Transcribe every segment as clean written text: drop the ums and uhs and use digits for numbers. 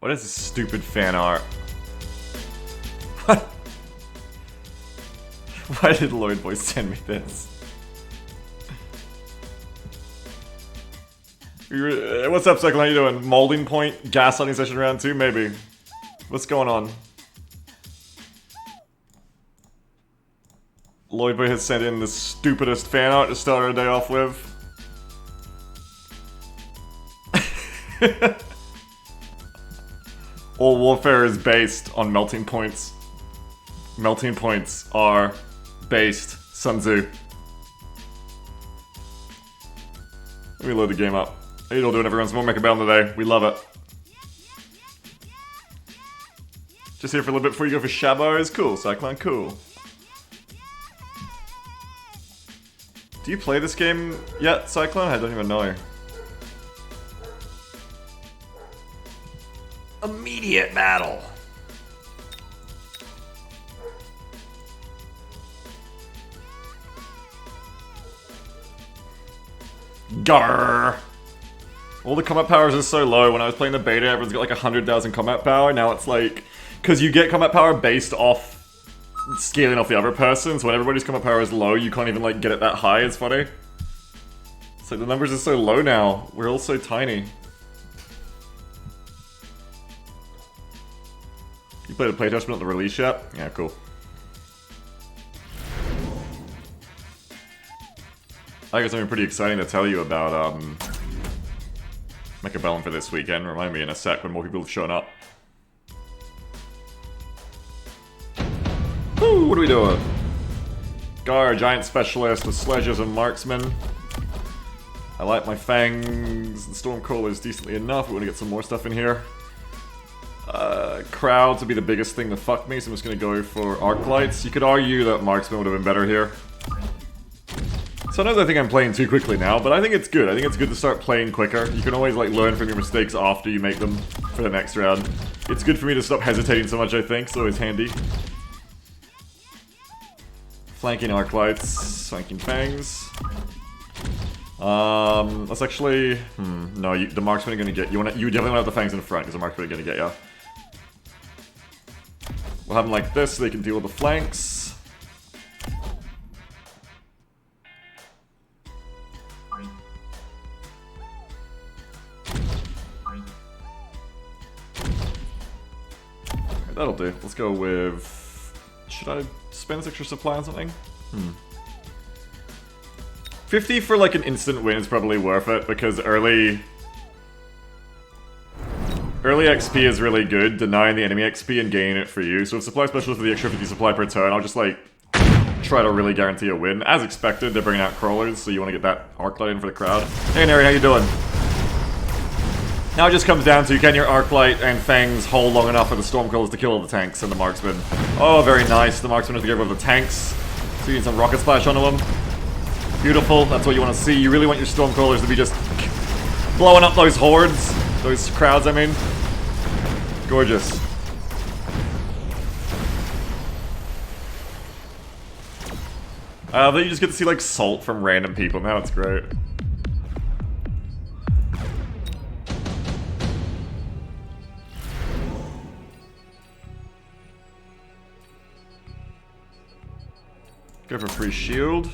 What is this stupid fan art? What? Why did Lloyd Boy send me this? What's up, Cyclone? How you doing? Molding point? Gaslighting session round 2? Maybe. What's going on? Lloyd Boy has sent in the stupidest fan art to start our day off with. All warfare is based on melting points. Melting points are based. Sun Tzu. Let me load the game up. How you all doing, everyone? Some more Mechabellum today. We love it. Just here for a little bit before you go for Shabos. Cool, Cyclone, cool. Do you play this game yet, Cyclone? I don't even know. Immediate battle. Garr. All the combat powers are so low. When I was playing the beta, everyone's got like 100,000 combat power. Now it's like, because you get combat power based off scaling off the other person, so when everybody's combat power is low, you can't even like get it that high. It's funny. It's like the numbers are so low now. We're all so tiny. You played a playtest but not the release yet? Yeah, cool. I got something pretty exciting to tell you about Mechabellum for this weekend. Remind me in a sec when more people have shown up. Woo, what are we doing? Gar, giant specialist with sledges and marksman. I like my fangs. The stormcrawler is decently enough. We want to get some more stuff in here. Crowds would be the biggest thing to fuck me, so I'm just going to go for arc lights. You could argue that marksman would have been better here. Sometimes I think I'm playing too quickly now, but I think it's good. I think it's good to start playing quicker. You can always like learn from your mistakes after you make them for the next round. It's good for me to stop hesitating so much, I think. It's always handy. Flanking arc lights, flanking fangs. Let's actually... no, the marksman are gonna get... You definitely want to have the fangs in front, because the marksman are gonna get you. We'll have them like this, so they can deal with the flanks. That'll do. Let's go with... Should I spend this extra supply on something? 50 for like an instant win is probably worth it, because early XP is really good, denying the enemy XP and gaining it for you. So if supply specialist for the extra 50 supply per turn, I'll just like try to really guarantee a win. As expected, they're bringing out crawlers, so you want to get that arc light in for the crowd. Hey Neri, how you doing? Now it just comes down to, can your arc light and fangs hold long enough for the stormcrawlers to kill all the tanks and the marksmen? Oh, very nice. The marksmen have to get rid of the tanks. So you need some rocket splash onto them. Beautiful, that's what you want to see. You really want your stormcrawlers to be just blowing up those hordes. Those crowds, I mean. Gorgeous. Then you just get to see like salt from random people. Now it's great. Go for free shield.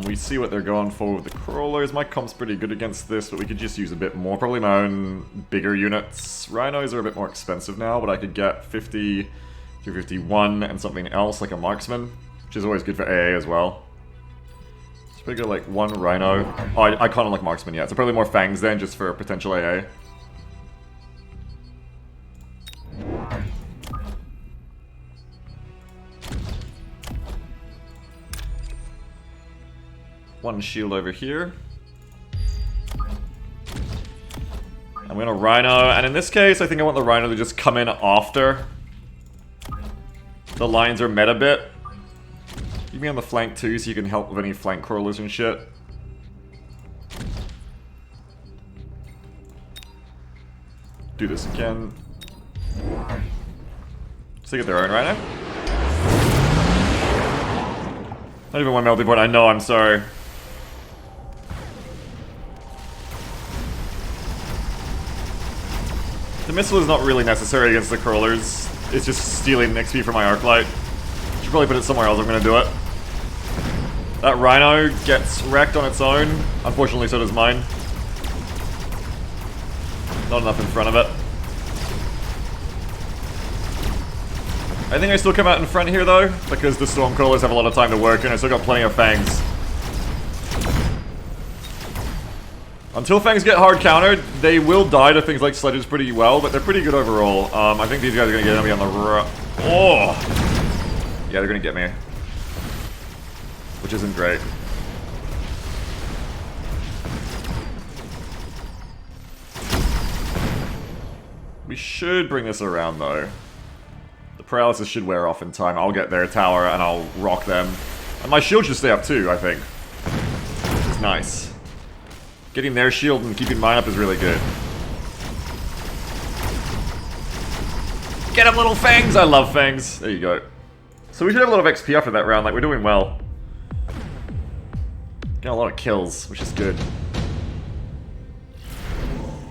We see what they're going for with the crawlers. My comp's pretty good against this, but we could just use a bit more. Probably my own bigger units. Rhinos are a bit more expensive now, but I could get 50, 351, and something else, like a marksman, which is always good for AA as well. So probably go like one Rhino. Oh, I can't unlock marksman yet, so probably more fangs then, just for potential AA. One shield over here. I'm gonna Rhino, and in this case, I think I want the Rhino to just come in after the lines are met a bit. Keep me on the flank too, so you can help with any flank crawlers and shit. Do this again. So they get their own Rhino. Not even one melting point, I know, I'm sorry. The missile is not really necessary against the crawlers. It's just stealing XP from my arc light. Should probably put it somewhere else. I'm gonna do it. That Rhino gets wrecked on its own. Unfortunately, so does mine. Not enough in front of it. I think I still come out in front here though, because the Stormcrawlers have a lot of time to work and I still got plenty of Fangs. Until Fangs get hard countered, they will die to things like sledges pretty well, but they're pretty good overall. I think these guys are gonna get me on the oh! Yeah, they're gonna get me. Which isn't great. We should bring this around though. The paralysis should wear off in time. I'll get their tower and I'll rock them. And my shield should stay up too, I think. Which is nice. Getting their shield and keeping mine up is really good. Get him, little Fangs! I love Fangs. There you go. So we should have a lot of XP after that round, like we're doing well. Getting a lot of kills, which is good.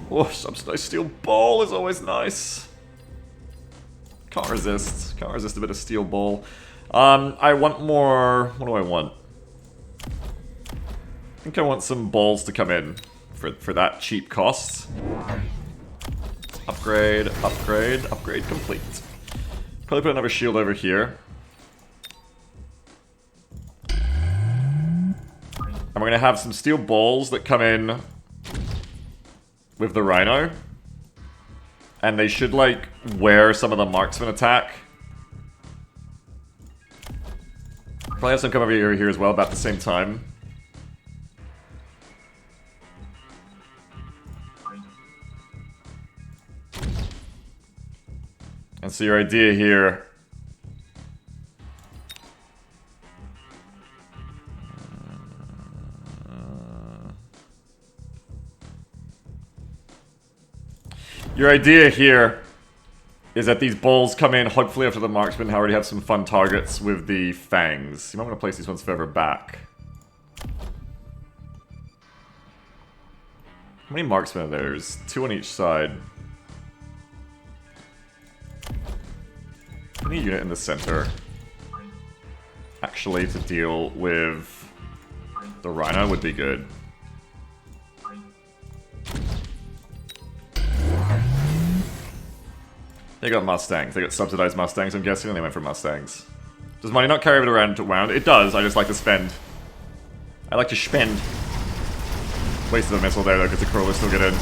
Oh, subsidized steel ball is always nice. Can't resist. Can't resist a bit of steel ball. I want more... What do I want? I think I want some balls to come in for that cheap cost. Upgrade, upgrade, upgrade complete. Probably put another shield over here. And we're gonna have some steel balls that come in with the Rhino. And they should, like, wear some of the marksman attack. Probably have some come over here as well, about the same time. And so your idea here... Your idea here is that these balls come in, hopefully after the marksman already have some fun targets with the Fangs. You might want to place these ones further back. How many marksmen are there? There's 2 on each side. Any unit in the center, actually, to deal with the Rhino would be good. They got Mustangs. They got subsidized Mustangs, I'm guessing, and they went for Mustangs. Does money not carry it around to wound? It does, I just like to spend. I like to spend. Wasted a missile there, though, because the crawlers still get in.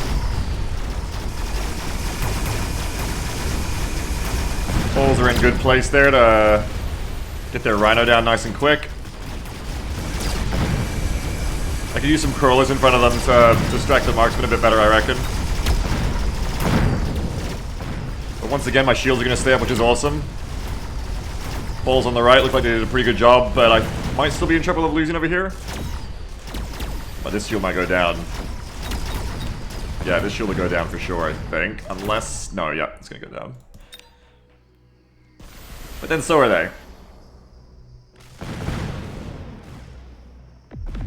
Balls are in good place there to get their Rhino down nice and quick. I could use some crawlers in front of them to distract the marksman a bit better, I reckon. But once again, my shields are going to stay up, which is awesome. Balls on the right look like they did a pretty good job, but I might still be in trouble of losing over here. But this shield might go down. Yeah, this shield will go down for sure, I think. Unless... No, yeah, it's going to go down. But then so are they. Do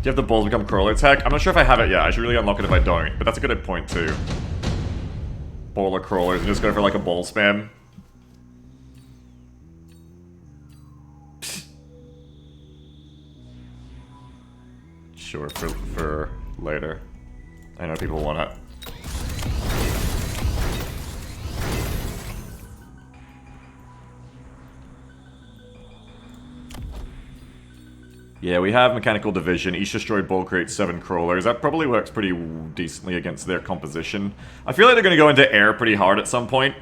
you have the balls become crawler tech? I'm not sure if I have it yet. I should really unlock it if I don't. But that's a good point too. Ball or crawlers and just go for like a ball spam. Sure, for later. I know people want it. Yeah, we have Mechanical Division. Each destroyed ball creates 7 crawlers. That probably works pretty decently against their composition. I feel like they're going to go into air pretty hard at some point.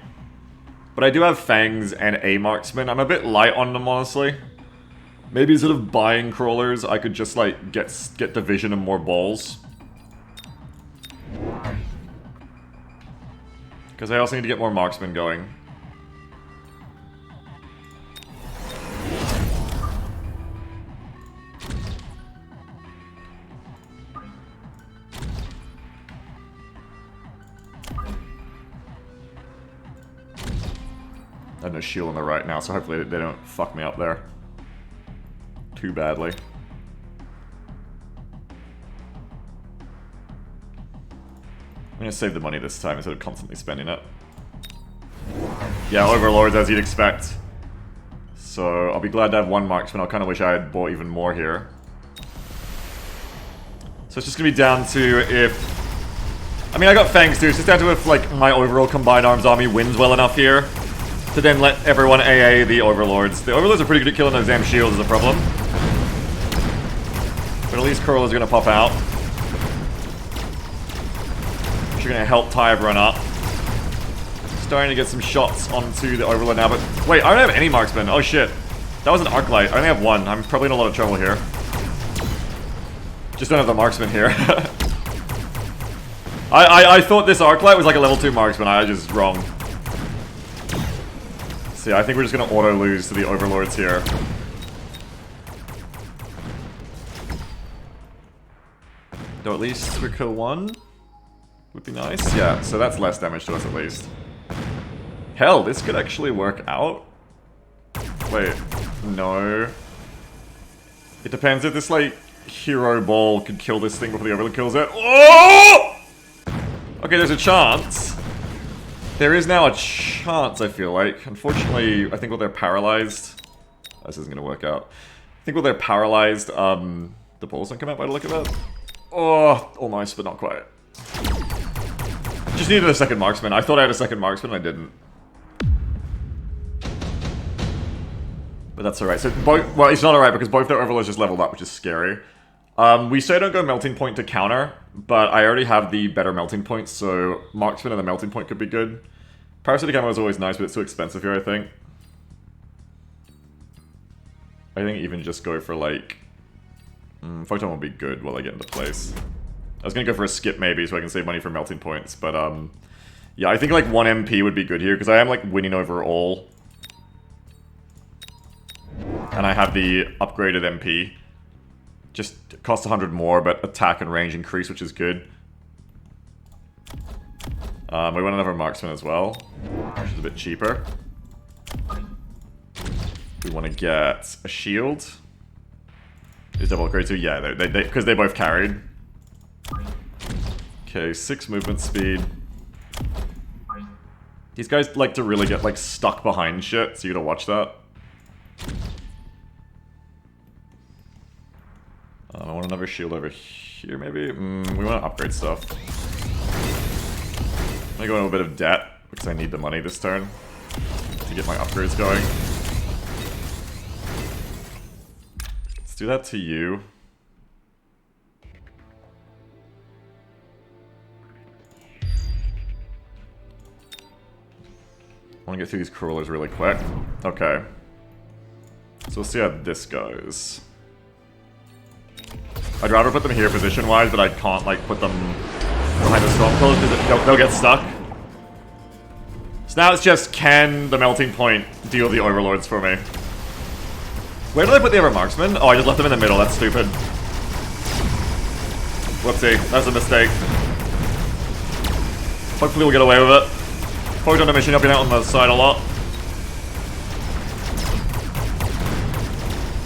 But I do have Fangs and a Marksman. I'm a bit light on them, honestly. Maybe instead of buying crawlers, I could just, like, get Division and more balls. Because I also need to get more Marksmen going. I have no shield on the right now, so hopefully they don't fuck me up there too badly. I'm gonna save the money this time instead of constantly spending it. Yeah, Overlords as you'd expect. So I'll be glad to have one marksman. I'll kind of wish I had bought even more here. So it's just gonna be down to if... I mean, I got Fangs too. It's just down to if, like, my overall combined arms army wins well enough here to then let everyone AA the Overlords. The Overlords are pretty good at killing those damn shields is a problem. But at least Curl is gonna pop out. Which are gonna help tie everyone up. Starting to get some shots onto the Overlord now, but wait, I don't have any marksmen. Oh shit. That was an arc light. I only have one. I'm probably in a lot of trouble here. Just don't have the marksman here. I thought this arc light was like a level 2 marksman. I was just wrong. See, I think we're just gonna auto lose to the Overlords here. Though at least we kill one would be nice. Yeah, so that's less damage to us at least. Hell, this could actually work out. Wait, no. It depends if this, like, hero ball could kill this thing before the Overlord kills it. Oh! Okay, there's a chance. There is now a chance, I feel like. Unfortunately, I think while they're paralyzed... Oh, this isn't gonna work out. I think while they're paralyzed, the balls don't come out by the look of it. Oh, almost, but not quite. Just needed a second marksman. I thought I had a second marksman, I didn't. But that's alright. So both, well, it's not alright because both their Overlords just leveled up, which is scary. We say don't go melting point to counter, but I already have the better melting point, so marksman and the melting point could be good. Parasitic ammo is always nice, but it's too expensive here, I think. I think even just go for like... Photon will be good while I get into place. I was gonna go for a skip maybe, so I can save money for melting points, but yeah, I think like 1 MP would be good here, because I am like winning overall. And I have the upgraded MP. Just cost 100 more, but attack and range increase, which is good. We want another marksman as well, which is a bit cheaper. We want to get a shield. Is double upgrade too? Yeah, because they both carried. Okay, 6 movement speed. These guys like to really get like stuck behind shit, so you gotta watch that. I want another shield over here, maybe? We want to upgrade stuff. I'm gonna go into a bit of debt, because I need the money this turn to get my upgrades going. Let's do that to you. I want to get through these crawlers really quick. Okay. So we'll see how this goes. I'd rather put them here position-wise, but I can't, like, put them behind the Stormclaws because they'll get stuck. So now it's just, can the melting point deal the Overlords for me? Where did I put the other marksman? Oh, I just left them in the middle. That's stupid. Whoopsie. That's a mistake. Hopefully we'll get away with it. Photon emission helping out on the side a lot.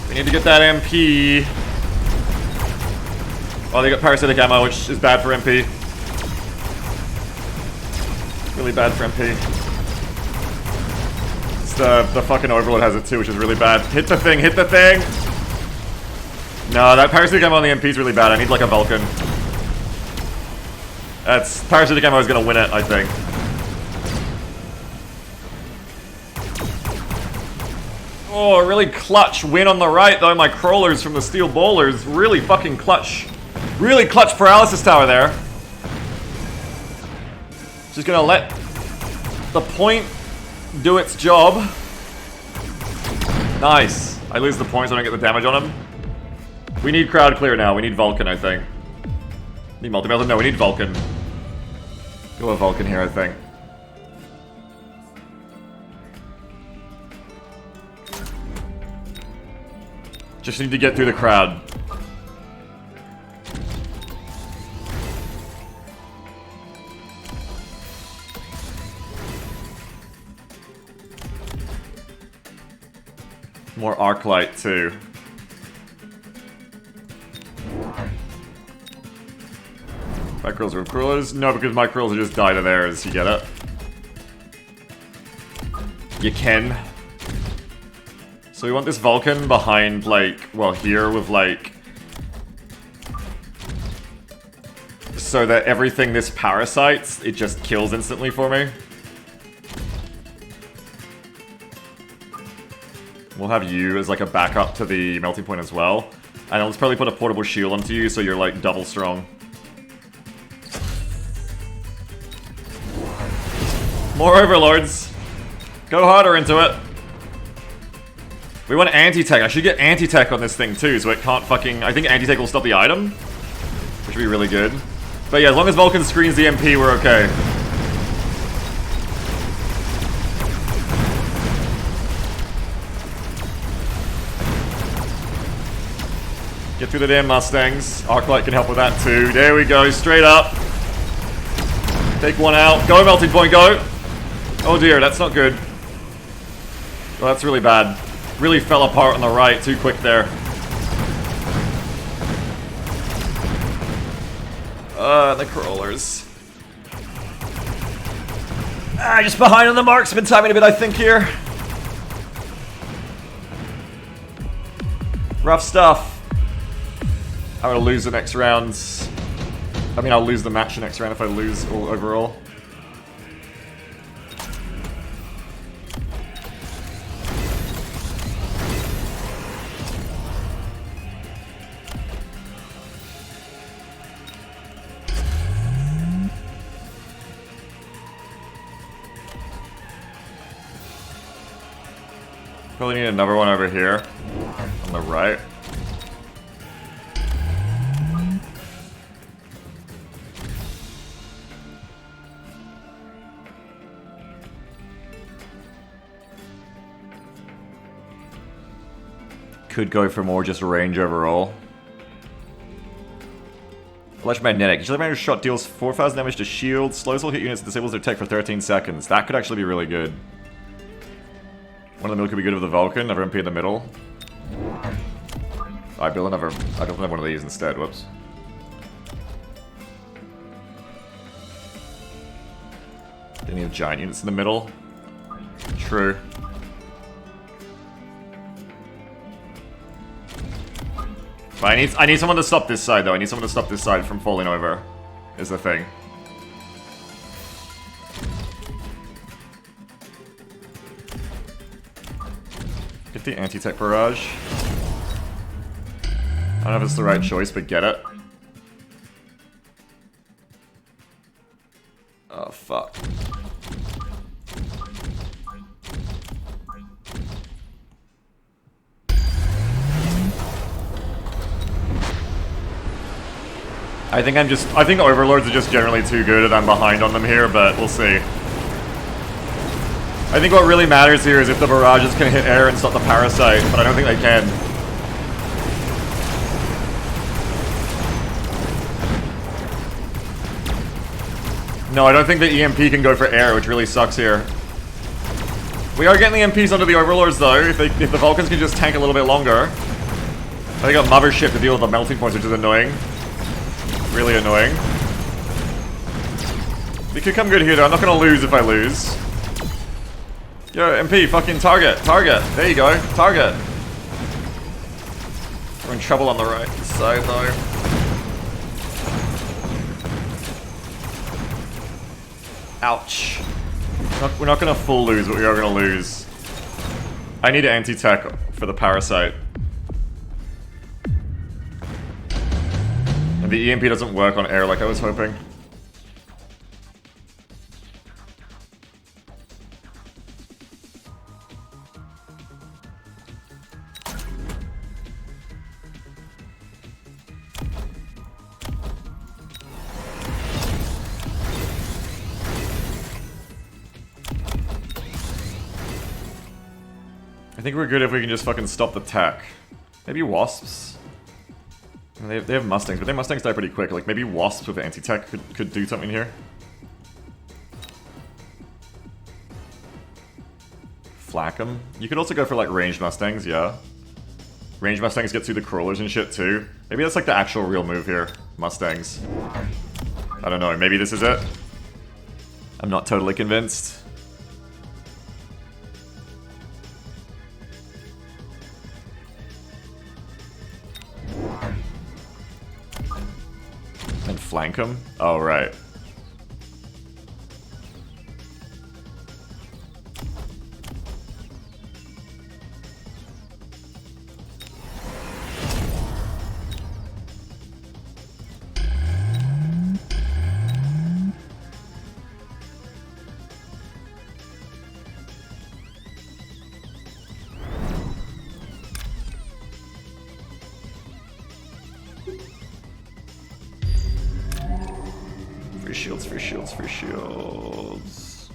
We need to get that MP. Oh, they got parasitic ammo, which is bad for MP. Really bad for MP. It's the fucking Overlord has it too, which is really bad. Hit the thing, hit the thing! No, that parasitic ammo on the MP is really bad. I need like a Vulcan. That's... Parasitic ammo is gonna win it, I think. Oh, really clutch win on the right, though. My crawlers from the steel bowlers. Really fucking clutch. Really clutch paralysis tower there. Just gonna let the point do its job. Nice. I lose the point so I don't get the damage on him. We need crowd clear now. We need Vulcan, I think. Need multi-melton? No, we need Vulcan. Go with Vulcan here, I think. Just need to get through the crowd. More arc light too. My curls are crawlers? No, because my curls are just die to theirs, you get it? You can. So we want this Vulcan behind, like, well, here with, like... So that everything this parasites, it just kills instantly for me. We'll have you as, like, a backup to the melting point as well. And let's probably put a portable shield onto you so you're, like, double strong. More Overlords. Go harder into it. We want anti-tech. I should get anti-tech on this thing too, so it can't fucking... I think anti-tech will stop the item, which would be really good. But yeah, as long as Vulcan screens the MP, we're okay. Get through the damn Mustangs. Arclight can help with that too. There we go, straight up. Take one out. Go, melting point, go! Oh dear, that's not good. Well, that's really bad. Really fell apart on the right too quick there. The crawlers. Just behind on the marksman timing a bit, I think, here. Rough stuff. I'm gonna lose the next round. I mean, I'll lose the match the next round if I lose all overall. Probably need another one over here, on the right. Could go for more just range overall. Electromagnetic. Each electromagnetic shot deals 4,000 damage to shields, slows all hit units, and disables their tech for 13 seconds. That could actually be really good. One in the middle could be good with the Vulcan, another MP in the middle. I build another... I don't have one of these instead, whoops. Any of giant units in the middle? True. But I need someone to stop this side though, I need someone to stop this side from falling over, is the thing. Get the anti-tech barrage. I don't know if it's the right choice, but get it. Oh, fuck. I think Overlords are just generally too good and I'm behind on them here, but we'll see. I think what really matters here is if the barrages can hit air and stop the parasite, but I don't think they can. No, I don't think the EMP can go for air, which really sucks here. We are getting the EMPs onto the Overlords though, if the Vulcans can just tank a little bit longer. They got Mothership to deal with the melting points, which is annoying. Really annoying. We could come good here though, I'm not gonna lose if I lose. Yo, MP, fucking target, target. There you go, target. We're in trouble on the right side though. Ouch. We're not gonna full lose, but we are gonna lose. I need anti-tech for the parasite. And the EMP doesn't work on air like I was hoping. I think we're good if we can just fucking stop the tech. Maybe Wasps? They have Mustangs, but their Mustangs die pretty quick. Like, maybe Wasps with anti-tech could do something here. Flak them. You could also go for, like, ranged Mustangs, yeah. Ranged Mustangs get through the crawlers and shit, too. Maybe that's, like, the actual real move here. Mustangs. I don't know, maybe this is it? I'm not totally convinced. flank him? Oh, right. Free shields, free shields, free shields.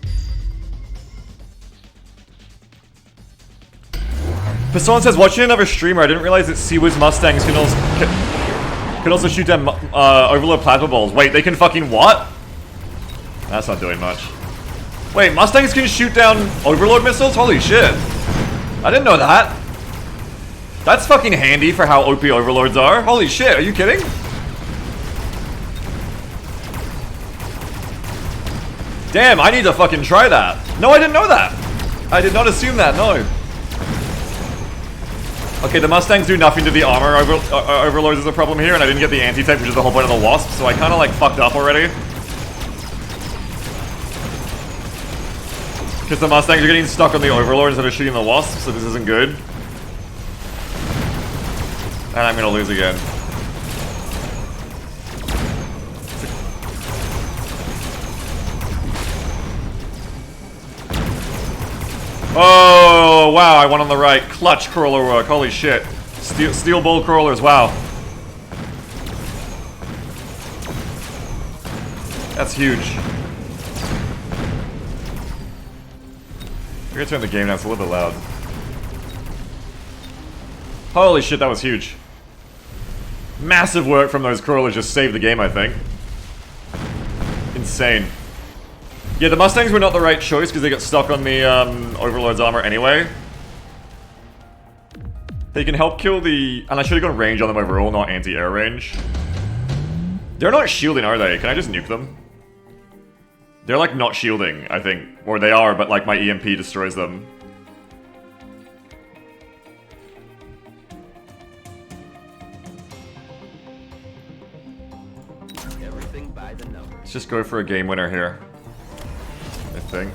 Passon says, watching another streamer, I didn't realize that Seawood's Mustangs can also shoot down Overlord plasma balls. Wait, they can fucking what? That's not doing much. Wait, Mustangs can shoot down Overlord missiles? Holy shit. I didn't know that. That's fucking handy for how OP Overlords are. Holy shit, are you kidding? Damn, I need to fucking try that. No, I didn't know that. I did not assume that, no. Okay, the Mustangs do nothing to the armor Overlords is a problem here, and I didn't get the anti-tank, which is the whole point of the Wasp, so I kind of like fucked up already. Because the Mustangs are getting stuck on the Overlord instead of shooting the Wasp, so this isn't good. And I'm gonna lose again. Oh, wow, I won on the right. Clutch crawler work, holy shit. Steel ball crawlers, wow. That's huge. We're gonna turn the game down, it's a little bit loud. Holy shit, that was huge. Massive work from those crawlers just saved the game, I think. Insane. Yeah, the Mustangs were not the right choice because they got stuck on the Overlord's armor anyway. They can help kill the... And I should have gone range on them overall, not anti-air range. They're not shielding, are they? Can I just nuke them? They're like not shielding, I think. Or they are, but like my EMP destroys them. Everything by the numbers. Let's just go for a game winner here. I think.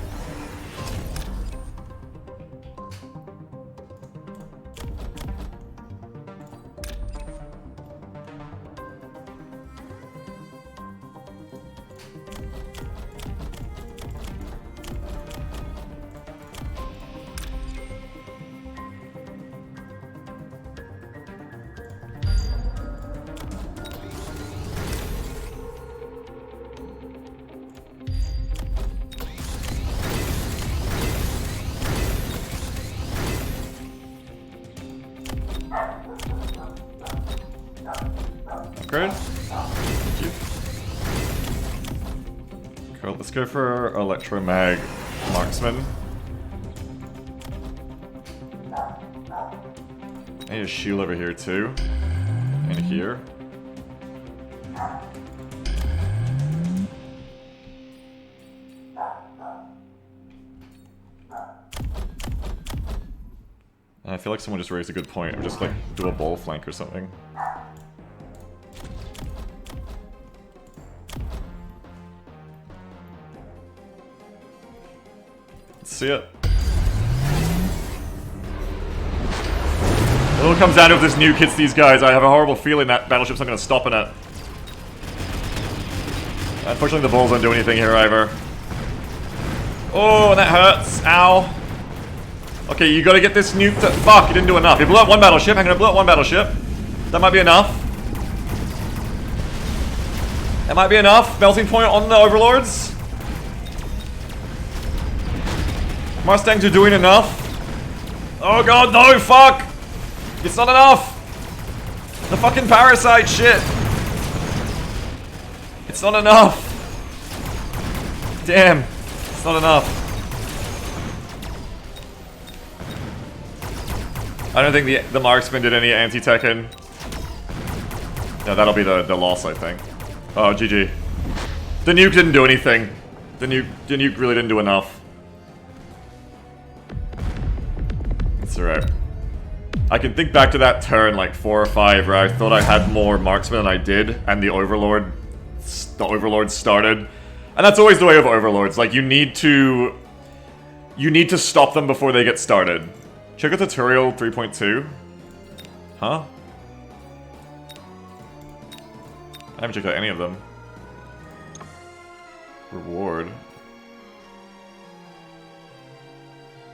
Good. Thank you. Cool, let's go for Electromag Marksman. I need a shield over here too. And here. And I feel like someone just raised a good point. Or just like do a ball flank or something. See it. It all comes down to if this nuke hits these guys. I have a horrible feeling that battleship's not going to stop in it. Unfortunately, the balls don't do anything here either. Oh, that hurts. Ow. Okay, you got to get this nuke to... Fuck, you didn't do enough. You blew up one battleship. I'm going to blow up one battleship. That might be enough. That might be enough. Melting point on the Overlords. Mustangs are doing enough. Oh god, no, fuck! It's not enough! The fucking parasite shit! It's not enough! Damn, it's not enough. I don't think the marksman did any anti-Tekken. Yeah, that'll be the loss, I think. Oh, GG. The nuke didn't do anything. The nuke really didn't do enough. It's alright. I can think back to that turn like 4 or 5 where I thought I had more marksman than I did, and the Overlord the Overlord started. And that's always the way of Overlords. Like, you need to stop them before they get started. Check out tutorial 3.2. Huh? I haven't checked out any of them. Reward.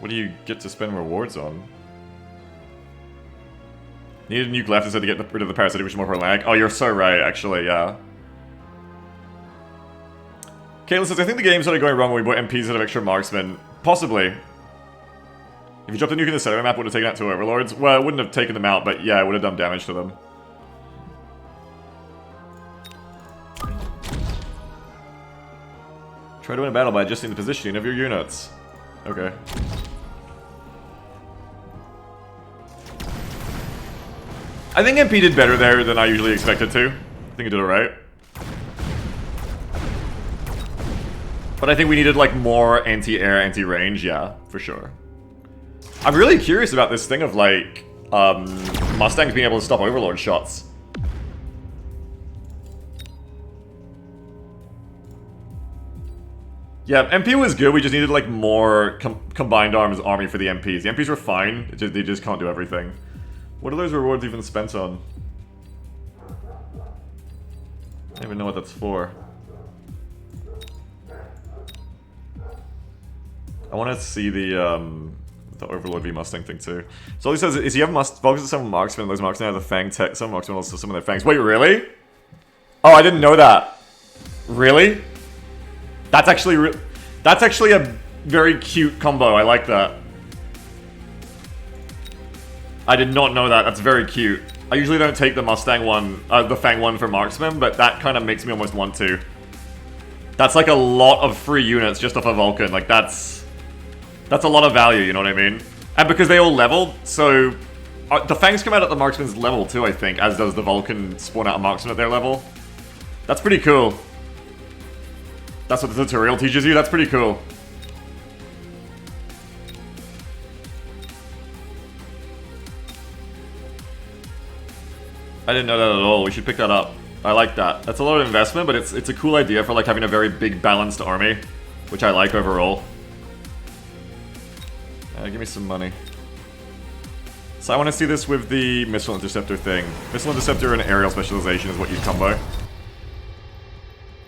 What do you get to spend rewards on? Needed a nuke left instead to get rid of the parasitic, which is more for lag. Oh, you're so right, actually, yeah. Caitlin says, I think the game started going wrong when we bought MPs instead of extra marksmen. Possibly. If you dropped a nuke in the center map, it would have taken out 2 Overlords. Well, it wouldn't have taken them out, but yeah, it would have done damage to them. Try to win a battle by adjusting the positioning of your units. Okay. I think MP did better there than I usually expected to. I think it did alright. But I think we needed, like, more anti-air, anti-range, yeah, for sure. I'm really curious about this thing of, like, Mustangs being able to stop Overlord shots. Yeah, MP was good, we just needed, like, more combined arms army for the MPs. The MPs were fine, they just can't do everything. What are those rewards even spent on? I don't even know what that's for. I want to see the Overlord v Mustang thing too. So all he says is you have focus on some marksmen, those marksmen have the fang tech, some marksmen also some of their fangs. Wait, really? Oh, I didn't know that. Really? That's actually a very cute combo. I like that. I did not know that. That's very cute. I usually don't take the Mustang one, the Fang one for marksman, but that kind of makes me almost want to. That's like a lot of free units just off a Vulcan. Like that's a lot of value. You know what I mean? And because they all level, so the Fangs come out at the marksman's level too. I think, as does the Vulcan spawn out a marksman at their level. That's pretty cool. That's what the tutorial teaches you. That's pretty cool. I didn't know that at all. We should pick that up. I like that. That's a lot of investment, but it's a cool idea for like having a very big balanced army, which I like overall. Give me some money. So I want to see this with the missile interceptor thing. Missile interceptor and aerial specialization is what you combo.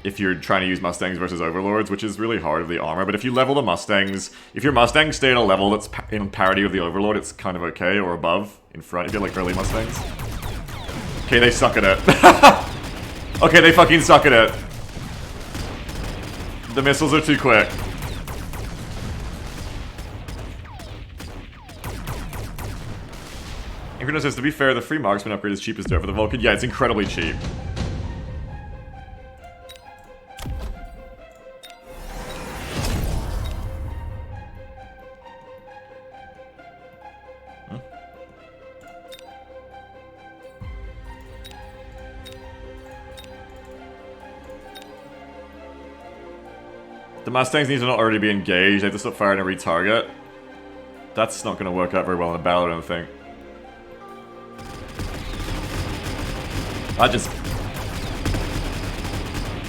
If you're trying to use Mustangs versus Overlords, which is really hard with the armor. But if you level the Mustangs, if your Mustangs stay at a level that's in parity with the Overlord, it's kind of okay, or above, in front, if you're like early Mustangs. Okay, they suck at it. Okay, they fucking suck at it. The missiles are too quick. Inferno says, to be fair, the free marksman upgrade is cheap as dirt for the Vulcan. Yeah, it's incredibly cheap. The Mustangs need to not already be engaged, they have to stop firing and retarget. That's not going to work out very well in a battle, I don't think. That just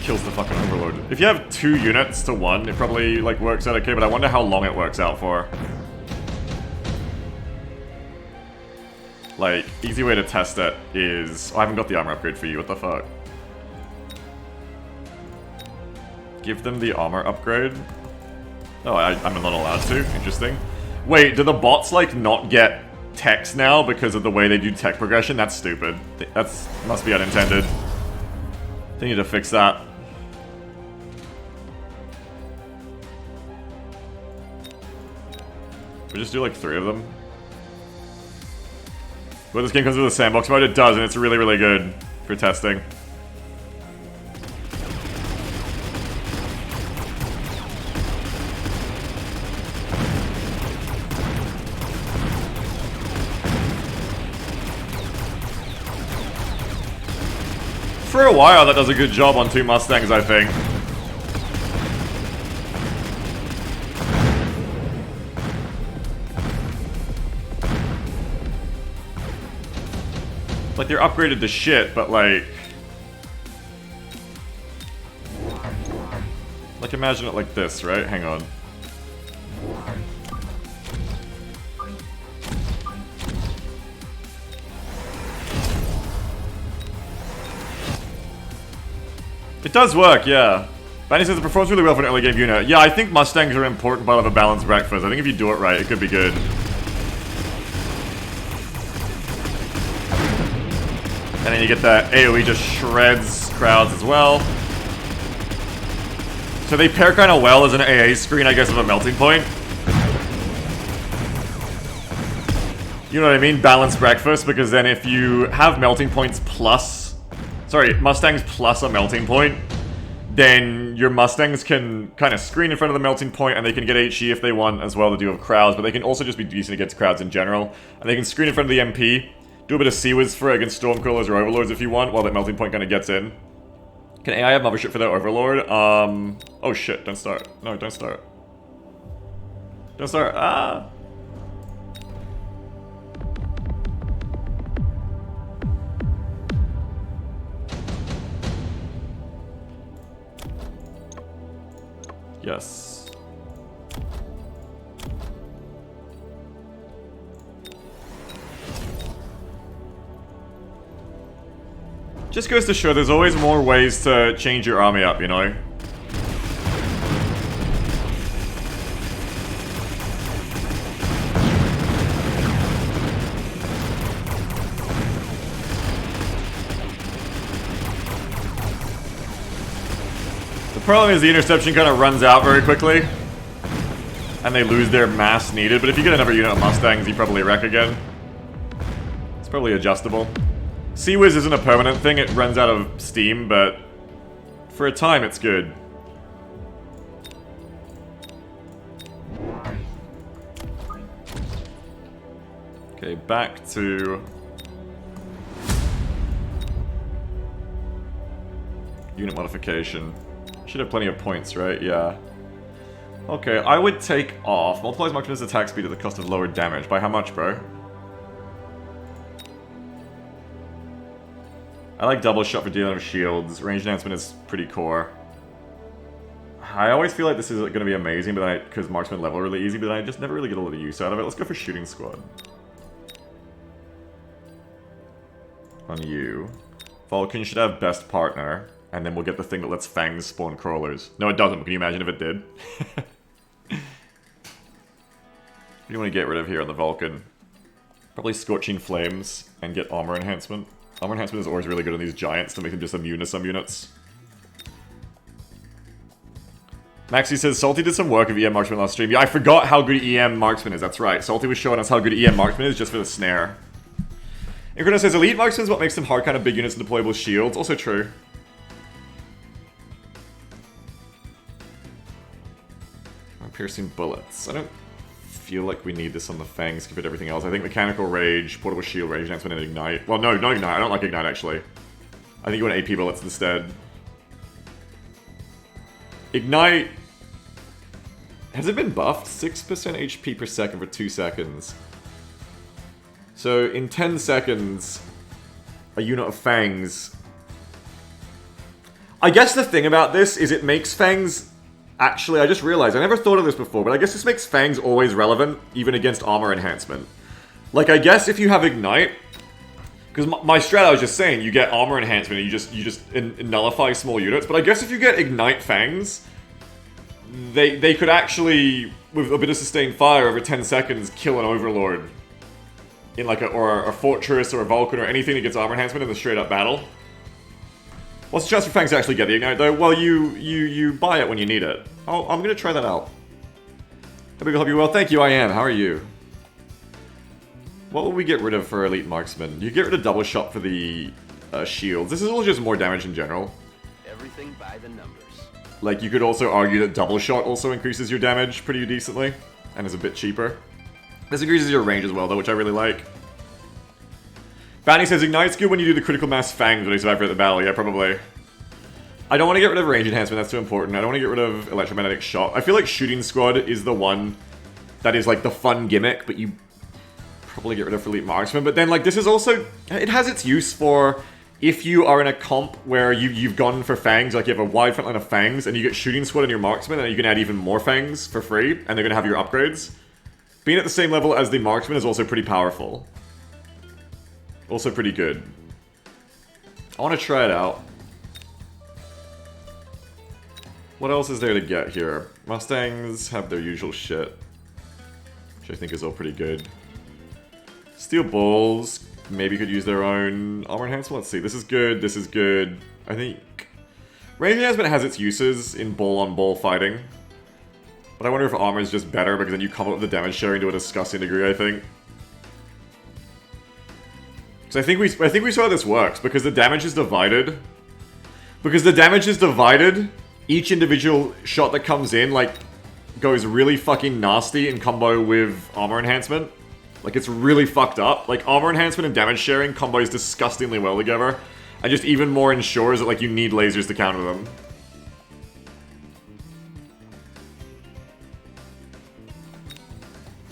kills the fucking Overlord. If you have 2 units to 1, it probably like works out okay, but I wonder how long it works out for. Like, easy way to test it is... Oh, I haven't got the armor upgrade for you, what the fuck? Give them the armor upgrade? Oh, I'm not allowed to? Interesting. Wait, do the bots, like, not get techs now because of the way they do tech progression? That's stupid. That's must be unintended. They need to fix that. We just do, like, 3 of them. But this game comes with a sandbox mode? It does, and it's really, really good for testing. For a while, that does a good job on 2 Mustangs, I think. Like, they're upgraded to shit, but like... Like, imagine it like this, right? Hang on. It does work, yeah. Banny says it performs really well for an early game unit. Yeah, I think Mustangs are an important part of a balanced breakfast. I think if you do it right, it could be good. And then you get that AoE just shreds crowds as well. So they pair kind of well as an AA screen, I guess, of a melting point. You know what I mean? Balanced breakfast, because then if you have melting points plus... Sorry, Mustangs plus a melting point, then your Mustangs can kind of screen in front of the melting point, and they can get HE if they want as well to do with crowds, but they can also just be decent against crowds in general. And they can screen in front of the MP, do a bit of C-Wiz for it against Stormcrawlers or Overlords if you want, while that melting point kind of gets in. Can AI have mothership for their Overlord? Oh shit, don't start. No, don't start. Don't start. Ah! Yes. Just goes to show there's always more ways to change your army up, you know? The problem is the interception kind of runs out very quickly, and they lose their mass needed, but if you get another unit of Mustangs, you probably wreck again. It's probably adjustable. C-Wiz isn't a permanent thing, it runs out of steam, but for a time it's good. Okay, back to... unit modification. Should have plenty of points, right? Yeah. Okay, I would take off. Multiplies Marksman's attack speed at the cost of lower damage. By how much, bro? I like double shot for dealing with shields. Range enhancement is pretty core. I always feel like this is going to be amazing, but because marksman level really easy, but I just never really get a lot of use out of it. Let's go for shooting squad. On you. Vulcan should have best partner. And then we'll get the thing that lets fangs spawn crawlers. No, it doesn't. Can you imagine if it did? What do you want to get rid of here on the Vulcan? Probably Scorching Flames and get armor enhancement. Armor enhancement is always really good on these giants to make them just immune to some units. Maxi says, Salty did some work of EM Marksman last stream. Yeah, I forgot how good EM Marksman is. That's right. Salty was showing us how good EM Marksman is just for the snare. Incarno says, Elite Marksman is what makes them hard kind of big units and deployable shields. Also true. Piercing bullets. I don't feel like we need this on the fangs compared to everything else. I think mechanical rage, portable shield, rage enhancement, and ignite. Well, no, not ignite. I don't like ignite actually. I think you want AP bullets instead. Ignite. Has it been buffed? 6% HP per second for 2 seconds. So in 10 seconds, a unit of fangs. I guess the thing about this is it makes fangs. Actually, I just realized, I never thought of this before, but I guess this makes fangs always relevant, even against armor enhancement. Like, I guess if you have ignite, because my strat I was just saying, you get armor enhancement and you just nullify small units, but I guess if you get ignite fangs, they could actually, with a bit of sustained fire over 10 seconds, kill an Overlord. In like or a Fortress or a Vulcan or anything that gets armor enhancement in the straight up battle. What's the chance for fangs to actually get the ignite though? Well, you buy it when you need it. Oh, I'm gonna try that out. Hope you well. Thank you, I am. How are you? What will we get rid of for Elite Marksman? You get rid of double shot for the shields. This is all just more damage in general. Everything by the numbers. Like, you could also argue that double shot also increases your damage pretty decently, and is a bit cheaper. This increases your range as well though, which I really like. Banny says, Ignite's good when you do the critical mass fangs when you survive at the battle. Yeah, probably. I don't want to get rid of range enhancement, that's too important. I don't want to get rid of electromagnetic shot. I feel like shooting squad is the one that is like the fun gimmick, but you probably get rid of Elite Marksman. But then like this is also, it has its use for if you are in a comp where you've gone for fangs, like you have a wide front line of fangs, and you get shooting squad on your marksman, and you can add even more fangs for free, and they're going to have your upgrades, being at the same level as the marksman is also pretty powerful. Also pretty good. I want to try it out. What else is there to get here? Mustangs have their usual shit, which I think is all pretty good. Steel Bulls maybe could use their own armor enhancement. Let's see. This is good. This is good. I think range enhancement has its uses in bull-on-bull fighting, but I wonder if armor is just better because then you come up with the damage sharing to a disgusting degree. I think. Because I think we saw how this works because the damage is divided. Each individual shot that comes in like goes really fucking nasty in combo with armor enhancement. Like, it's really fucked up. Like, armor enhancement and damage sharing combos disgustingly well together. And just even more ensures that, like, you need lasers to counter them.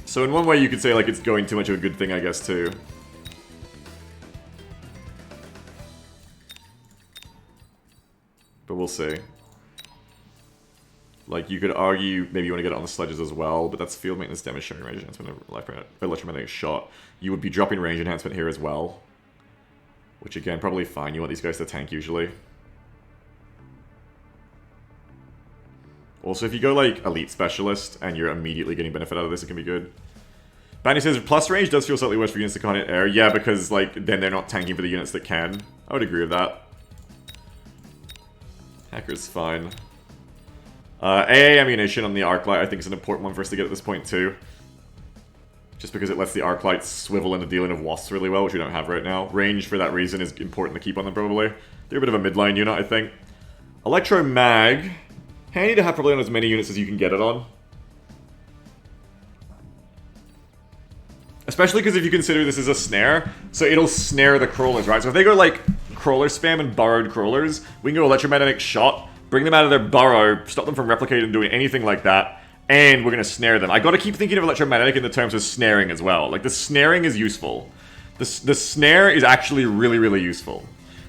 So in one way you could say, like, it's going too much of a good thing, I guess, too. But we'll see. Like, you could argue maybe you want to get it on the sledges as well, but that's field maintenance, damage sharing, range enhancement, electromagnetic shot. You would be dropping range enhancement here as well. Which, again, probably fine. You want these guys to tank, usually. Also, if you go, like, Elite Specialist, and you're immediately getting benefit out of this, it can be good. Bandy says, plus range does feel slightly worse for units that can't hit air. Yeah, because, like, then they're not tanking for the units that can. I would agree with that. Hacker's fine. AA ammunition on the Arclight I think is an important one for us to get at this point too. Just because it lets the Arclight swivel into dealing with wasps really well, which we don't have right now. Range for that reason is important to keep on them probably. They're a bit of a midline unit, I think. Electro Mag. Handy to have probably on as many units as you can get it on. Especially because if you consider this is a snare, so it'll snare the crawlers, right? So if they go like crawler spam and burrowed crawlers, we can go electromagnetic shot, bring them out of their burrow, stop them from replicating and doing anything like that, and we're going to snare them. I got to keep thinking of electromagnetic in the terms of snaring as well. Like, the snaring is useful. The snare is actually really, really useful.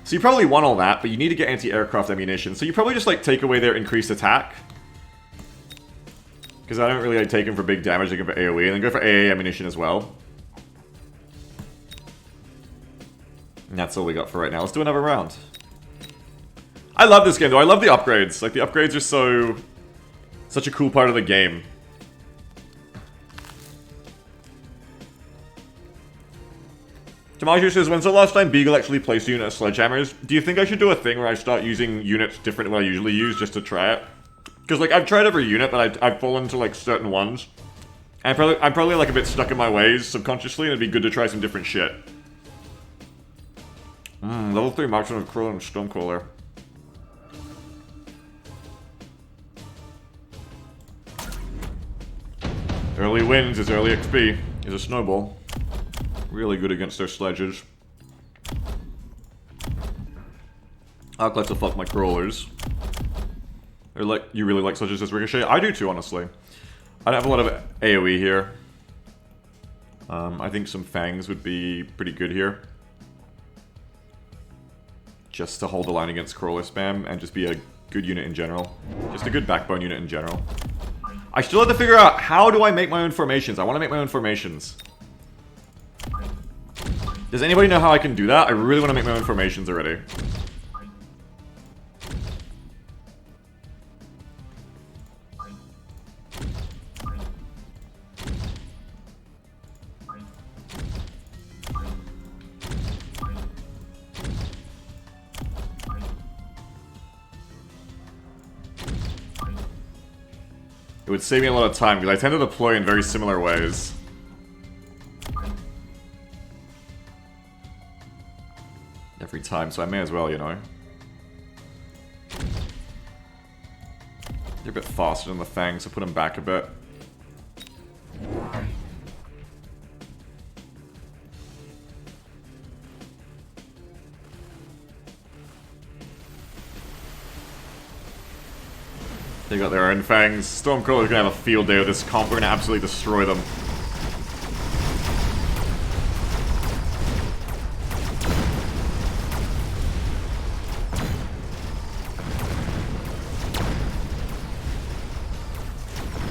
So you probably want all that, but you need to get anti-aircraft ammunition. So you probably just, like, take away their increased attack. Because I don't really like, take them for big damage, take them for AoE, and then go for AA ammunition as well. And that's all we got for right now. Let's do another round. I love this game, though. I love the upgrades. Like, the upgrades are such a cool part of the game. Tamajo says, when's the last time Beagle actually placed a unit of sledgehammers? Do you think I should do a thing where I start using units different than what I usually use just to try it? Because, like, I've tried every unit, but I've fallen to, like, certain ones. And I'm probably, like, a bit stuck in my ways subconsciously, and it'd be good to try some different shit. Level 3 marksman of Crawler and Stonecrawler. Early wins is early XP. Is a snowball. Really good against their sledges. Arclights will fuck my crawlers. They're like, you really like sledges as Ricochet? I do too, honestly. I don't have a lot of AoE here. I think some fangs would be pretty good here. Just to hold the line against crawler spam and just be a good unit in general. Just a good backbone unit in general. I still have to figure out how do I make my own formations. I want to make my own formations. Does anybody know how I can do that? I really want to make my own formations already. It would save me a lot of time, because I tend to deploy in very similar ways. Every time, so I may as well, you know. They're a bit faster than the Fang, so put them back a bit. They got their own fangs. Stormcrawler's gonna have a field day with this comp. We're gonna absolutely destroy them.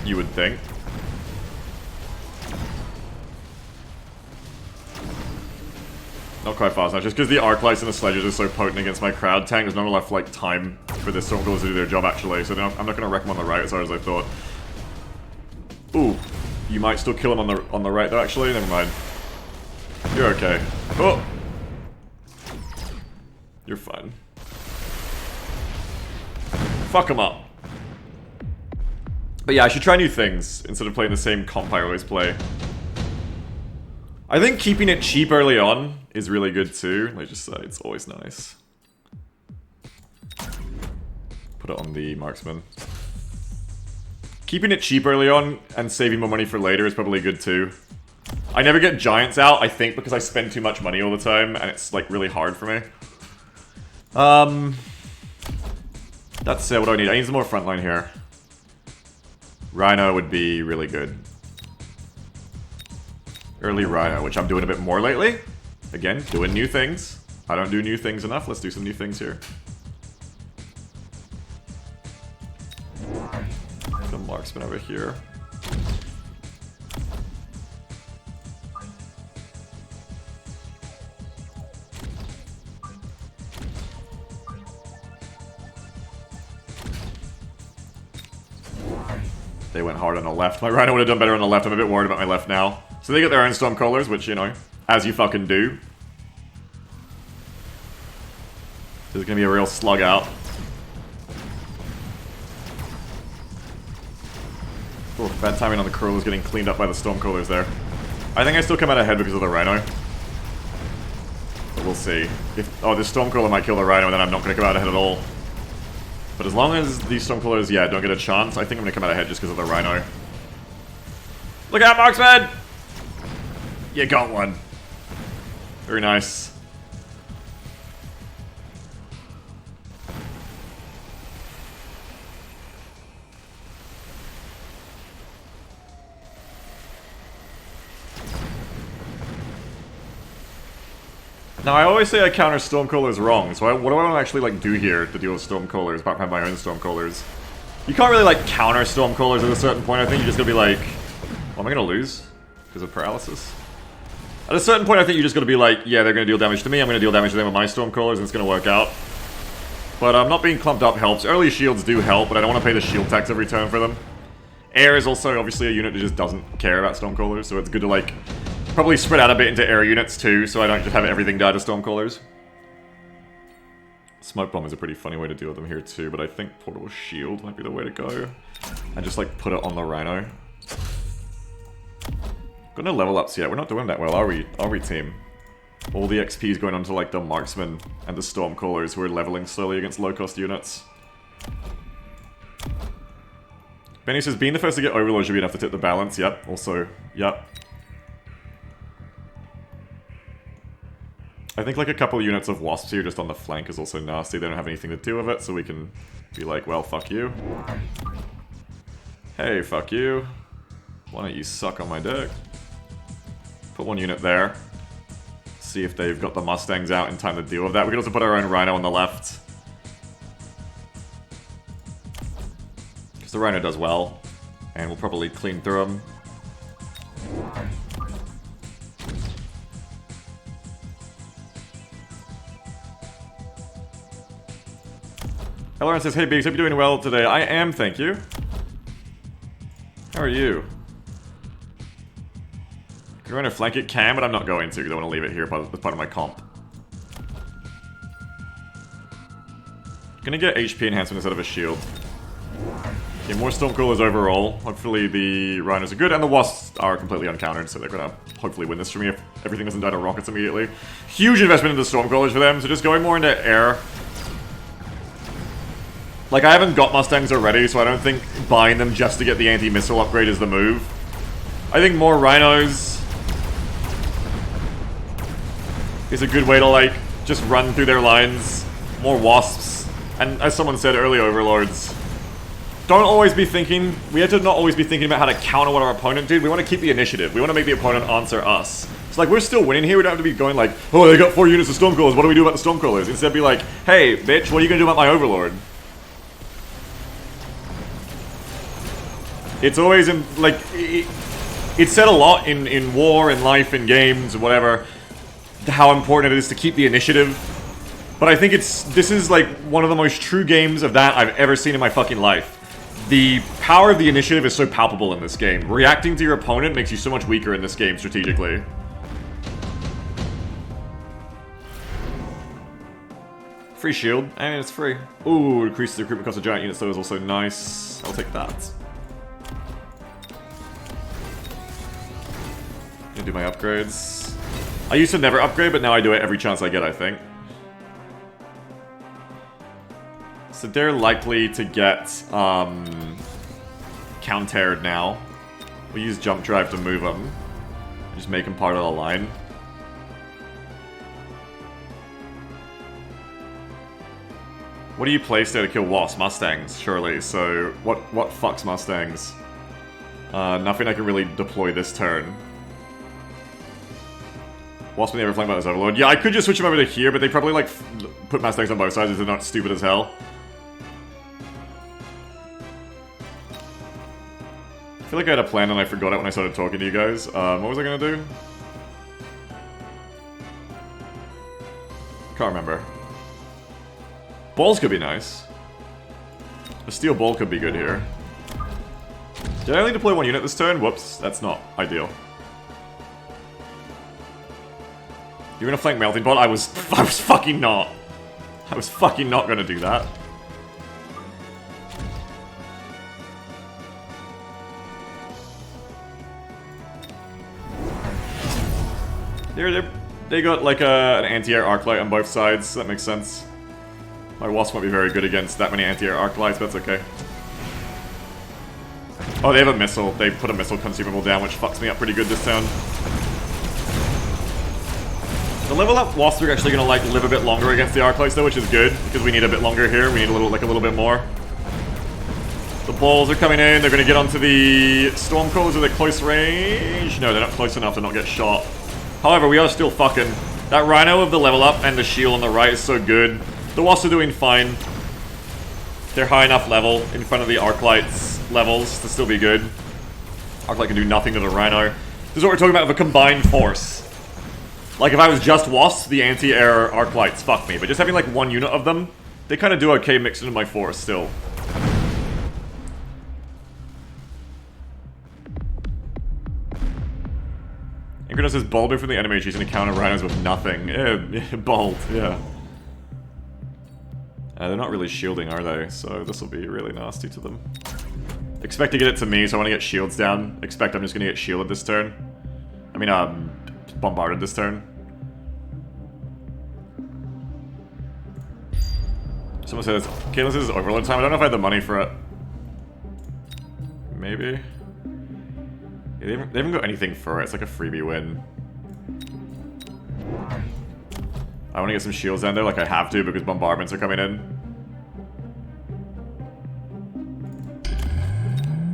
You would think. Not quite fast enough, just because the arc lights and the sledges are so potent against my crowd tank, there's not enough like time for the Stormcallers to do their job actually, so I'm not going to wreck them on the right as hard as I thought. Ooh, you might still kill him on the right though actually, never mind. You're okay. Oh! You're fine. Fuck him up. But yeah, I should try new things instead of playing the same comp I always play. I think keeping it cheap early on is really good too. Like just it's always nice. Put it on the marksman. Keeping it cheap early on and saving more money for later is probably good too. I never get giants out, I think, because I spend too much money all the time and it's like really hard for me. That's what do I need? I need some more frontline here. Rhino would be really good. Early Rhino, which I'm doing a bit more lately. Again, doing new things. I don't do new things enough. Let's do some new things here. The marksman over here. They went hard on the left. My Rhino would have done better on the left. I'm a bit worried about my left now. So they get their own Stormcallers, which, you know, as you fucking do. This is gonna be a real slug out. Oh, bad timing on the Crawlers getting cleaned up by the Stormcallers there. I think I still come out ahead because of the Rhino. But we'll see. Oh, this Stormcaller might kill the Rhino and then I'm not gonna come out ahead at all. But as long as these Stormcallers, yeah, don't get a chance, I think I'm gonna come out ahead just because of the Rhino. Look out, marksman! You got one. Very nice. Now, I always say I counter Stormcallers wrong, so what do I want to actually like do here to deal with Stormcallers, apart from having my own Stormcallers? You can't really like counter Stormcallers at a certain point. I think you're just gonna be like, well, am I gonna lose because of paralysis? At a certain point, I think you just gotta be like, yeah, they're gonna deal damage to me, I'm gonna deal damage to them with my Stormcallers, and it's gonna work out. But not being clumped up helps. Early shields do help, but I don't want to pay the shield tax every turn for them. Air is also obviously a unit that just doesn't care about Stormcallers, so it's good to like probably spread out a bit into air units too, so I don't just have everything die to Stormcallers. Smoke Bomb is a pretty funny way to deal with them here too, but I think Portable Shield might be the way to go. And just like put it on the Rhino. Got no level ups yet. We're not doing that well, are we? Are we, team? All the XP is going on to like the Marksmen and the Stormcallers who are leveling slowly against low-cost units. Benny says, being the first to get Overlord should be enough to tip the balance. Yep, also, yep. I think like a couple of units of Wasps here just on the flank is also nasty. They don't have anything to do with it, so we can be like, well, fuck you. Hey, fuck you. Why don't you suck on my dick? Put one unit there. See if they've got the Mustangs out in time to deal with that. We can also put our own Rhino on the left. Because the Rhino does well. And we'll probably clean through them. Lauren says, hey Biggs, hope you're doing well today. I am, thank you. How are you? Can I run a flank it? Can, but I'm not going to because I want to leave it here as part of my comp. Gonna get HP enhancement instead of a shield. Okay, more Stormcallers overall. Hopefully the Rhinos are good, and the Wasps are completely uncountered, so they're gonna hopefully win this for me if everything doesn't die to rockets immediately. Huge investment into Stormcallers for them, so just going more into air. Like, I haven't got Mustangs already, so I don't think buying them just to get the anti-missile upgrade is the move. I think more Rhinos is a good way to, like, just run through their lines. More Wasps. And as someone said earlier, Overlords, don't always be thinking, we have to not always be thinking about how to counter what our opponent did. We want to keep the initiative. We want to make the opponent answer us. It's like, we're still winning here. We don't have to be going like, oh, they got 4 units of Stormcallers. What do we do about the Stormcallers? Instead, be like, hey, bitch, what are you going to do about my Overlord? It's always in, like, it's said a lot in war, in life, in games, whatever, how important it is to keep the initiative. But I think this is like one of the most true games of that I've ever seen in my fucking life. The power of the initiative is so palpable in this game. Reacting to your opponent makes you so much weaker in this game strategically. Free shield. I mean, it's free. Ooh, increases the recruitment cost of giant units, though, is also nice. I'll take that. Gonna do my upgrades. I used to never upgrade, but now I do it every chance I get, I think. So they're likely to get, countered now. We'll use jump drive to move them. Just make them part of the line. What do you place there to kill Wasp? Mustangs, surely. So, what fucks Mustangs? Nothing I can really deploy this turn. Wasp never flanked by this Overlord. Yeah, I could just switch them over to here, but they probably, like, put Mustangs on both sides if they're not stupid as hell. I feel like I had a plan and I forgot it when I started talking to you guys. What was I gonna do? Can't remember. Balls could be nice. A steel ball could be good here. Did I only deploy one unit this turn? Whoops, that's not ideal. You're gonna flank Melting Pot? I was fucking not. I was fucking not gonna do that. They got like an anti-air arc light on both sides, so that makes sense. My Wasp won't be very good against that many anti-air arc lights, but that's okay. Oh, they have a missile. They put a missile consumable down, which fucks me up pretty good this turn. The level up Wasps are actually gonna like live a bit longer against the arc lights though, which is good, because we need a bit longer here. We need a little bit more. The balls are coming in, they're gonna get onto the Stormcallers at a close range. No, they're not close enough to not get shot. However, we are still fucking. That Rhino of the level up and the shield on the right is so good. The Wasps are doing fine. They're high enough level in front of the Arclight's levels to still be good. Arclight can do nothing to the Rhino. This is what we're talking about with a combined force. Like if I was just Wasps, the anti-air Arclights fuck me. But just having like one unit of them, they kind of do okay mixed into my force still. Ingrados says bolder from the enemy, she's gonna counter Rhinos with nothing. Bold, yeah. They're not really shielding, are they? So this will be really nasty to them. Expect to get it to me, so I want to get shields down. Expect I'm just gonna get shielded this turn. I mean, bombarded this turn. Someone says, Caitlin says Overlord time. I don't know if I have the money for it. Maybe. Yeah, they haven't got anything for it. It's like a freebie win. I want to get some shields down there like I have to because bombardments are coming in.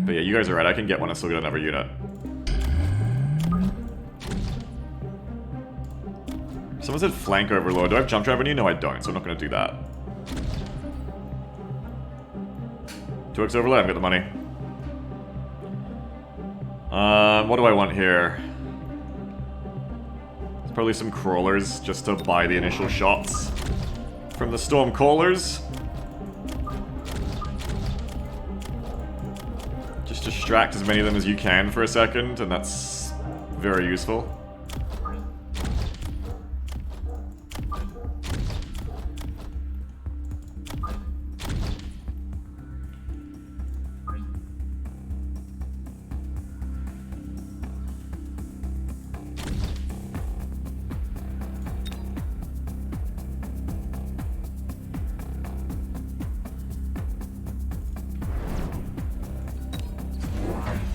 But yeah, you guys are right. I can get one and still get another unit. Someone said flank Overlord. Do I have jump drive on you? No, I don't, so I'm not going to do that. 2x Overlord, I haven't got the money. What do I want here? There's probably some crawlers just to buy the initial shots from the Stormcallers. Just distract as many of them as you can for a second, and that's very useful.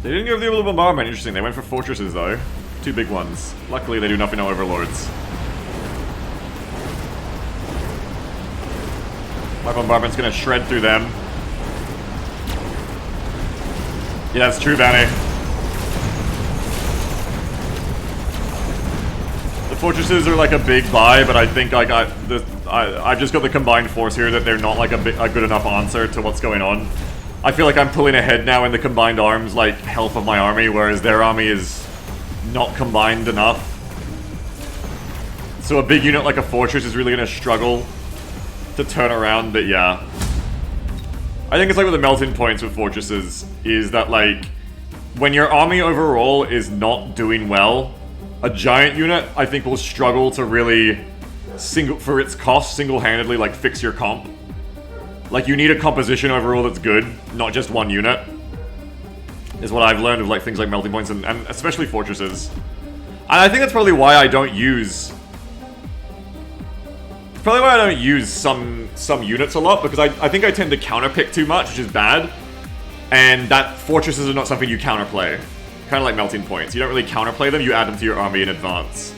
They didn't go for the Overlord bombardment, interesting. They went for fortresses though. 2 big ones. Luckily they do nothing to Overlords. My bombardment's gonna shred through them. Yeah, that's true, Banny. The fortresses are like a big buy, but I think I've just got the combined force here that they're not like a good enough answer to what's going on. I feel like I'm pulling ahead now in the combined arms, like, health of my army, whereas their army is not combined enough. So a big unit like a fortress is really going to struggle to turn around, but yeah. I think it's like with the melting points with fortresses, is that, like, when your army overall is not doing well, a giant unit, I think, will struggle to really, for its cost, single-handedly, like, fix your comp. Like, you need a composition overall that's good, not just one unit. Is what I've learned of, like, things like melting points and especially fortresses. And I think that's probably why I don't use... Probably why I don't use some units a lot, because I think I tend to counterpick too much, which is bad. And that fortresses are not something you counterplay. Kind of like melting points. You don't really counterplay them, you add them to your army in advance.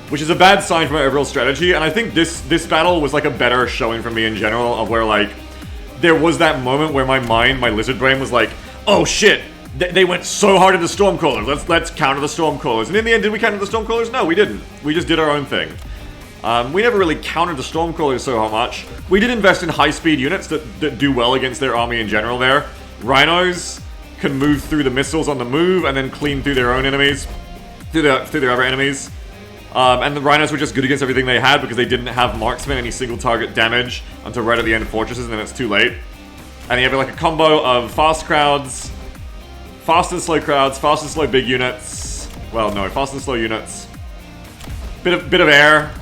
Which is a bad sign for my overall strategy, and I think this battle was like a better showing for me in general, of where, like, there was that moment where my mind, my lizard brain was like, oh shit, they went so hard at the Stormcrawlers, let's counter the Stormcrawlers. And in the end, did we counter the Stormcrawlers? No, we didn't. We just did our own thing. We never really countered the Stormcrawlers so much. We did invest in high-speed units that do well against their army in general there. Rhinos can move through the missiles on the move and then clean through their own enemies, through their other enemies. And the Rhinos were just good against everything they had because they didn't have marksman any single target damage until right at the end of fortresses, and then it's too late. And you have like a combo of fast crowds, fast and slow crowds, fast and slow big units. Well, no, fast and slow units. Bit of air.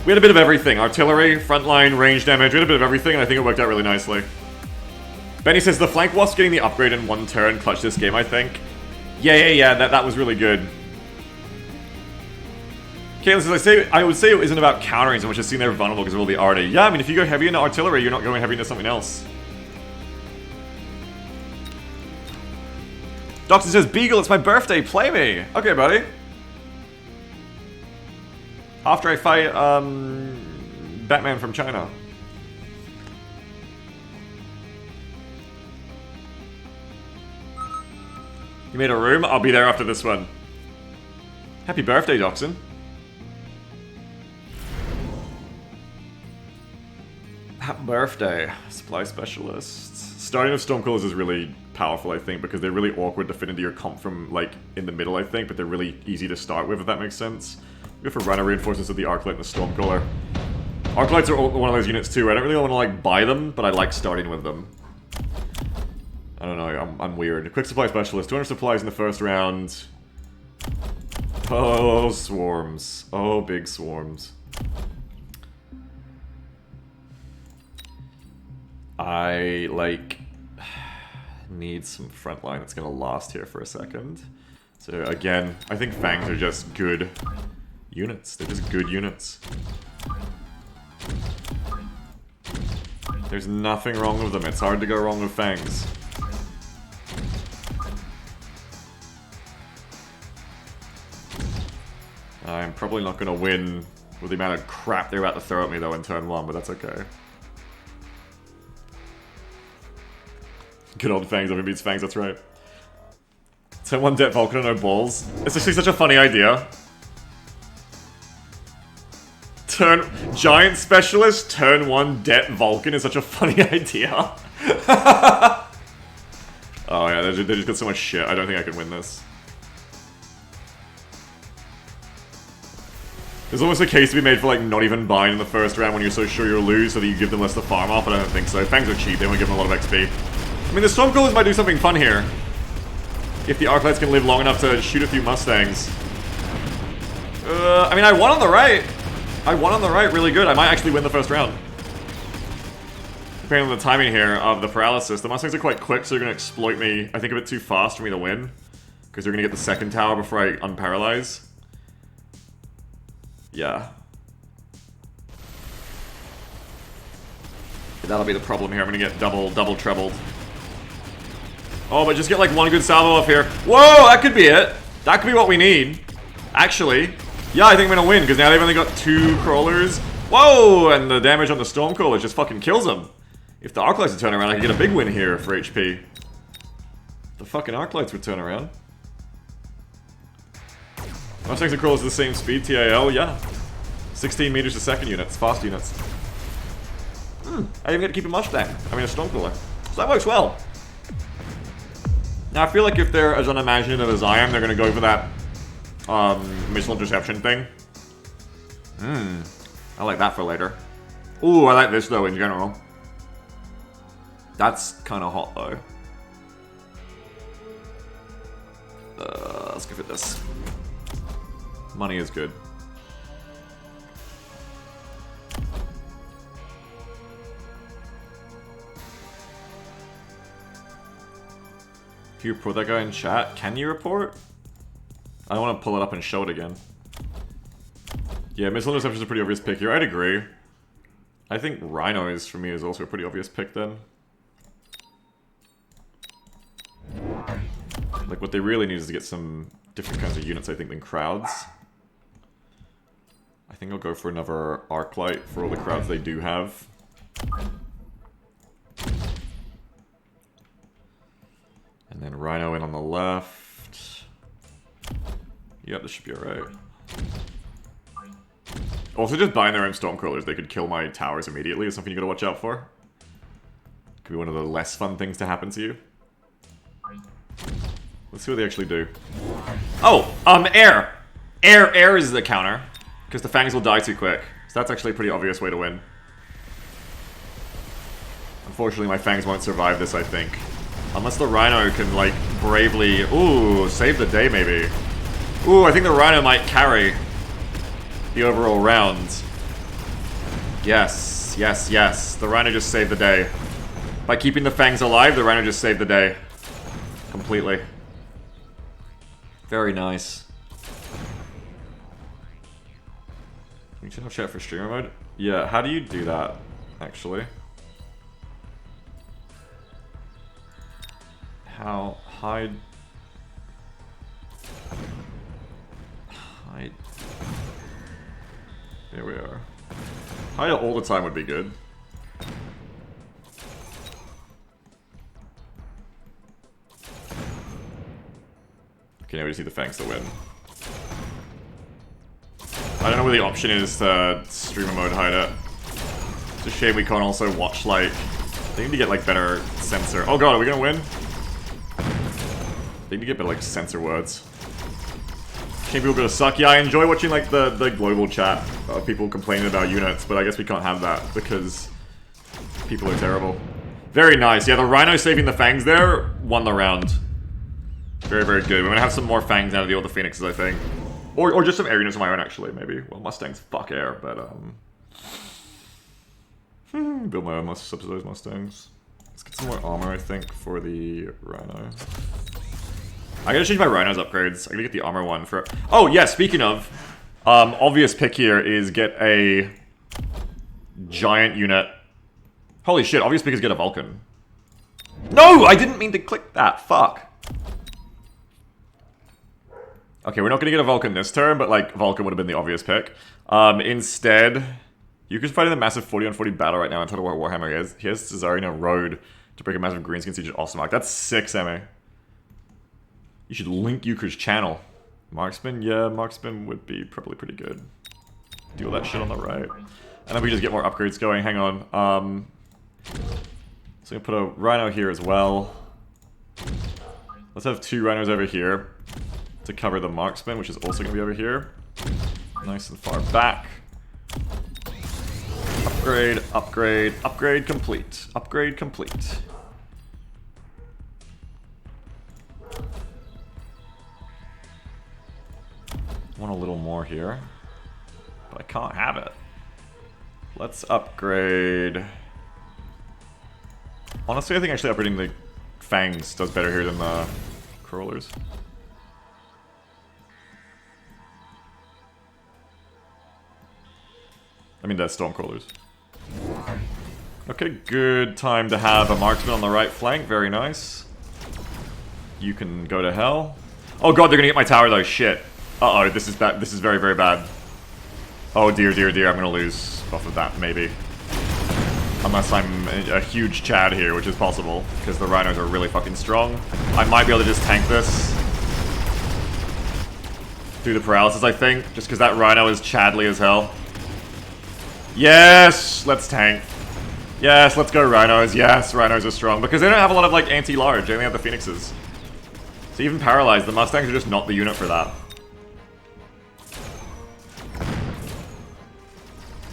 We had a bit of everything. Artillery, frontline, range damage. We had a bit of everything, and I think it worked out really nicely. Benny says, the flank wasp getting the upgrade in one turn clutched this game, I think. Yeah, that was really good. Caitlin says, I would say it isn't about countering so much as seeing they're vulnerable because of all the arty. Yeah, I mean, if you go heavy into artillery, you're not going heavy into something else. Doctor says, Beagle, it's my birthday, play me! Okay, buddy. After I fight, Batman from China. You made a room? I'll be there after this one. Happy birthday, Doxon. Happy birthday, supply specialists. Starting with Stormcrawlers is really powerful, I think, because they're really awkward to fit into your comp from, like, in the middle, I think, but they're really easy to start with, if that makes sense. Go for Rhino reinforcements with the Arclight and the Stormcaller. Arclights are one of those units too. I don't really want to, like, buy them, but I like starting with them. I don't know, I'm weird. Quick supply specialist, 200 supplies in the first round. Oh, swarms. Oh, big swarms. I, like, need some frontline that's gonna last here for a second. So, again, I think Fangs are just good units. They're just good units. There's nothing wrong with them. It's hard to go wrong with Fangs. I'm probably not going to win with the amount of crap they're about to throw at me, though, in turn 1, but that's okay. Good old Fangs, everyone beats Fangs, that's right. Turn 1 Det Vulcan and no balls. It's actually such a funny idea. Giant Specialist, turn 1 Det Vulcan is such a funny idea. Oh yeah, they just got so much shit. I don't think I can win this. There's almost a case to be made for, like, not even buying in the first round when you're so sure you'll lose so that you give them less to farm off, but I don't think so. Fangs are cheap, they won't give them a lot of XP. I mean, the Stormcrawlers might do something fun here. If the Arclights can live long enough to shoot a few Mustangs. I mean, I won on the right. I won on the right really good. I might actually win the first round. Depending on the timing here of the paralysis. The Mustangs are quite quick, so they're going to exploit me, I think, a bit too fast for me to win. Because they're going to get the second tower before I unparalyze. Yeah. That'll be the problem here. I'm going to get double trebled. Oh, but just get like one good salvo off here. Whoa, that could be it. That could be what we need. Actually. Yeah, I think I'm going to win, because now they've only got 2 crawlers. Whoa, and the damage on the Stormcaller just fucking kills them. If the Arclights would turn around, I could get a big win here for HP. The fucking Arclights would turn around. Mustangs and Crawlers are the same speed, TAL, yeah. 16 meters a second units, fast units. I even get to keep a Mustang. I mean, a Stormcrawler. So that works well. Now, I feel like if they're as unimaginative as I am, they're going to go for that missile interception thing. I like that for later. Ooh, I like this, though, in general. That's kind of hot, though. Let's give it this. Money is good. If you report that guy in chat, can you report? I don't want to pull it up and show it again. Yeah, missile interception is a pretty obvious pick here. I'd agree. I think Rhino is, for me, is also a pretty obvious pick then. Like, what they really need is to get some different kinds of units, I think, than crowds. I think I'll go for another arc light for all the crowds they do have. And then Rhino in on the left. Yeah, this should be alright. Also, just buying their own Stormcrawlers, they could kill my towers immediately, is something you gotta watch out for. Could be one of the less fun things to happen to you. Let's see what they actually do. Oh! Air! Air is the counter. Because the Fangs will die too quick. So that's actually a pretty obvious way to win. Unfortunately, my Fangs won't survive this, I think. Unless the Rhino can, like, bravely... Ooh, save the day, maybe. Ooh, I think the Rhino might carry the overall round. Yes, yes, yes. The Rhino just saved the day. By keeping the Fangs alive, the Rhino just saved the day. Completely. Very nice. We should have chat for streamer mode. Yeah, how do you do that, actually? How? Hide... Hide... There we are. Hide all the time would be good. Okay, now we just need the Fangs to win. I don't know where the option is to streamer mode hide it. It's a shame we can't also watch, like... They need to get, like, better censor. Oh god, are we gonna win? They need to get better, like, censor words. Shame people gonna suck. Yeah, I enjoy watching, like, the global chat of people complaining about units, but I guess we can't have that because people are terrible. Very nice. Yeah, the Rhino saving the Fangs there won the round. Very, very good. We're gonna have some more Fangs now to deal with the Phoenixes, I think. Or just some air units of my own, actually, maybe. Well, Mustangs fuck air, but, build my own subsidized Mustangs. Let's get some more armor, I think, for the Rhino. I gotta change my Rhino's upgrades. I gotta get the armor one for... Oh, yeah, speaking of, obvious pick here is get a giant unit. Holy shit, obvious pick is get a Vulcan. No! I didn't mean to click that. Fuck. Okay, we're not gonna get a Vulcan this turn, but, like, Vulcan would have been the obvious pick. Instead, you could fight in a massive 40-on-40 battle right now in Total War Warhammer. He has Cesarino Road to break a massive greenskin siege at Ostermark. That's 6, Emmy. You should link Euchre's channel. Marksman? Yeah, Marksman would be probably pretty good. Do all that shit on the right. And then we just get more upgrades going. Hang on. So I'm gonna put a Rhino here as well. Let's have 2 Rhinos over here to cover the Marksman, which is also gonna be over here. Nice and far back. Upgrade, upgrade, upgrade complete. Upgrade complete. Want a little more here, but I can't have it. Let's upgrade. Honestly, I think actually upgrading the Fangs does better here than the Crawlers. I mean, the Stormcrawlers. Okay, good time to have a Marksman on the right flank. Very nice. You can go to hell. Oh god, they're gonna get my tower though. Shit. Uh-oh, this is bad. This is very, very bad. Oh dear, dear, dear. I'm gonna lose off of that, maybe. Unless I'm a huge Chad here, which is possible, because the Rhinos are really fucking strong. I might be able to just tank this through the paralysis, I think, just because that Rhino is Chadly as hell. Yes! Let's tank. Yes, let's go Rhinos. Yes, Rhinos are strong. Because they don't have a lot of, like, anti-large. They only have the Phoenixes. So even paralyzed, the Mustangs are just not the unit for that.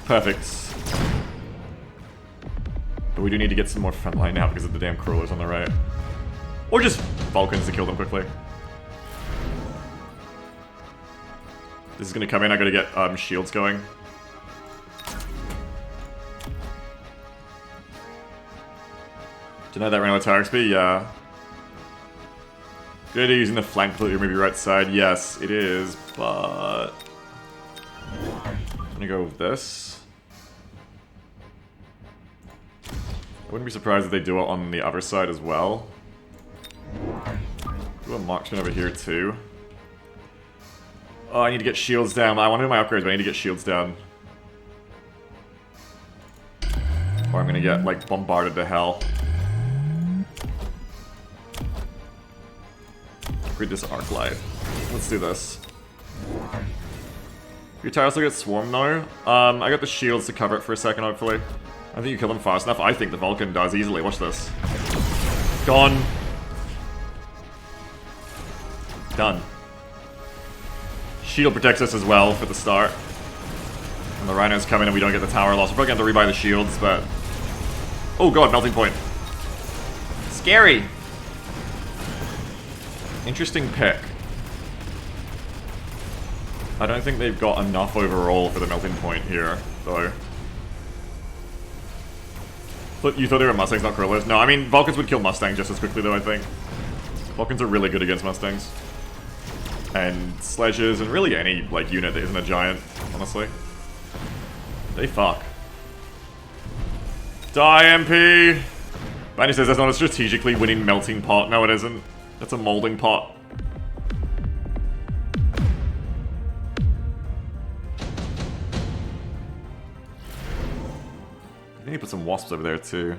Perfect. But we do need to get some more frontline now because of the damn crawlers on the right. Or just Vulcans to kill them quickly. This is gonna come in, I gotta get shields going. Deny that Rhino attack XP? Yeah. Good idea using the flank completely, maybe right side. Yes, it is, but... I'm gonna go with this. I wouldn't be surprised if they do it on the other side as well. Do a marksman over here too. Oh, I need to get shields down. I want to do my upgrades, but I need to get shields down. Or I'm gonna get, like, bombarded to hell. Read this arc light. Let's do this. Your tires will get swarmed now. I got the shields to cover it for a second, hopefully. I think you kill them fast enough. I think the Vulcan does easily. Watch this. Gone. Done. Shield protects us as well for the start. And the Rhinos come in and we don't get the tower loss. We're probably going to have to rebuy the shields, but... Oh god, melting point. Scary. Interesting pick. I don't think they've got enough overall for the melting point here, though. But you thought they were Mustangs, not Crawlers? No, I mean, Vulcans would kill Mustangs just as quickly, though, I think. Vulcans are really good against Mustangs. And sledges, and really any, like, unit that isn't a giant, honestly. They fuck. Die, MP! Banny says that's not a strategically winning melting pot. No, it isn't. That's a molding pot. I need to put some wasps over there too.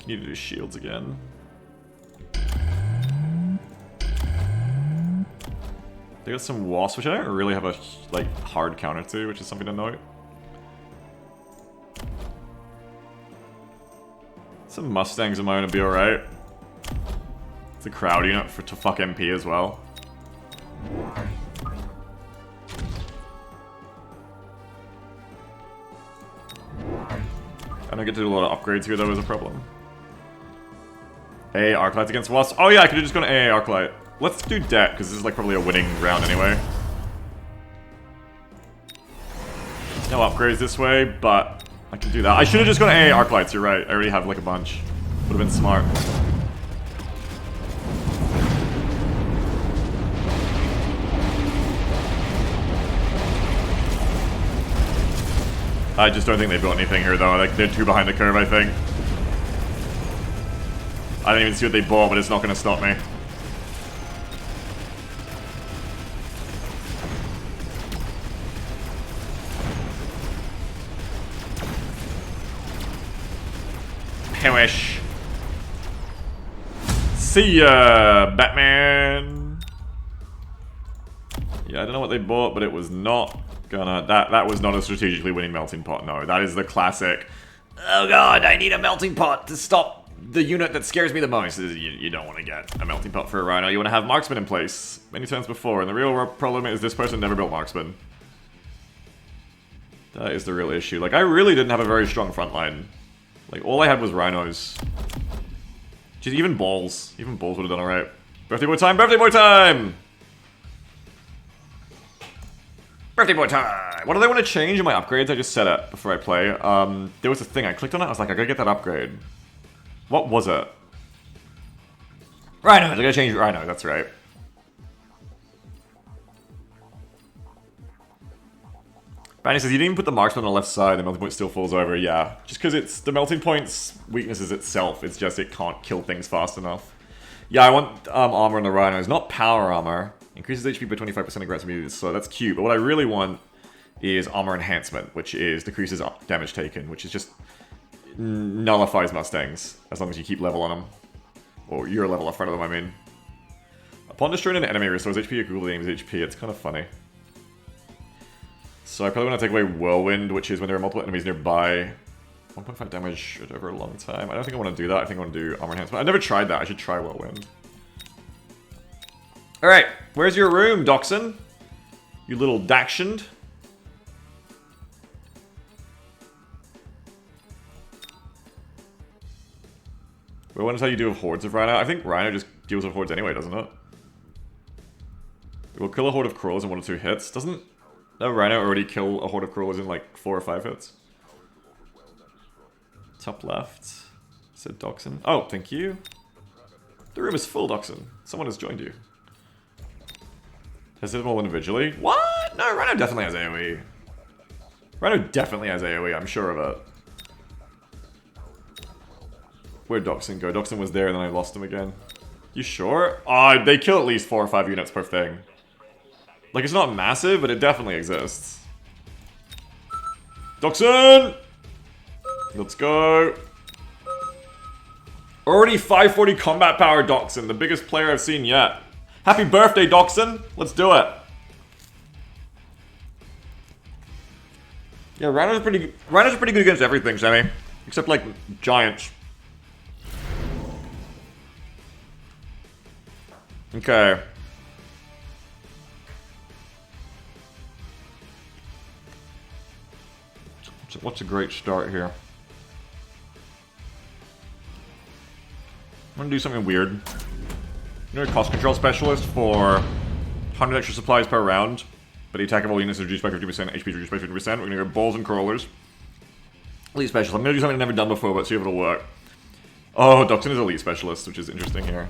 Need to do shields again. They got some wasps, which I don't really have a like hard counter to, which is something to note. Some Mustangs of mine would be alright. It's a crowd unit to fuck MP as well. I don't get to do a lot of upgrades here though, is a problem. AA Arclights against Wasps. Oh yeah, I could have just gone AA Arclight. Let's do Det, because this is like probably a winning round anyway. No upgrades this way, but I can do that. I should have just gone AA Arclights, you're right. I already have like a bunch. Would have been smart. I just don't think they've got anything here though. Like, they're too behind the curve, I think. I don't even see what they bought, but it's not going to stop me. Perish. See ya, Batman. Yeah, I don't know what they bought, but it was not gonna... That was not a strategically winning melting pot, no. That is the classic, oh god, I need a melting pot to stop the unit that scares me the most. You don't want to get a melting pot for a Rhino. You want to have marksman in place many times before, and the real problem is this person never built marksman. That is the real issue. Like, I really didn't have a very strong front line. Like, all I had was Rhinos. Just even balls. Even balls would have done alright. Birthday boy time! Birthday boy time! Birthday boy time! What do they want to change in my upgrades? I just set it before I play. There was a thing. I clicked on it. I was like, I gotta get that upgrade. What was it? Rhino! I gotta change Rhino. That's right. Banny says, you didn't even put the marksman on the left side, the melting point still falls over. Yeah, just because it's the melting point's weakness is itself. It's just it can't kill things fast enough. Yeah, I want armor on the Rhinos, not power armor. Increases HP by 25% and grants immunity, so that's cute. But what I really want is armor enhancement, which is decreases damage taken, which is just nullifies Mustangs as long as you keep level on them. Or you're a level in front of them, I mean. Upon destroying an enemy, restores HP equal to the enemy's HP. It's kind of funny. So I probably want to take away Whirlwind, which is when there are multiple enemies nearby. 1.5 damage over a long time. I don't think I want to do that. I think I want to do armor enhancement. I've never tried that. I should try Whirlwind. Alright, where's your room, Dachshund? You little Dachshund. Wait, what is how you deal with hordes of Rhino? I think Rhino just deals with hordes anyway, doesn't it? It will kill a horde of crawlers in 1 or 2 hits. Doesn't no Rhino already kill a horde of crawlers in like 4 or 5 hits? Top left. Said Dachshund. Oh, thank you. The room is full, Dachshund. Someone has joined you. Has hit them all individually? What? No, Rhino definitely has AoE. Rhino definitely has AoE, I'm sure of it. Where'd Dachshund go? Dachshund was there and then I lost him again. You sure? They kill at least 4 or 5 units per thing. Like, it's not massive, but it definitely exists. Dachshund! Let's go. Already 540 combat power, Dachshund, the biggest player I've seen yet. Happy birthday, Dachshund! Let's do it. Yeah, Rhinos are pretty good against everything, Sammy. Except, like, giants. Okay. What's a great start here? I'm gonna do something weird. You know, a cost control specialist for 100 extra supplies per round, but the attack of all units is reduced by 50%, HP is reduced by 50%. We're gonna go balls and crawlers. Elite specialist. I'm gonna do something I've never done before, but see if it'll work. Oh, Dachshund is elite specialist, which is interesting here.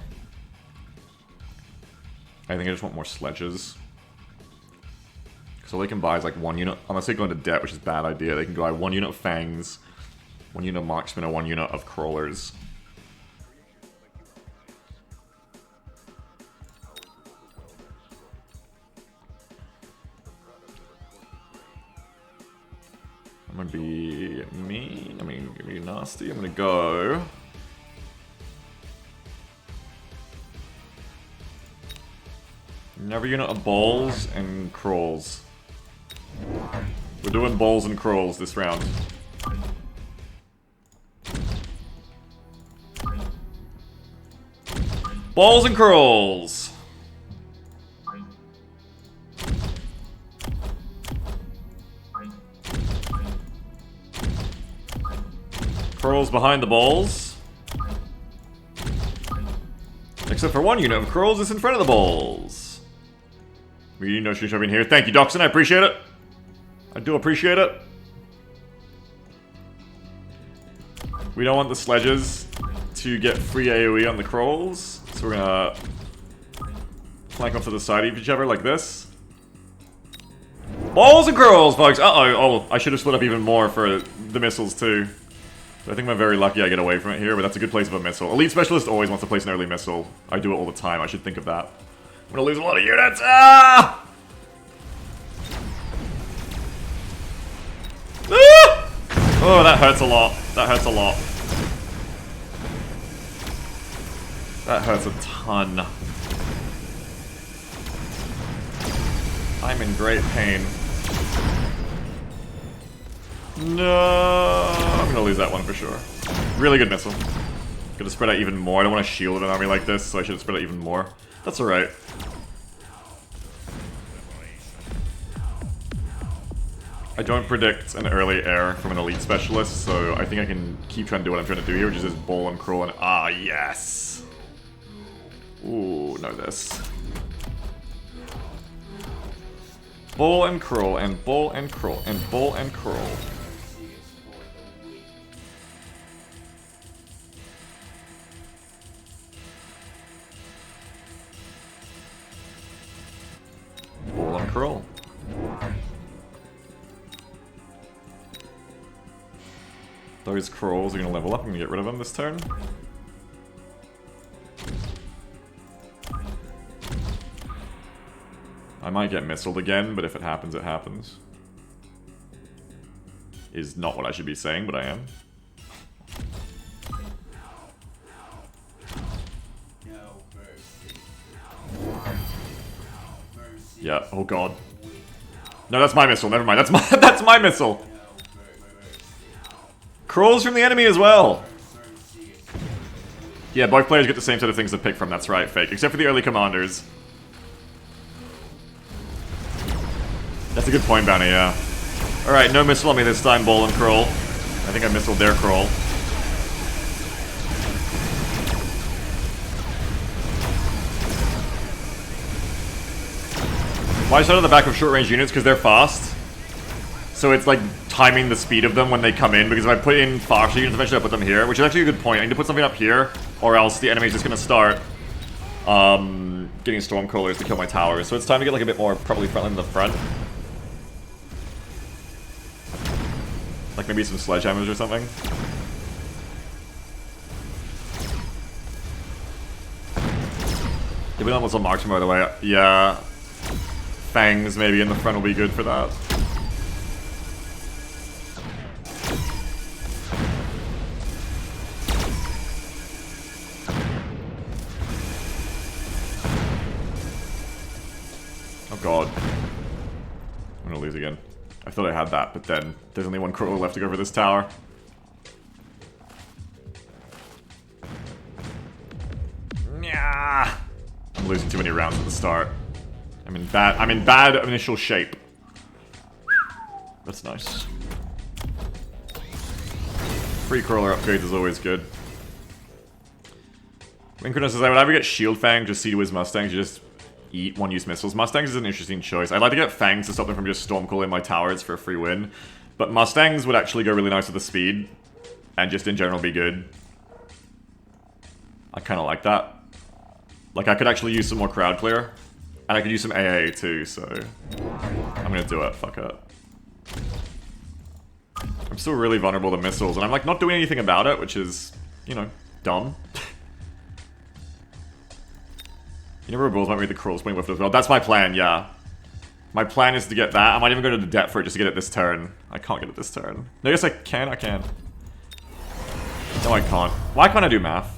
I think I just want more sledges. So all they can buy is like 1 unit, unless they go into debt, which is a bad idea. They can buy 1 unit of fangs, 1 unit of marksmen, or 1 unit of crawlers. I'm gonna be mean, I'm gonna be nasty, I'm gonna go... Never unit of balls and crawls. We're doing balls and crawls this round. Balls and crawls! Crawls behind the balls. Except for 1 unit of crawls is in front of the balls. We know she's in here. Thank you, Dachshund. I appreciate it. I do appreciate it. We don't want the sledges to get free AoE on the crawls, so we're gonna flank off to the side of each other like this. Balls and crawls, folks! Uh-oh. Oh, I should have split up even more for the missiles, too. So I think I'm very lucky I get away from it here, but that's a good place of a missile. Elite Specialist always wants to place an early missile. I do it all the time. I should think of that. I'm gonna lose a lot of units! Ah! Ah! Oh, that hurts a lot. That hurts a lot. That hurts a ton. I'm in great pain. No, I'm gonna lose that one for sure. Really good missile. Gonna spread out even more. I don't want to shield an army like this, so I should have spread out even more. That's alright. I don't predict an early air from an elite specialist, so I think I can keep trying to do what I'm trying to do here, which is just ball and crawl and ah, yes! Ooh, no this. Ball and crawl and ball and crawl and ball and crawl. Ball and crawl. Those crawls are going to level up. I'm going to get rid of them this turn. I might get missiled again, but if it happens, it happens. Is not what I should be saying, but I am. Yeah, oh god. No, that's my missile, never mind. That's my missile! Crawls from the enemy as well! Yeah, both players get the same set of things to pick from, that's right, fake. Except for the early commanders. That's a good point, Bounty, yeah. Alright, no missile on me this time, Ball and Crawl. I think I missiled their Crawl. Why shot on the back of short-range units? Because they're fast. So it's like timing the speed of them when they come in, because if I put in faster units, eventually I put them here, which is actually a good point. I need to put something up here, or else the enemy's just going to start getting Stormcrawlers to kill my towers. So it's time to get like a bit more probably frontline in the front. Like maybe some sledgehammers or something. Yeah, we don't have some marksman, by the way. Yeah. Fangs maybe in the front will be good for that. Oh god. I'm gonna lose again. I thought I had that, but then there's only one crawler left to go for this tower. Yeah. I'm losing too many rounds at the start. I'm in bad initial shape. That's nice. Free crawler upgrades is always good. Synchronous says I would either get Shield Fang, just see whiz Mustangs, you just eat one-use missiles. Mustangs is an interesting choice. I'd like to get Fangs to stop them from just stormcalling my towers for a free win. But Mustangs would actually go really nice with the speed. And just in general be good. I kind of like that. Like, I could actually use some more crowd clear. And I could use some AA too, so... I'm gonna do it, fuck it. I'm still really vulnerable to missiles, and I'm like not doing anything about it, which is, you know, dumb. You never balls might read the crawls playing with it as well. That's my plan, yeah. My plan is to get that. I might even go to the depth for it just to get it this turn. I can't get it this turn. No, yes I can, I can. No, I can't. Why can't I do math?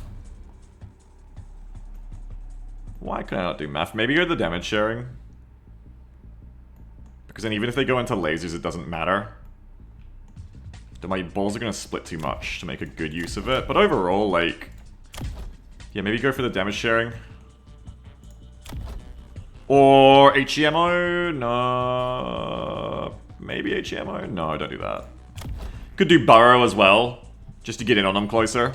Why can I not do math? Maybe go to the damage sharing. Because then even if they go into lasers, it doesn't matter. Then my balls are going to split too much to make a good use of it. But overall, like... yeah, maybe go for the damage sharing. Or HEMO? No. Maybe HEMO? No, don't do that. Could do Burrow as well. Just to get in on them closer.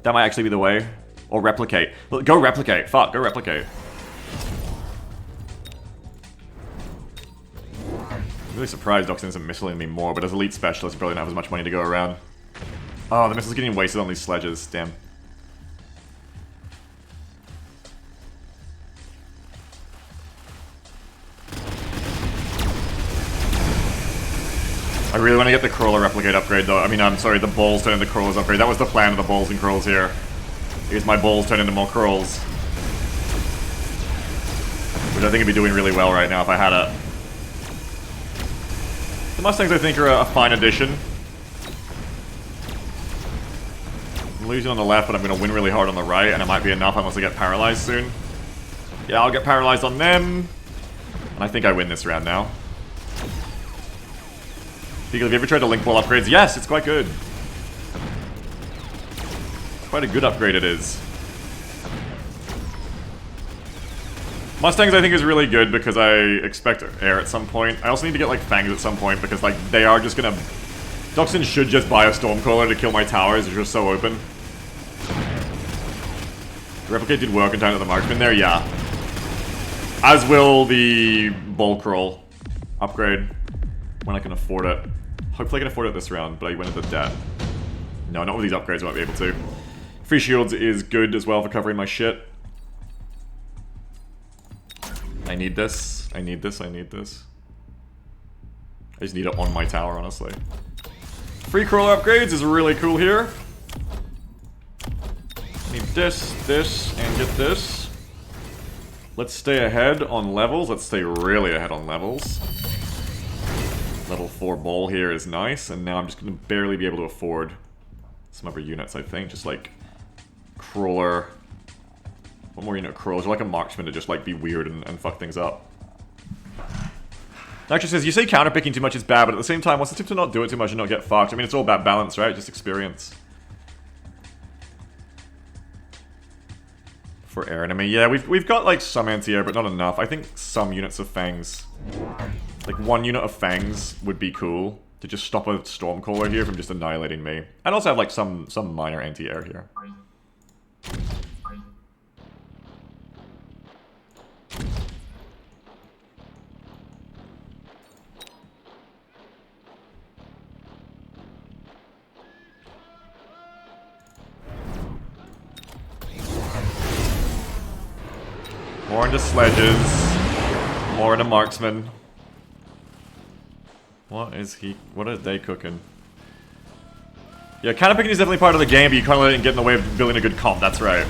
That might actually be the way. Or replicate. Look, go replicate. Fuck, go replicate. I'm really surprised Doxin isn't missiling me more, but as elite specialist, you probably don't have as much money to go around. Oh, the missile's getting wasted on these sledges. Damn. I really want to get the crawler replicate upgrade though. I mean, I'm sorry, the balls turn into crawlers upgrade. That was the plan of the balls and crawls here. Is my balls turn into more crawls. Which I think would be doing really well right now if I had it. The Mustangs I think are a fine addition. I'm losing on the left, but I'm going to win really hard on the right, and it might be enough unless I get paralyzed soon. Yeah, I'll get paralyzed on them. And I think I win this round now. Because have you ever tried to link ball upgrades? Yes, it's quite good. Quite a good upgrade it is. Mustangs I think is really good because I expect air at some point. I also need to get like Fangs at some point because like they are just gonna... Doxin should just buy a Stormcaller to kill my towers, which are so open. Replicate did work in time to the marksman there, yeah. As will the Bull Crawl upgrade when I can afford it. Hopefully I can afford it this round, but I went into debt. No, not with these upgrades I won't be able to. Free shields is good as well for covering my shit. I need this. I need this. I need this. I just need it on my tower, honestly. Free crawler upgrades is really cool here. I need this, this, and get this. Let's stay ahead on levels. Let's stay really ahead on levels. Level 4 ball here is nice, and now I'm just going to barely be able to afford some other units, I think. Just like crawler. One more unit of crawlers, or like a marksman to just like be weird and fuck things up. Actually says, you say counterpicking too much is bad, but at the same time, what's the tip to not do it too much and not get fucked? I mean, it's all about balance, right? Just experience. For air enemy, yeah, we've got like some anti-air, but not enough. I think some units of fangs, like one unit of fangs, would be cool to just stop a stormcaller here from just annihilating me, and also have like some minor anti-air here. More into sledges. More into marksmen. What are they cooking? Yeah, counterpicking is definitely part of the game, but you can't let it get in the way of building a good comp, that's right.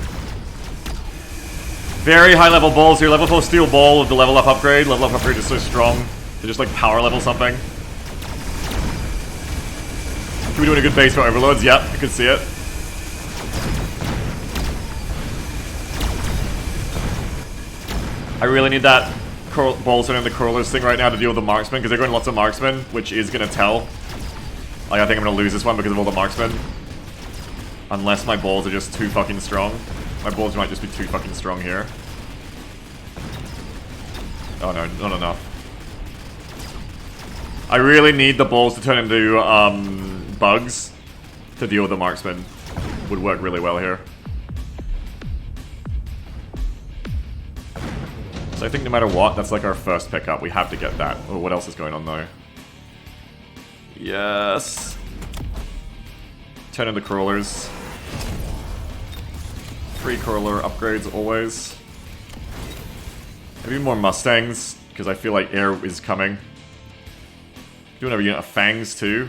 Very high level balls here. Level 4 steel ball with the level up upgrade. Level up upgrade is so strong to just like power level something. Can we do a good base for overlords? Yep, I could see it. I really need that balls in the crawlers thing right now to deal with the marksmen, because they're going lots of marksmen, which is going to tell. Like, I think I'm going to lose this one because of all the marksmen. Unless my balls are just too fucking strong. My balls might just be too fucking strong here. Oh no, not enough. I really need the balls to turn into bugs to deal with the marksmen. Would work really well here. So I think no matter what, that's like our first pickup. We have to get that. Oh, what else is going on though? Yes. Turn into crawlers. Free crawler upgrades always. Maybe more Mustangs, because I feel like air is coming. Do another unit of fangs too.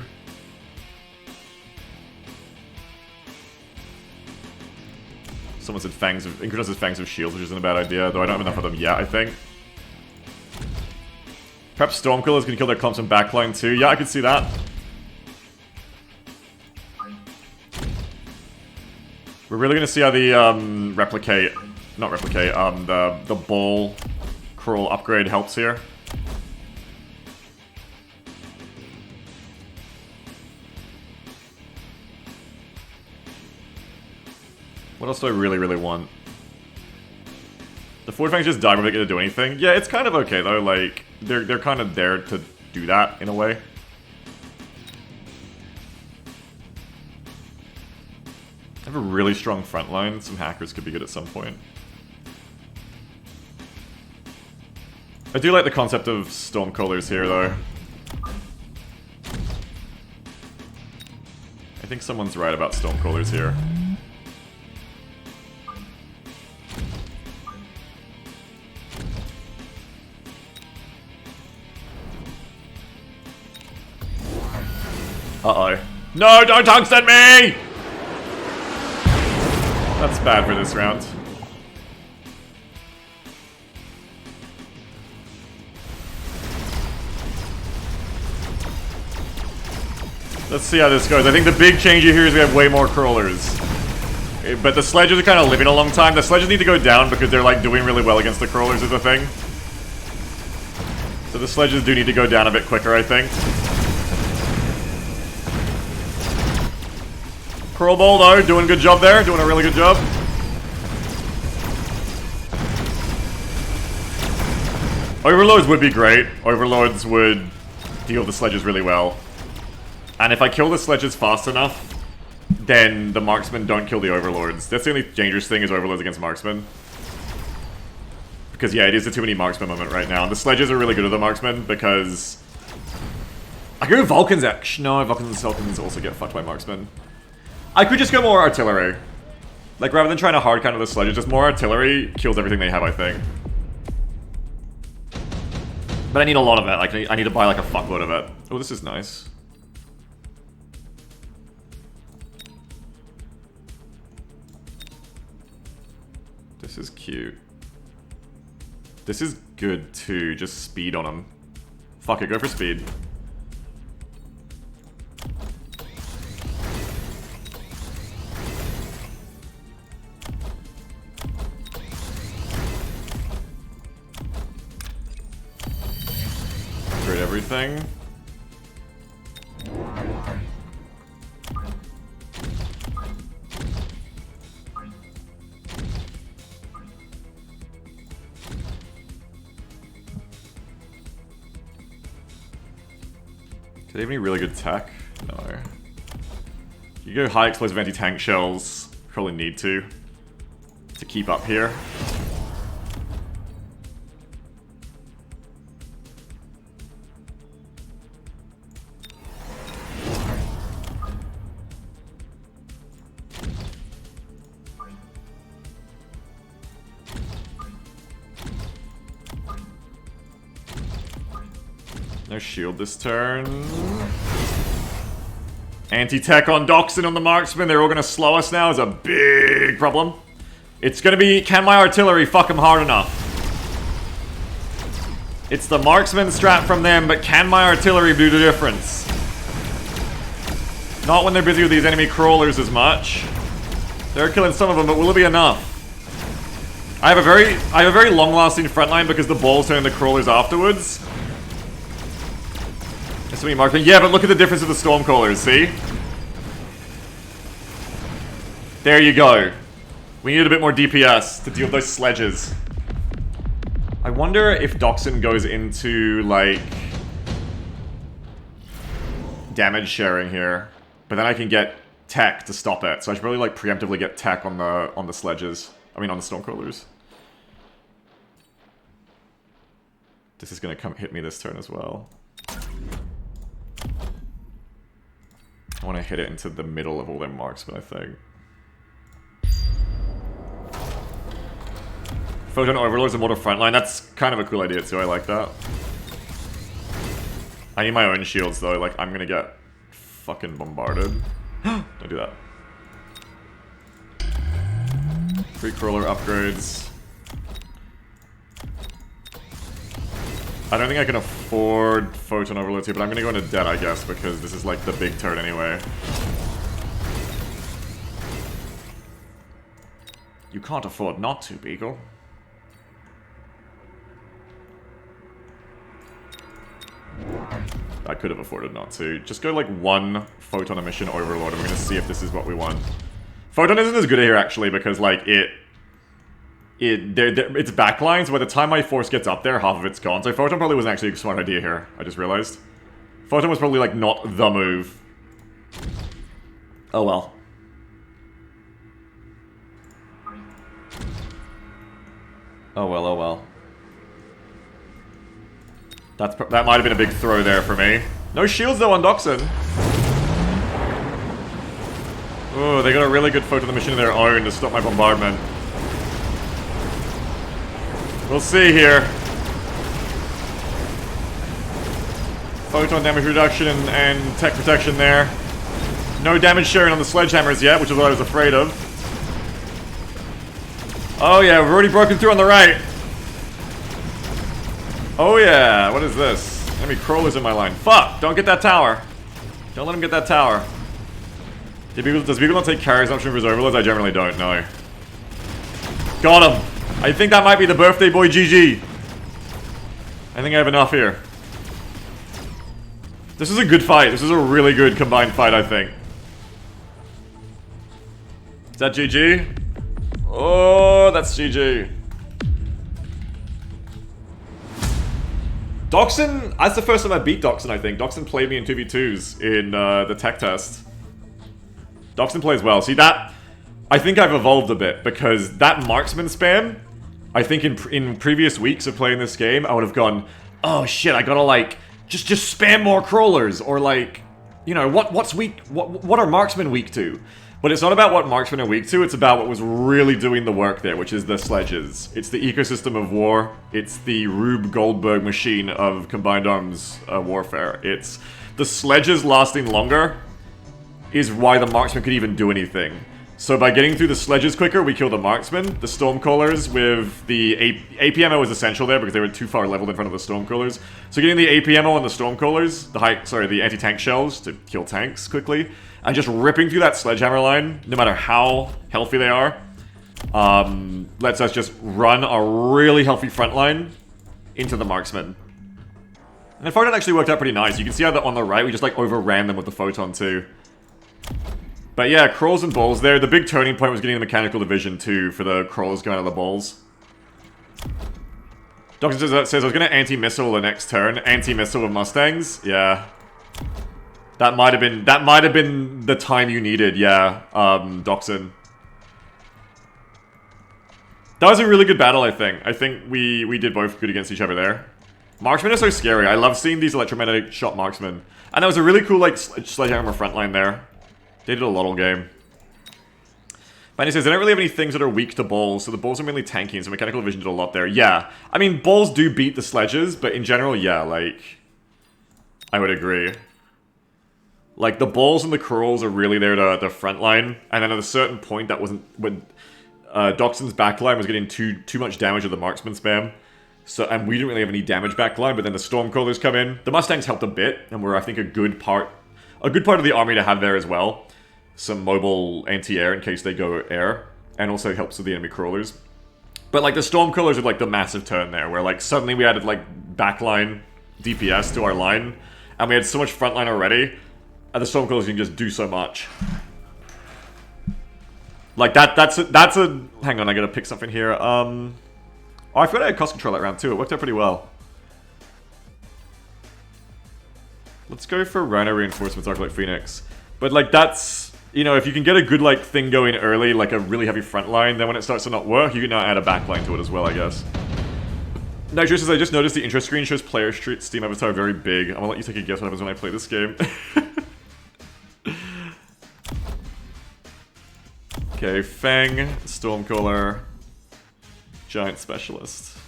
Someone said fangs of increases fangs of shields, which isn't a bad idea, though I don't have enough of them yet, I think. Perhaps Stormkillers can kill their clumps and backline too. Yeah, I could see that. We're really gonna see how the the ball crawl upgrade helps here. What else do I really, really want? The forward fangs just die when they get to do anything. Yeah, it's kind of okay though. Like they're kind of there to do that in a way. I have a really strong front line. Some hackers could be good at some point. I do like the concept of Stormcallers here though. I think someone's right about Stormcallers here. Uh-oh. No, don't tungsten me! That's bad for this round. Let's see how this goes. I think the big change here is we have way more crawlers. But the sledges are kind of living a long time. The sledges need to go down because they're like doing really well against the crawlers is the thing. So the sledges do need to go down a bit quicker, I think. Crawl ball though, doing a good job there, doing a really good job. Overlords would be great. Overlords would deal with the sledges really well. And if I kill the sledges fast enough, then the marksmen don't kill the overlords. That's the only dangerous thing is overlords against marksmen. Because yeah, it is a too many marksmen moment right now. The sledges are really good at the marksmen because... I could go Vulcans actually. No, Vulcans also get fucked by marksmen. I could just go more artillery. Like, rather than trying to hard counter the sledges, just more artillery kills everything they have, I think. But I need a lot of it. Like, I need to buy, like, a fuckload of it. Oh, this is nice. This is cute. This is good too, just speed on him. Fuck it, go for speed. Upgrade everything. Do they have any really good tech? No. You go high explosive anti-tank shells. Probably need to keep up here. No shield this turn. Anti-tech on Doxin on the marksman. They're all gonna slow us now is a big problem. It's gonna be, can my artillery fuck them hard enough? It's the marksman strat from them, but can my artillery do the difference? Not when they're busy with these enemy crawlers as much. They're killing some of them, but will it be enough? I have a very long-lasting frontline because the balls turn into crawlers afterwards. Assuming marksman. Yeah, but look at the difference of the stormcrawlers, see? There you go. We need a bit more DPS to deal with those sledges. I wonder if Doxin goes into, like, damage sharing here. But then I can get tech to stop it. So I should probably, like, preemptively get tech on the sledges. I mean, on the stormcrawlers. This is gonna come hit me this turn as well. I want to hit it into the middle of all their marksmen, I think. Photon Overlords and Mortal Frontline, that's kind of a cool idea too, I like that. I need my own shields though, like I'm gonna get fucking bombarded. Don't do that. Free crawler upgrades. I don't think I can afford Photon Overlords here, but I'm gonna go into debt, I guess, because this is like the big turn anyway. You can't afford not to, Beagle. I could have afforded not to. Just go like one Photon Emission Overlord, and we're gonna see if this is what we want. Photon isn't as good here, actually, because like it's backlines, so by the time my force gets up there, half of it's gone. So Photon probably wasn't actually a smart idea here, I just realized. Photon was probably, like, not the move. Oh well. Oh well, oh well. That might have been a big throw there for me. No shields, though, on Doxin. Oh, they got a really good Photon Machine of their own to stop my bombardment. We'll see here. Photon damage reduction and tech protection there. No damage sharing on the sledgehammers yet, which is what I was afraid of. Oh yeah, we've already broken through on the right. Oh yeah, what is this? Enemy crawlers in my line. Fuck! Don't get that tower. Don't let him get that tower. Does Beagle not take carry assumption for his overlords? I generally don't know. Got him! I think that might be the birthday boy GG. I think I have enough here. This is a good fight. This is a really good combined fight, I think. Is that GG? Oh, that's GG. Doxin, that's the first time I beat Doxin, I think. Doxin played me in 2v2s in the tech test. Doxin plays well. See, that... I think I've evolved a bit, because that marksman spam, I think in previous weeks of playing this game, I would have gone, oh shit, I gotta like, just spam more crawlers, or like, you know, what's weak, what are marksmen weak to? But it's not about what marksmen are weak to, it's about what was really doing the work there, which is the sledges. It's the ecosystem of war, it's the Rube Goldberg machine of combined arms warfare. It's the sledges lasting longer is why the marksman could even do anything. So by getting through the sledges quicker, we kill the marksmen. The stormcrawlers with the AP ammo was essential there because they were too far leveled in front of the stormcrawlers. So getting the AP ammo on the stormcrawlers, the anti-tank shells to kill tanks quickly, and just ripping through that sledgehammer line, no matter how healthy they are, lets us just run a really healthy front line into the marksmen. And the photon actually worked out pretty nice. You can see how on the right we just like overran them with the photon too. But yeah, crawls and balls there. The big turning point was getting the mechanical division too for the crawls going out of the balls. Doctor says I was going to anti-missile the next turn. Anti-missile with Mustangs. Yeah, that might have been the time you needed. Yeah, Doxin. That was a really good battle. I think we did both good against each other there. Marksmen are so scary. I love seeing these electromagnetic shot marksmen, and that was a really cool like sledgehammer frontline there. They did a lot all game. Fanny says, they don't really have any things that are weak to balls, so the balls are mainly tanking, so mechanical division did a lot there. Yeah, I mean, balls do beat the sledges, but in general, yeah, like, I would agree. Like, the balls and the crawls are really there to the front line, and then at a certain point, that wasn't, when Doxon's backline was getting too much damage with the marksman spam, so, and we didn't really have any damage backline, but then the stormcrawlers come in. The Mustangs helped a bit, and were, I think, a good part of the army to have there as well. Some mobile anti-air in case they go air, and also helps with the enemy crawlers. But like the stormcrawlers had like the massive turn there, where like suddenly we added like backline DPS to our line, and we had so much frontline already, and the stormcrawlers can just do so much. Like that's a hang on, I gotta pick something here. Oh, I forgot I had cost control that round too. It worked out pretty well. Let's go for Rhino reinforcements, Arc Light Phoenix. But like that's, you know, if you can get a good like thing going early, like a really heavy front line, then when it starts to not work, you can now add a back line to it as well, I guess. Nitro says, I just noticed the intro screen shows player Steam avatar very big. I'm gonna let you take a guess what happens when I play this game. Okay, Fang, Stormcaller, Giant Specialist.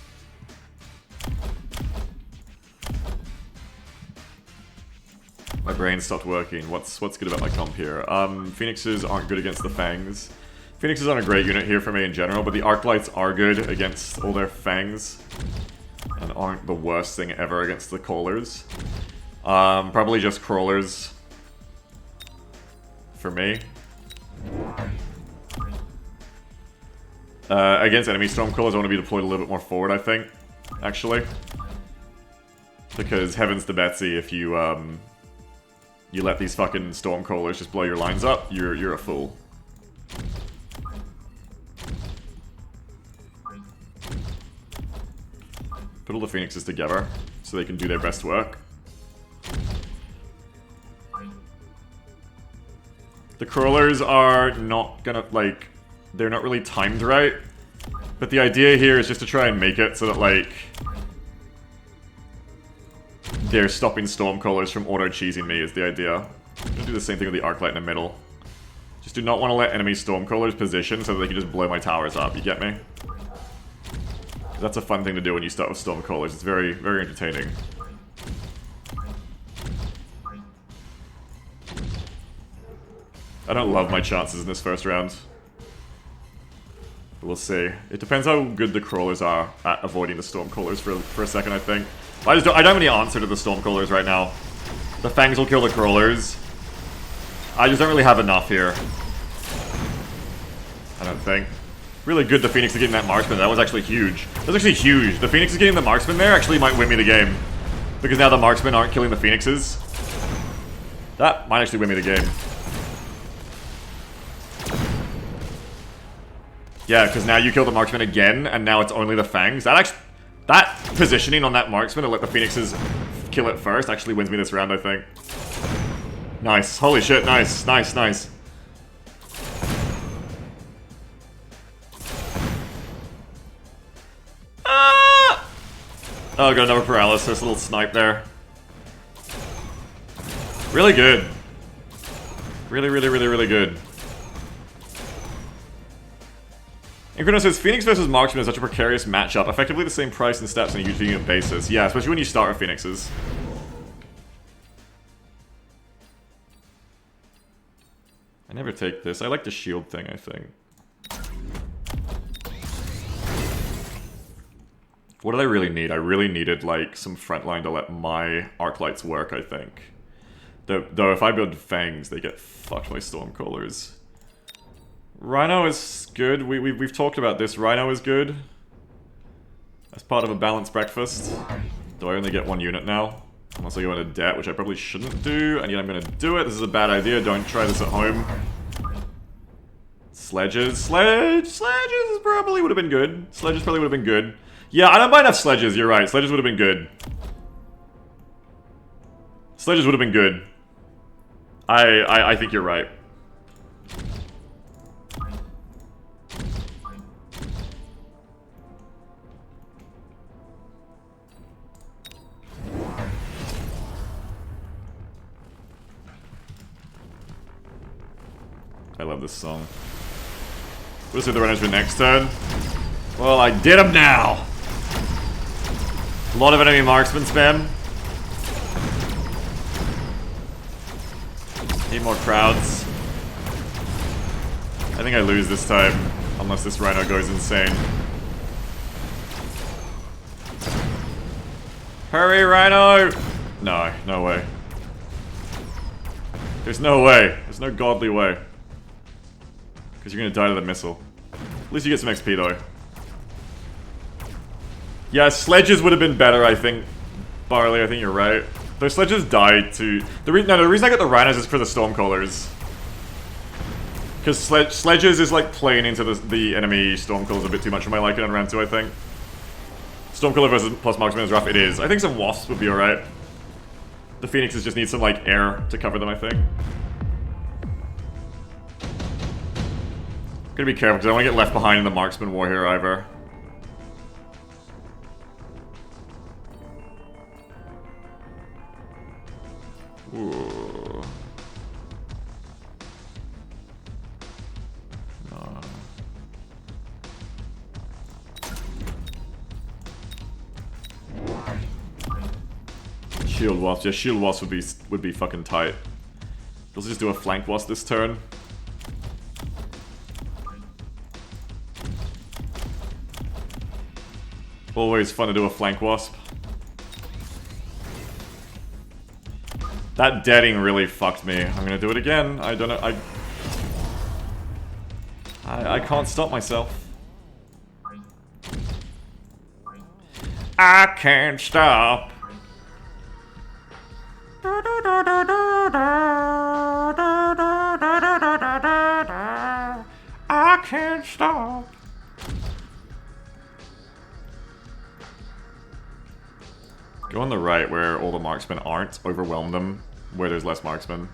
My brain stopped working. What's good about my comp here? Phoenixes aren't good against the Fangs. Phoenixes aren't a great unit here for me in general, but the Arclights are good against all their Fangs. And aren't the worst thing ever against the Callers. Probably just Crawlers. For me. Against enemy Stormcrawlers, I want to be deployed a little bit more forward, I think. Actually. Because heavens to Betsy, if you, you let these fucking Stormcrawlers just blow your lines up, you're a fool. Put all the Phoenixes together, so they can do their best work. The Crawlers are not gonna, like, they're not really timed right. But the idea here is just to try and make it so that, like, they're stopping Stormcrawlers from auto-cheesing me is the idea. I'm gonna do the same thing with the Arclight in the middle. Just do not want to let enemy Stormcrawlers position so that they can just blow my towers up, you get me? That's a fun thing to do when you start with Stormcrawlers, it's very, very entertaining. I don't love my chances in this first round. But we'll see. It depends how good the Crawlers are at avoiding the Stormcrawlers for a second, I think. I don't have any answer to the Stormcrawlers right now. The Fangs will kill the Crawlers. I just don't really have enough here. I don't think. Really good the Phoenix is getting that Marksman. That was actually huge. That was actually huge. The Phoenix is getting the Marksman there actually might win me the game. Because now the Marksmen aren't killing the Phoenixes. That might actually win me the game. Yeah, because now you kill the Marksman again, and now it's only the Fangs. That positioning on that Marksman to let the Phoenixes kill it first actually wins me this round, I think. Nice. Holy shit, nice, nice, nice. Ah! Oh, got another paralysis, a little snipe there. Really good. Really, really, really, really good. Inferno says, Phoenix versus Marksman is such a precarious matchup. Effectively the same price and stats on a huge unit basis. Yeah, especially when you start with Phoenixes. never take this. I like the shield thing, I think. What did I really need? I really needed, like, some front line to let my arc lights work, I think. Though if I build fangs, they get fucked by Stormcrawlers. Rhino is good. We've talked about this. Rhino is good. As part of a balanced breakfast. Do I only get 1 unit now? Unless I go into debt, which I probably shouldn't do, and yet I'm gonna do it. This is a bad idea. Don't try this at home. Sledges. Sledges probably would have been good. Sledges probably would have been good. Yeah, I don't buy enough sledges, you're right. Sledges would have been good. Sledges would have been good. I think you're right. I love this song. We'll see the runners for next turn. Well, I did them now! A lot of enemy marksman spam. Need more crowds. I think I lose this time, unless this Rhino goes insane. Hurry, Rhino! No, no way. There's no way. There's no godly way. Because you're gonna die to the missile. At least you get some XP though. Yeah, sledges would have been better, I think. Barley, I think you're right. Those sledges died to... the reason I got the Rhinos is for the Stormcrawlers. Because sledges is like playing into the enemy Stormcrawlers a bit too much for my liking on round 2, I think. Stormcrawler versus plus marksman is rough, it is. I think some Wasps would be alright. The Phoenixes just need some like air to cover them, I think. Gotta be careful because I don't want to get left behind in the marksman war here either. Ooh. No. Shield Wasp, yeah, Shield Wasp would be fucking tight. Let's just do a flank Wasp this turn. Always fun to do a flank Wasp. That deading really fucked me. I'm gonna do it again. I don't know. I can't stop myself. I can't stop. I can't stop. Go on the right where all the marksmen aren't. Overwhelm them where there's less marksmen.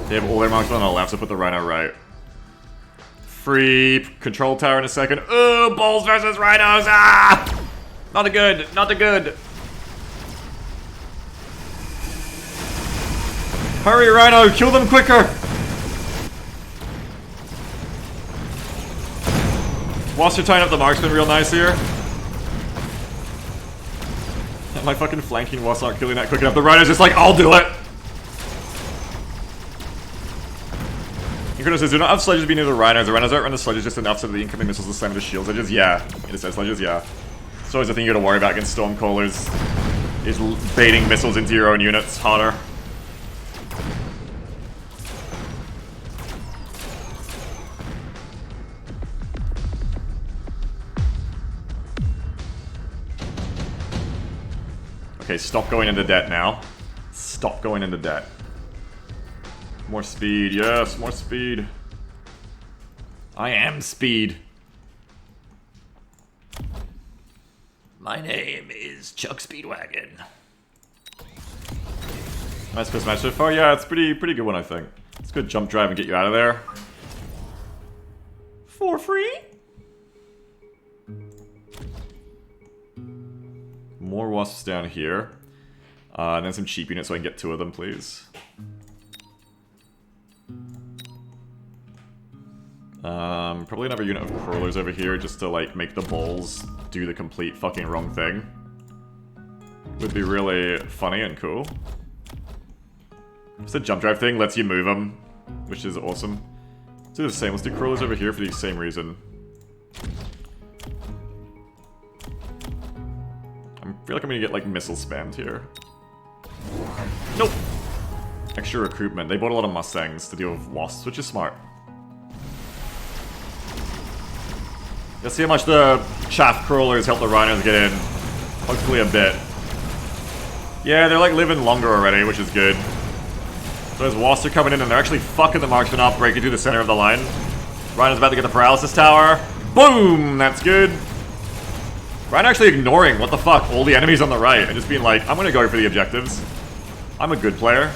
They have all their marksmen on the left, so put the Rhino right. Free control tower in a second. Ooh, bulls versus rhinos! Ah! Not a good, not a good. Hurry, Rhino, kill them quicker! Wasps are tying up the marksman real nice here. My fucking flanking wasps aren't killing that quick enough. The Rhino's just like, I'll do it! Incarno says, do not have sledges be near the Rhinos. The Rhinos outrun the sledges just enough so that the incoming missiles will slam the shields edges. Yeah. It says sledges, yeah. It's always the thing you gotta worry about against Stormcrawlers. Is baiting missiles into your own units harder. Okay, stop going into debt now. Stop going into debt. More speed, yes, more speed. I am speed. My name is Chuck Speedwagon. Nice first match so far. Yeah, it's pretty good one, I think. It's a good jump drive and get you out of there. For free? More wasps down here. And then some cheap units so I can get 2 of them, please. Probably another unit of crawlers over here just to, like, make the balls do the complete fucking wrong thing. would be really funny and cool. It's a jump drive thing, lets you move them, which is awesome. Let's do the same. Let's do crawlers over here for the same reason. I feel like I'm gonna get like missile spammed here. Nope! Extra recruitment. They bought a lot of Mustangs to deal with wasps, which is smart. Let's see how much the chaff crawlers help the rhinos get in. Hopefully a bit. Yeah, they're like living longer already, which is good. Those wasps are coming in and they're actually fucking the marksman up, breaking through the center of the line. Rhino's about to get the paralysis tower. Boom! That's good. Rhino actually ignoring, what the fuck, all the enemies on the right and just being like, I'm gonna go for the objectives. I'm a good player.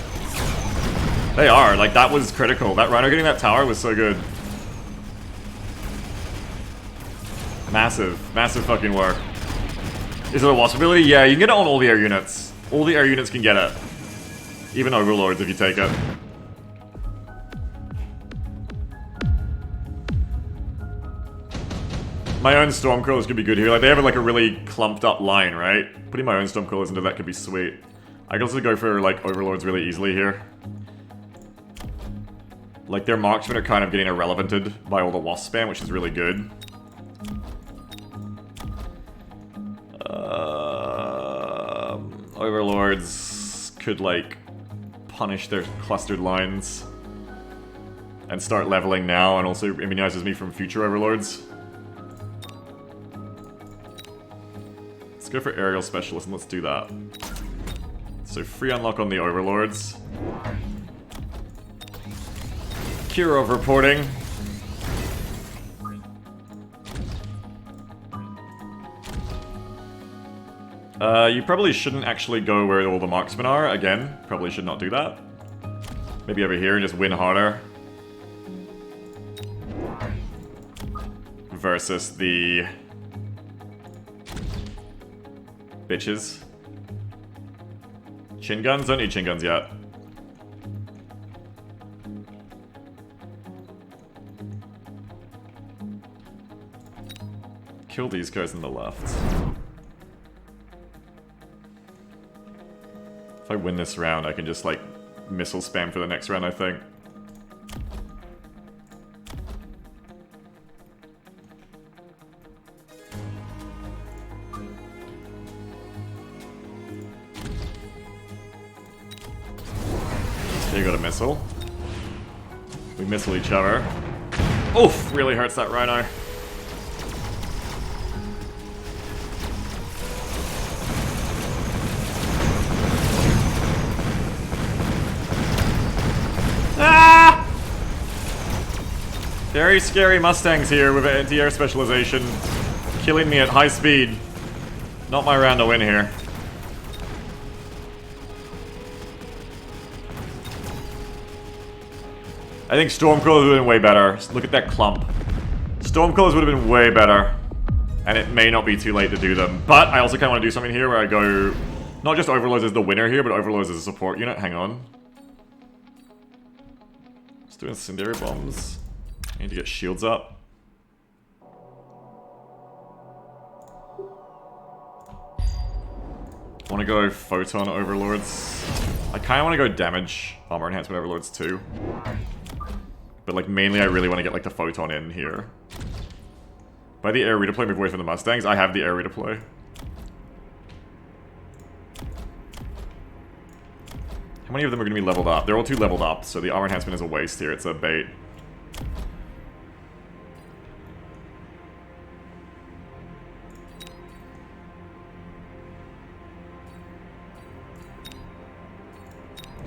They are, like that was critical. That Rhino getting that tower was so good. Massive, massive fucking work. Is it a wasp ability? Yeah, you can get it on all the air units. All the air units can get it. Even Overlords if you take it. My own Stormcrawlers could be good here. Like, they have like a really clumped up line, right? Putting my own Stormcrawlers into that could be sweet. I could also go for like Overlords really easily here. Like, their marksmen are kind of getting irrelevanted by all the wasp spam, which is really good. Overlords could like punish their clustered lines and start leveling now, and also immunizes me from future Overlords. Let's go for Aerial Specialist and let's do that. So free unlock on the Overlords. Kirov reporting. You probably shouldn't actually go where all the marksmen are. Again, probably should not do that. Maybe over here and just win harder. Versus the bitches. Chin guns? Don't need chin guns yet. Kill these guys on the left. If I win this round, I can just, like, missile spam for the next round, I think. Okay, got a missile. We missile each other. Oof! Really hurts that Rhino. Very scary Mustangs here with anti-air specialization. Killing me at high speed. Not my round to win here. I think Stormcrawlers would have been way better. Look at that clump. Stormcrawlers would have been way better. And it may not be too late to do them. But I also kind of want to do something here where I go... Not just Overlords as the winner here, but Overlords as a support unit. Hang on. Let's do incendiary bombs. I need to get shields up. I want to go Photon Overlords. I kind of want to go damage armor enhancement Overlords too. But like mainly I really want to get like the Photon in here. By the air redeploy, move away from the Mustangs. I have the air redeploy. How many of them are going to be leveled up? They're all 2 leveled up, so the armor enhancement is a waste here. It's a bait.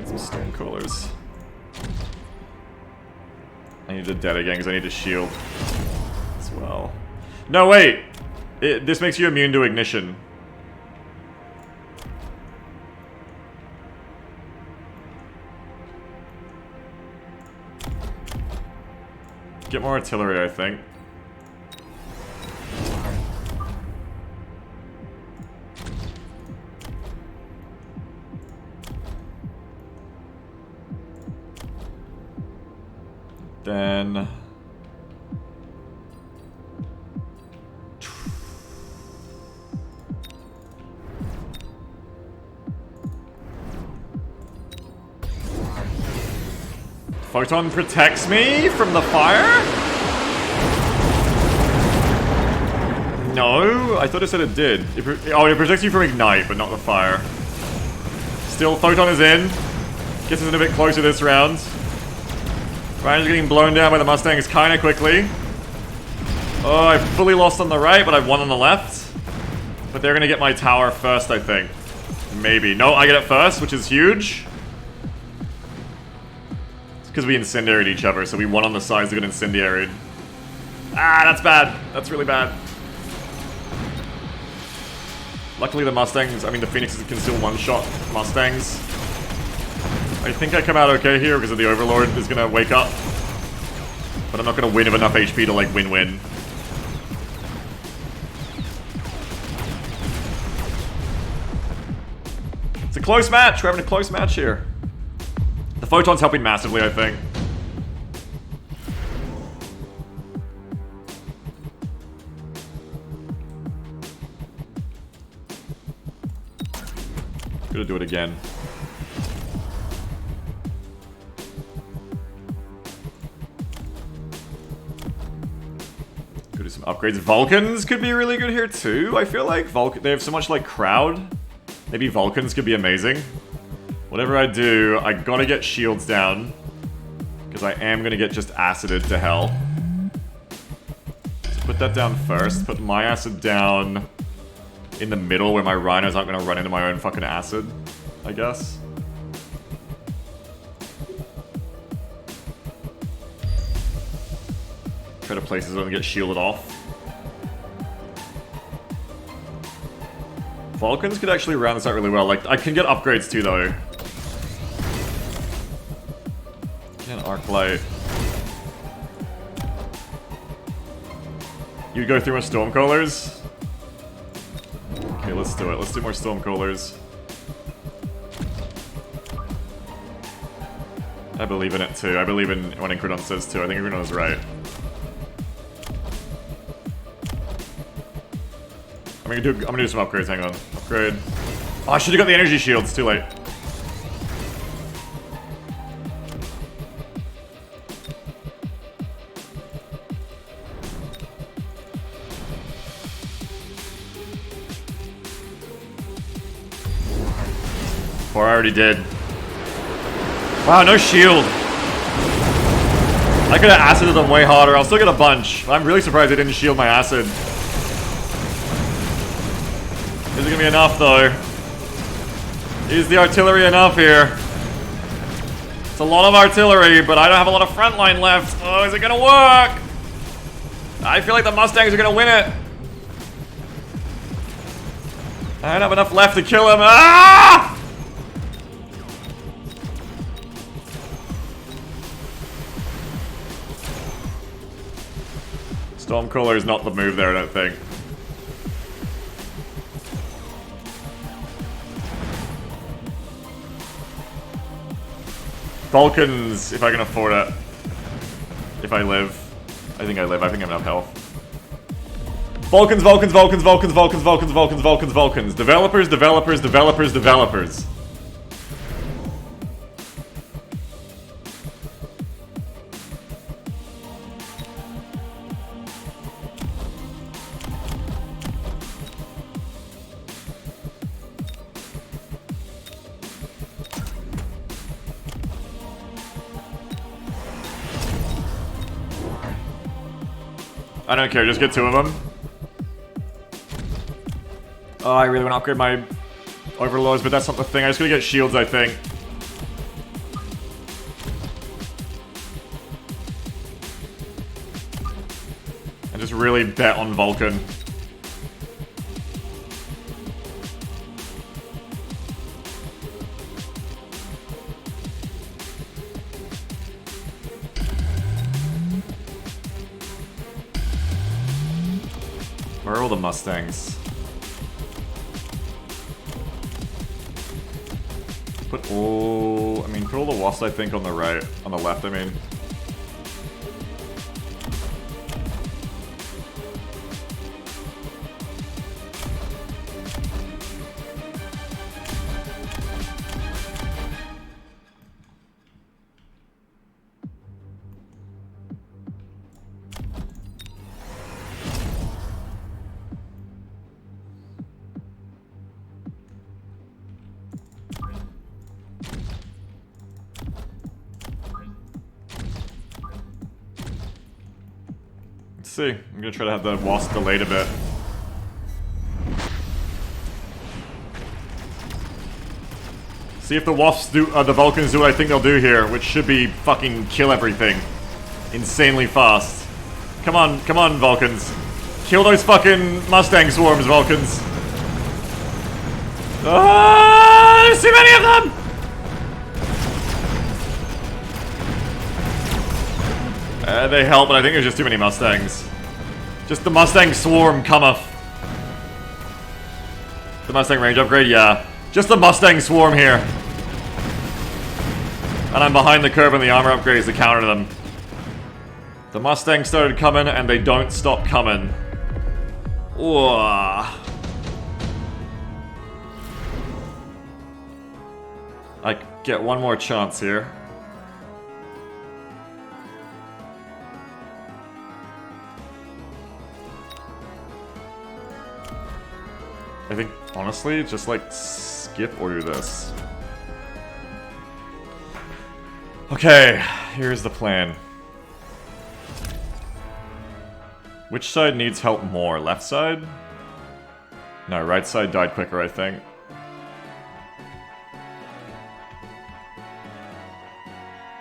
Some Stormcrawlers. I need to dead again because I need to shield as well. No, wait! This makes you immune to ignition. Get more artillery, I think. Then... Photon protects me from the fire? No, I thought it said it did. It protects you from ignite, but not the fire. Still, Photon is in. Gets us in a bit closer this round. Rhino's getting blown down by the Mustangs kind of quickly. Oh, I fully lost on the right, but I've won on the left. But they're going to get my tower first, I think. Maybe. No, I get it first, which is huge. It's because we incendiaried each other, so we won on the sides that got incendiaried. Ah, that's bad. That's really bad. Luckily the Mustangs, I mean the Phoenixes can still one-shot Mustangs. I think I come out okay here because of the Overlord is going to wake up. But I'm not going to win with enough HP to like win-win. It's a close match. We're having a close match here. The Photon's helping massively, I think. Gonna do it again. Go do some upgrades. Vulcans could be really good here too. I feel like they have so much like crowd. Maybe Vulcans could be amazing. Whatever I do, I gotta get shields down. Because I am gonna get just acided to hell. So put that down first. Put my acid down in the middle where my rhinos aren't gonna run into my own fucking acid, I guess. Try to places where they get shielded off. Vulcans could actually round this out really well. Like, I can get upgrades too, though. Get an arc light. You go through my Stormcallers? Okay, let's do it. Let's do more Stormcallers. I believe in it too. I believe in what Incredon says too. I think Incredon is right. I'm gonna do some upgrades. Hang on. Upgrade. Oh, I should have got the energy shields. Too late. Or I already did. Wow, no shield. I could have acided them way harder. I'll still get a bunch. I'm really surprised they didn't shield my acid. Is it gonna be enough though? Is the artillery enough here? It's a lot of artillery, but I don't have a lot of frontline left. Oh, is it gonna work? I feel like the Mustangs are gonna win it. I don't have enough left to kill him. Ah! Stormcaller is not the move there, I don't think. Vulcans, if I can afford it. If I live. I think I live. I think I have enough health. Vulcans, Vulcans, Vulcans, Vulcans, Vulcans, Vulcans, Vulcans, Vulcans, Vulcans. Developers, developers, developers, developers. I don't care, just get two of them. Oh, I really want to upgrade my Overlords, but that's not the thing. I just gotta get shields, I think. And just really bet on Vulcan. Where are all the Mustangs? Put all... I mean, put all the Wasps, I think, on the right. On the left, I mean. see. I'm gonna try to have the Wasp delayed a bit. See if the Wasps do, the Vulcans do what I think they'll do here, which should be fucking kill everything. Insanely fast. Come on, Vulcans. Kill those fucking Mustang swarms, Vulcans. Ah, there's too many of them! They help, but I think there's just too many Mustangs. Just the Mustang swarm cometh. The Mustang range upgrade, yeah. Just the Mustang swarm here. And I'm behind the curve on the armor upgrades to counter them. The Mustangs started coming, and they don't stop coming. Ooh. I get one more chance here. I think, honestly, just like skip or do this. Okay, here's the plan. Which side needs help more? Left side? No, right side died quicker, I think.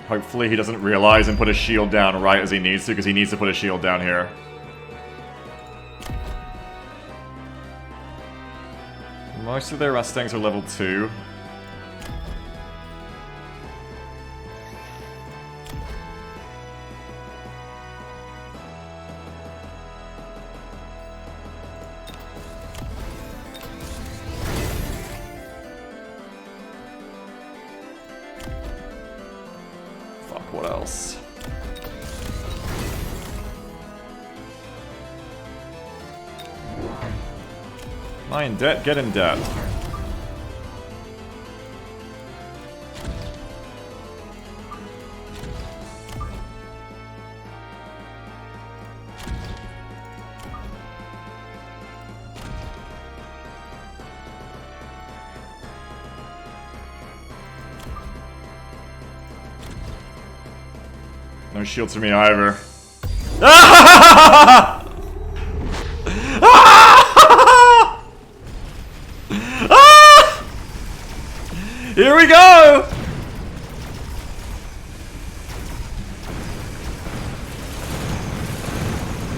Hopefully he doesn't realize and put a shield down right as he needs to, because he needs to put a shield down here. Most of their Mustangs are level 2. Fuck, what else? Am I in debt? Get in debt. No shields for me either. Ah! Here we go!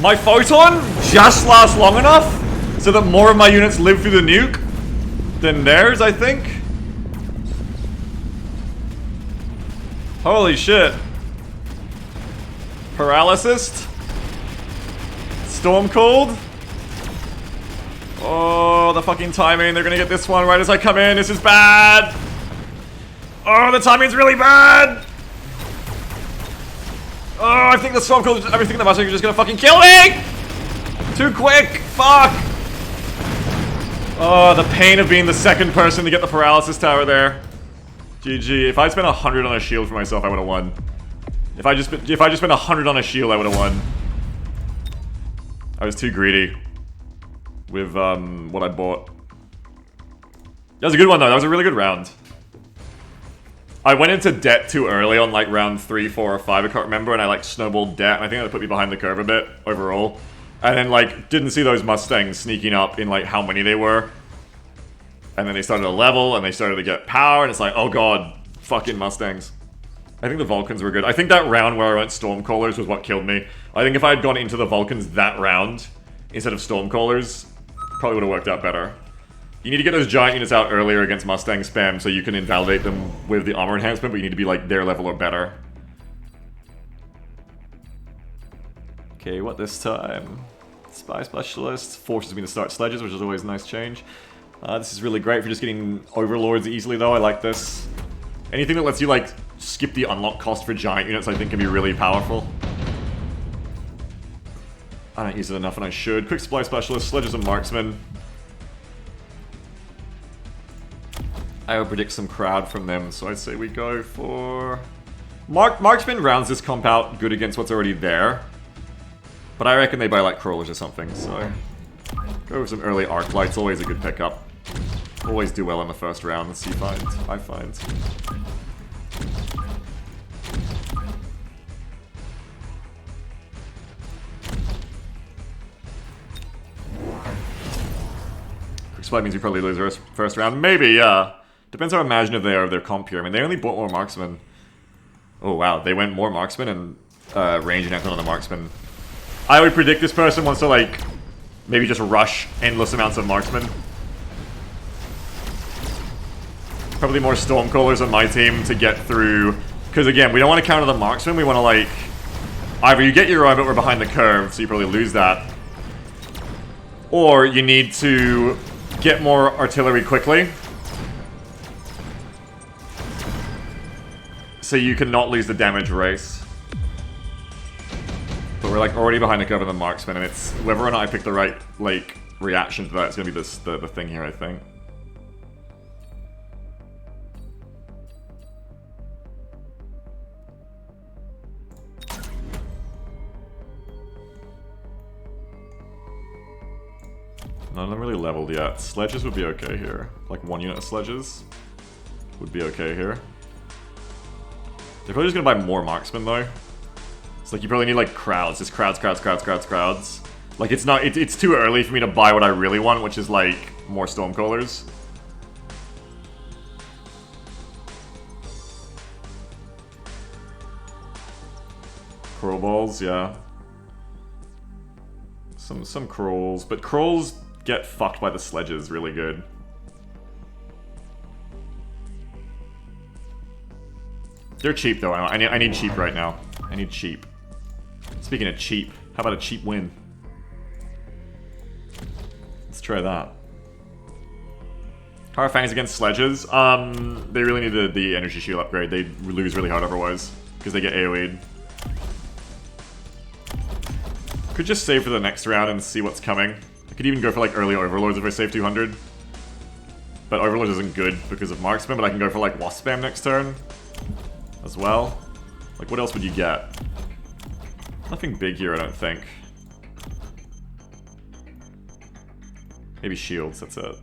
My photon just lasts long enough so that more of my units live through the nuke than theirs, I think. Holy shit. Paralysis. Storm Cold. Oh, the fucking timing. They're gonna get this one right as I come in. This is bad. Oh, the timing's really bad! Oh, I think the Storm Cold, everything in the Mustang is just gonna fucking kill me! Too quick! Fuck! Oh, the pain of being the second person to get the paralysis tower there. GG. If I spent 100 on a shield for myself, I would've won. If I just spent 100 on a shield, I would've won. I was too greedy with what I bought. That was a good one though. That was a really good round. I went into debt too early on like round 3, 4, or 5, I can't remember, and I like snowballed debt, and I think that put me behind the curve a bit overall. And then like didn't see those Mustangs sneaking up in like how many they were. And then they started to level and they started to get power, and it's like, oh god, fucking Mustangs. I think the Vulcans were good. I think that round where I went Stormcallers was what killed me. I think if I had gone into the Vulcans that round instead of Stormcallers, probably would have worked out better. You need to get those giant units out earlier against Mustang spam so you can invalidate them with the armor enhancement, but you need to be like their level or better. Okay, what this time? Spy Specialist forces me to start sledges, which is always a nice change. This is really great for just getting Overlords easily though, I like this. Anything that lets you like skip the unlock cost for giant units I think can be really powerful. I don't use it enough and I should. Quick Supply Specialist, Sledges and Marksman. I would predict some crowd from them, so I'd say we go for... Marksman rounds this comp out good against what's already there. But I reckon they buy like crawlers or something, so... Go with some early arc lights, always a good pickup. Always do well in the first round, I find. So that means we probably lose our first round. Maybe, yeah. Depends how imaginative they are of their comp here. I mean, they only bought more marksmen. Oh, wow. They went more marksmen and range enacted on the marksman. I would predict this person wants to, like, maybe just rush endless amounts of marksmen. Probably more Stormcallers on my team to get through. Because, again, we don't want to counter the marksman. We want to, like... Either you get your own, but we're behind the curve, so you probably lose that. Or you need to get more artillery quickly. So you cannot lose the damage race. But we're like already behind the curve of the marksman, and it's whether or not I pick the right like reaction to that. It's gonna be this the thing here, I think. None of them really leveled yet. Sledges would be okay here. Like 1 unit of sledges would be okay here. They're probably just gonna buy more marksmen though. It's like you probably need like crowds, just crowds. Like it's not, it's too early for me to buy what I really want, which is like more Stormcallers. Crow balls, yeah. Some crawls, but crawls get fucked by the sledges really good. They're cheap though. I need cheap right now. I need cheap. Speaking of cheap, how about a cheap win? Let's try that. Power Fangs against sledges. They really need the energy shield upgrade. They lose really hard otherwise because they get AoE'd. Could just save for the next round and see what's coming. I could even go for like early Overlords if I save 200. But Overlord isn't good because of Marksman, but I can go for like Wasp Spam next turn as well. Like, what else would you get? Nothing big here, I don't think. Maybe shields, that's it.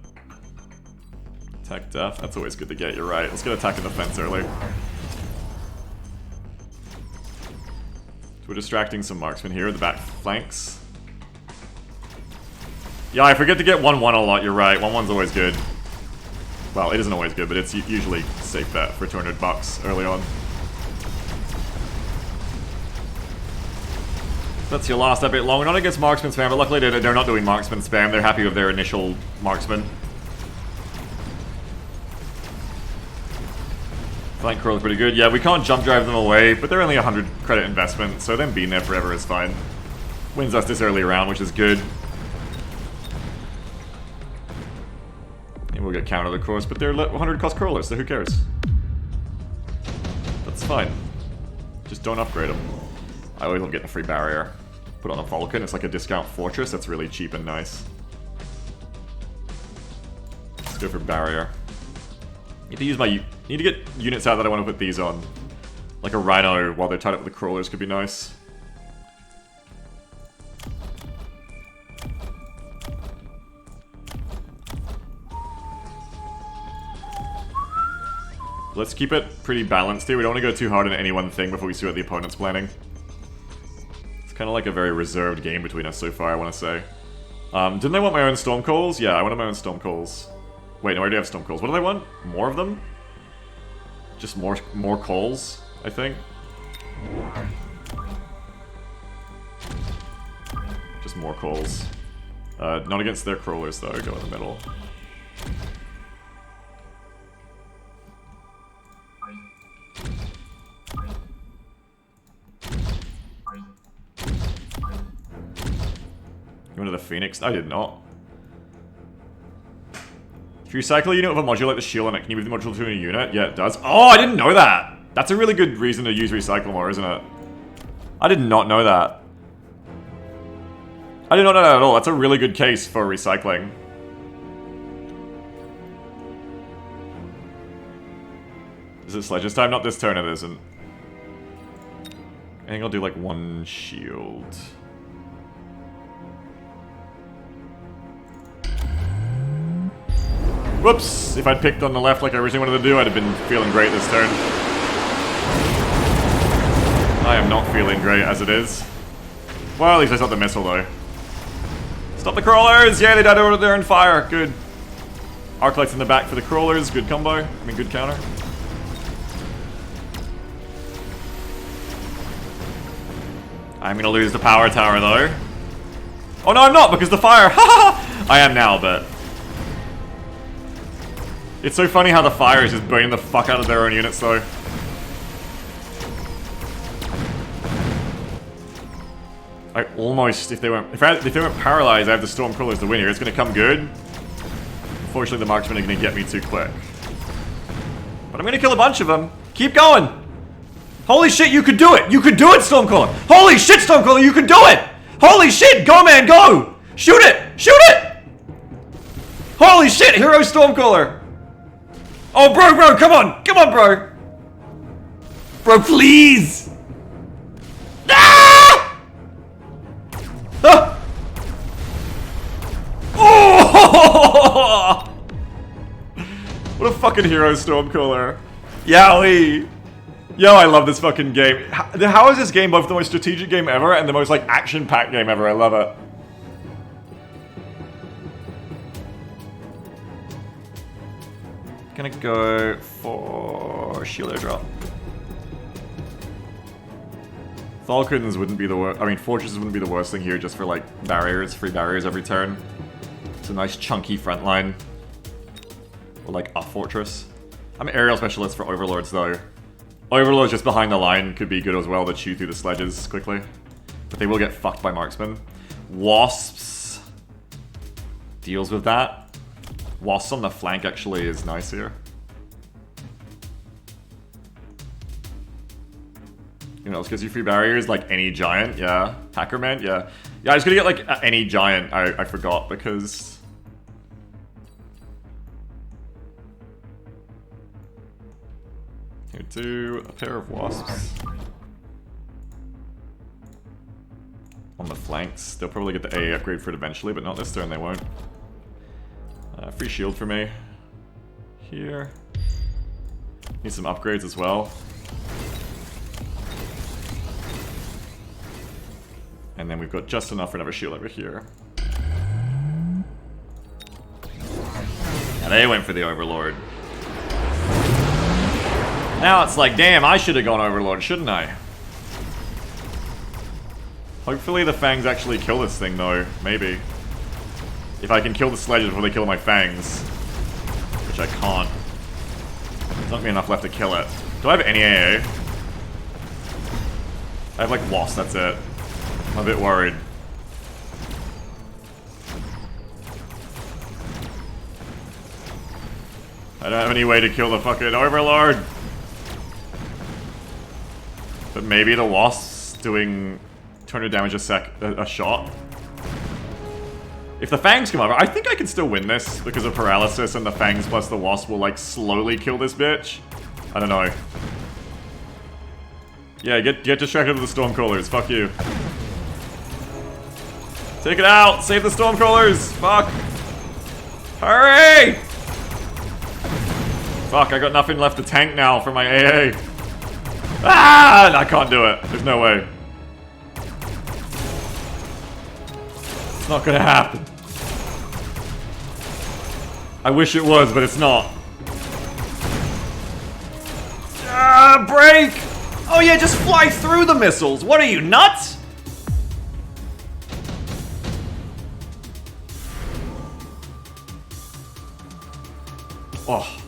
Attack Death, that's always good to get, you're right. Let's get Attack and Defense early. So we're distracting some marksmen here, the back flanks. Yeah, I forget to get 1-1 a lot, you're right. 1-1's always good. Well, it isn't always good, but it's usually safe bet for 200 bucks early on. That's your last update long. We're not against marksman spam, but luckily they're not doing marksman spam. They're happy with their initial marksman. Flank curl is pretty good. Yeah, we can't jump drive them away, but they're only 100 credit investment, so them being there forever is fine. Wins us this early round, which is good. And we'll get countered, of course, but they're 100 cost crawlers, so who cares? That's fine. Just don't upgrade them. I always love getting a free barrier. Put on a Vulcan, it's like a discount fortress, that's really cheap and nice. Let's go for barrier. Need to use my... Need to get units out that I want to put these on. Like a Rhino while they're tied up with the crawlers could be nice. Let's keep it pretty balanced here. We don't want to go too hard on any one thing before we see what the opponent's planning. It's kind of like a very reserved game between us so far, I want to say. Didn't I want my own Stormcalls? Yeah, I wanted my own Stormcalls. Wait, no, I already have Stormcalls. What do I want? More of them? Just more calls, I think. Just more calls. Not against their crawlers though, go in the middle. You wanted the Phoenix? I did not. If you recycle a unit with a module like the shield on it, can you move the module to a unit? Yeah, it does. Oh, I didn't know that! That's a really good reason to use recycle more, isn't it? I did not know that. I did not know that at all. That's a really good case for recycling. Is it Sledge's time? Not this turn, it isn't. I think I'll do like one shield. Whoops! If I'd picked on the left like I originally wanted to do, I'd have been feeling great this turn. I am not feeling great as it is. Well, at least I stopped the missile though. Stop the crawlers! Yeah, they died over there in fire. Good. Arclights in the back for the crawlers. Good combo. I mean, good counter. I'm gonna lose the power tower though. Oh no, I'm not, because the fire. I am now, but it's so funny how the fire is just burning the fuck out of their own units though. I almost, if they weren't paralyzed, I have the storm crawlers to win here. It's gonna come good. Unfortunately, the marksmen are gonna get me too quick. But I'm gonna kill a bunch of them. Keep going. Holy shit, you could do it! You could do it, Stormcaller! Holy shit, Stormcaller, you could do it! Holy shit, go man, go! Shoot it! Shoot it! Holy shit, hero Stormcaller! Oh, bro, come on! Come on, bro! Bro, please! Ah! Ah! Oh! What a fucking hero Stormcaller. Yowie! Yo, I love this fucking game. How is this game both the most strategic game ever and the most, like, action-packed game ever? I love it. Gonna go for shield airdrop. Falcons wouldn't be the worst. I mean, fortresses wouldn't be the worst thing here, just for, like, barriers, free barriers every turn. It's a nice chunky front line. Or, like, a fortress. I'm an aerial specialist for Overlords, though. Overlord just behind the line could be good as well to chew through the sledges quickly. But they will get fucked by marksmen. Wasps deals with that. Wasps on the flank actually is nice here. You know, else gives you free barriers, like any giant, yeah. Hackerman, yeah. Yeah, I was gonna get like any giant, I forgot because... Here, do a pair of wasps. On the flanks. They'll probably get the AA upgrade for it eventually, but not this turn, they won't. Free shield for me. Here. Need some upgrades as well. And then we've got just enough for another shield over here. And they went for the Overlord. Now it's like, damn, I should have gone Overlord, shouldn't I? Hopefully the fangs actually kill this thing, though. Maybe. If I can kill the sledges before they kill my fangs. Which I can't. There's not gonna be enough left to kill it. Do I have any AA? I have, like, wasps, that's it. I'm a bit worried. I don't have any way to kill the fucking Overlord. But maybe the wasps doing 200 damage a shot. If the fangs come over, I think I can still win this because of paralysis, and the fangs plus the wasp will like slowly kill this bitch. I don't know. Yeah, get distracted with the Stormcrawlers. Fuck you. Take it out! Save the Stormcrawlers! Fuck! Hurry! Fuck, I got nothing left to tank now for my AA. Ah! I can't do it. There's no way. It's not gonna happen. I wish it was, but it's not. Ah, break! Oh yeah, just fly through the missiles. What are you, nuts? Oh.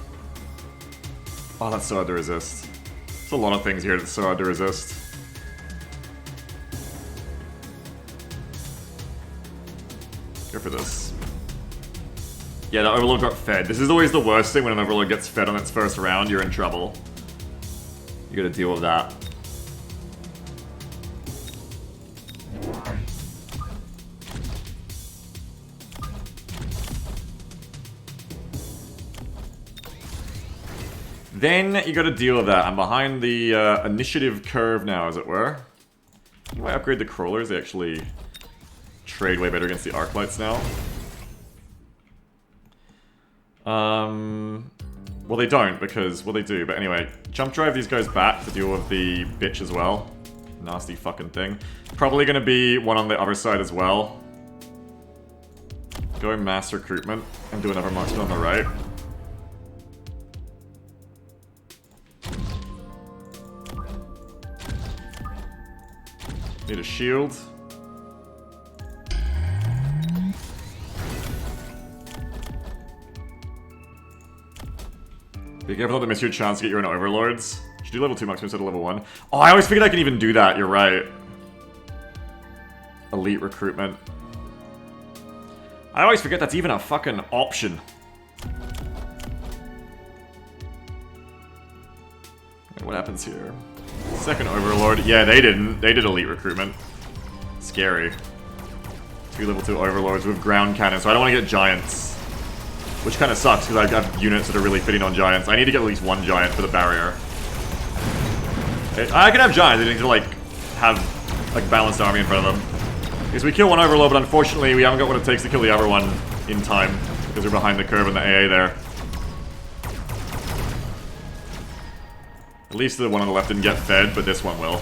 Oh, that's so hard to resist. There's a lot of things here that's so hard to resist. Go for this. Yeah, the Overlord got fed. This is always the worst thing when an Overlord gets fed on its first round, you're in trouble. You gotta deal with that. Then you gotta deal with that. I'm behind the initiative curve now, as it were. You might upgrade the crawlers, they actually trade way better against the Arclights now. Well they don't, because, well they do, but anyway. Jump drive these guys back to deal with the bitch as well. Nasty fucking thing. Probably gonna be one on the other side as well. Go mass recruitment and do another marksman on the right. Need a shield. Be careful not to miss your chance to get your own overlords. You should do level 2 marksman instead of level 1. Oh, I always figured I can even do that, you're right. Elite recruitment. I always forget that's even a fucking option. What happens here? Second Overlord. Yeah, they didn't. They did elite recruitment. Scary. 2 level 2 Overlords with ground cannon, so I don't want to get giants. Which kind of sucks, because I've got units that are really fitting on giants. I need to get at least 1 giant for the barrier. I can have giants, I need to, like, have, like, balanced army in front of them. Because we kill 1 Overlord, but unfortunately we haven't got what it takes to kill the other one in time. Because we're behind the curve in the AA there. At least the one on the left didn't get fed, but this one will.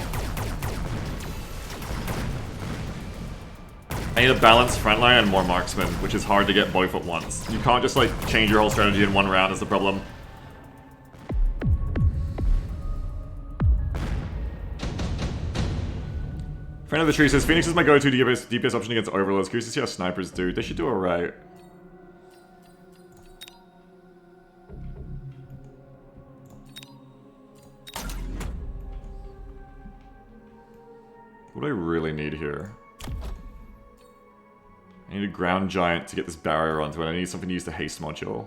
I need a balanced frontline and more marksmen, which is hard to get both at once. You can't just, like, change your whole strategy in 1 round is the problem. Friend of the tree says, Phoenix is my go-to DPS option against Overlords. Curious to see how snipers do. They should do alright. What do I really need here? I need a ground giant to get this barrier onto it. I need something to use the haste module.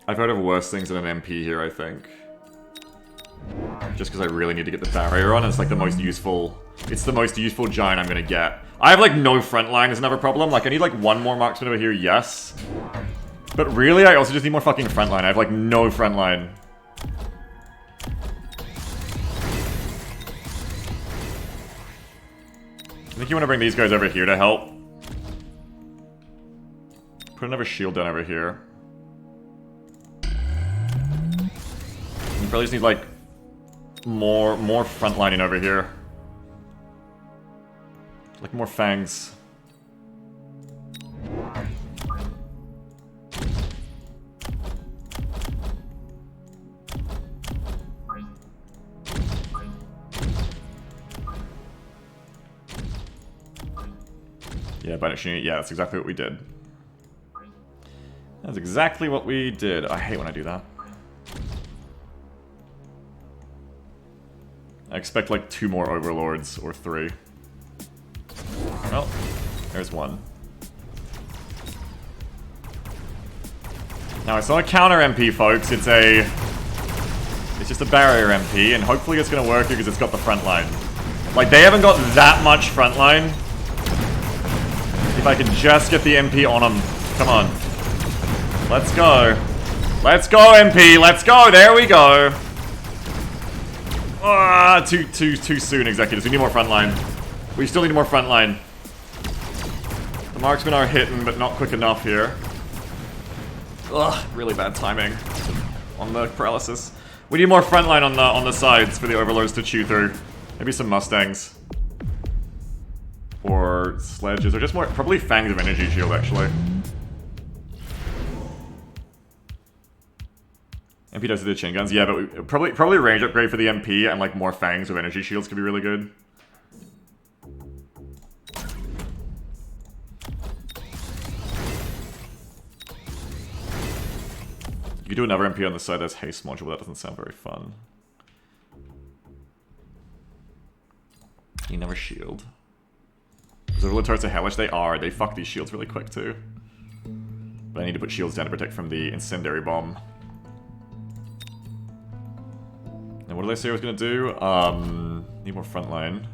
I've heard of worse things than an MP here, I think. Just because I really need to get the barrier on. It's like the most useful... It's the most useful giant I'm gonna get. I have like no front line is another problem. Like I need like 1 more marksman over here, yes. But really, I also just need more fucking front line. I have like no front line. I think you want to bring these guys over here to help. Put another shield down over here. You probably just need like more frontlining over here. Like more fangs. Yeah, banish unit. Yeah, that's exactly what we did. That's exactly what we did. I hate when I do that. I expect like 2 more Overlords, or 3. Well, there's 1. Now it's not a counter MP, folks. It's just a barrier MP, and hopefully it's gonna work because it's got the front line. Like they haven't got that much front line. If I can just get the MP on them. Come on. Let's go. Let's go, MP. Let's go. There we go. Ah, too soon, executives. We need more frontline. We still need more frontline. The marksmen are hitting, but not quick enough here. Ugh, really bad timing on the paralysis. We need more frontline on the sides for the Overlords to chew through. Maybe some Mustangs. Or sledges, or just more, probably Fangs of Energy Shield, actually. MP does the chin guns, yeah, but we, probably range upgrade for the MP and like more Fangs of Energy Shields could be really good. You could do another MP on the side that's haste module, but that doesn't sound very fun. You never shield. Is Overlord turrets are hellish? They are. They fuck these shields really quick too. But I need to put shields down to protect from the incendiary bomb. And what did I say I was gonna do? Need more frontline.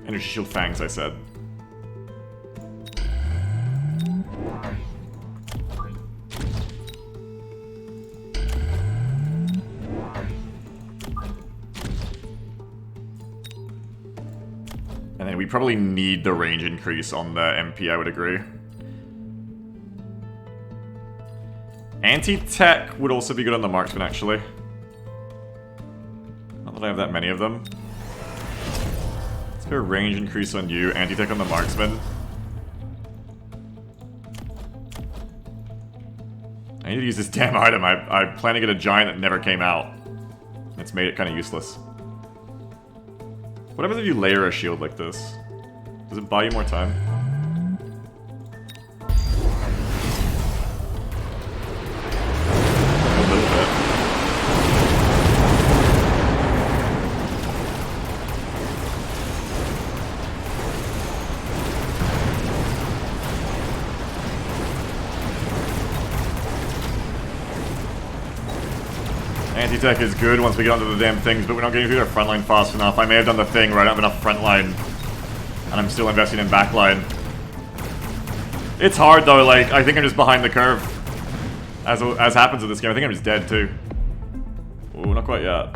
Energy shield fangs, I said. And then we probably need the range increase on the MP, I would agree. Anti-tech would also be good on the marksman, actually. Not that I have that many of them. Let's go range increase on you, anti-tech on the marksman. I need to use this damn item. I plan to get a giant that never came out. It's made it kind of useless. What happens if you layer a shield like this? Does it buy you more time? A little bit. Anti-tech is good once we get onto the damn things, but we're not getting through their front line fast enough. I may have done the thing where I don't have enough front line, and I'm still investing in back line. It's hard though, like, I think I'm just behind the curve. As happens in this game, I think I'm just dead too. Ooh, not quite yet.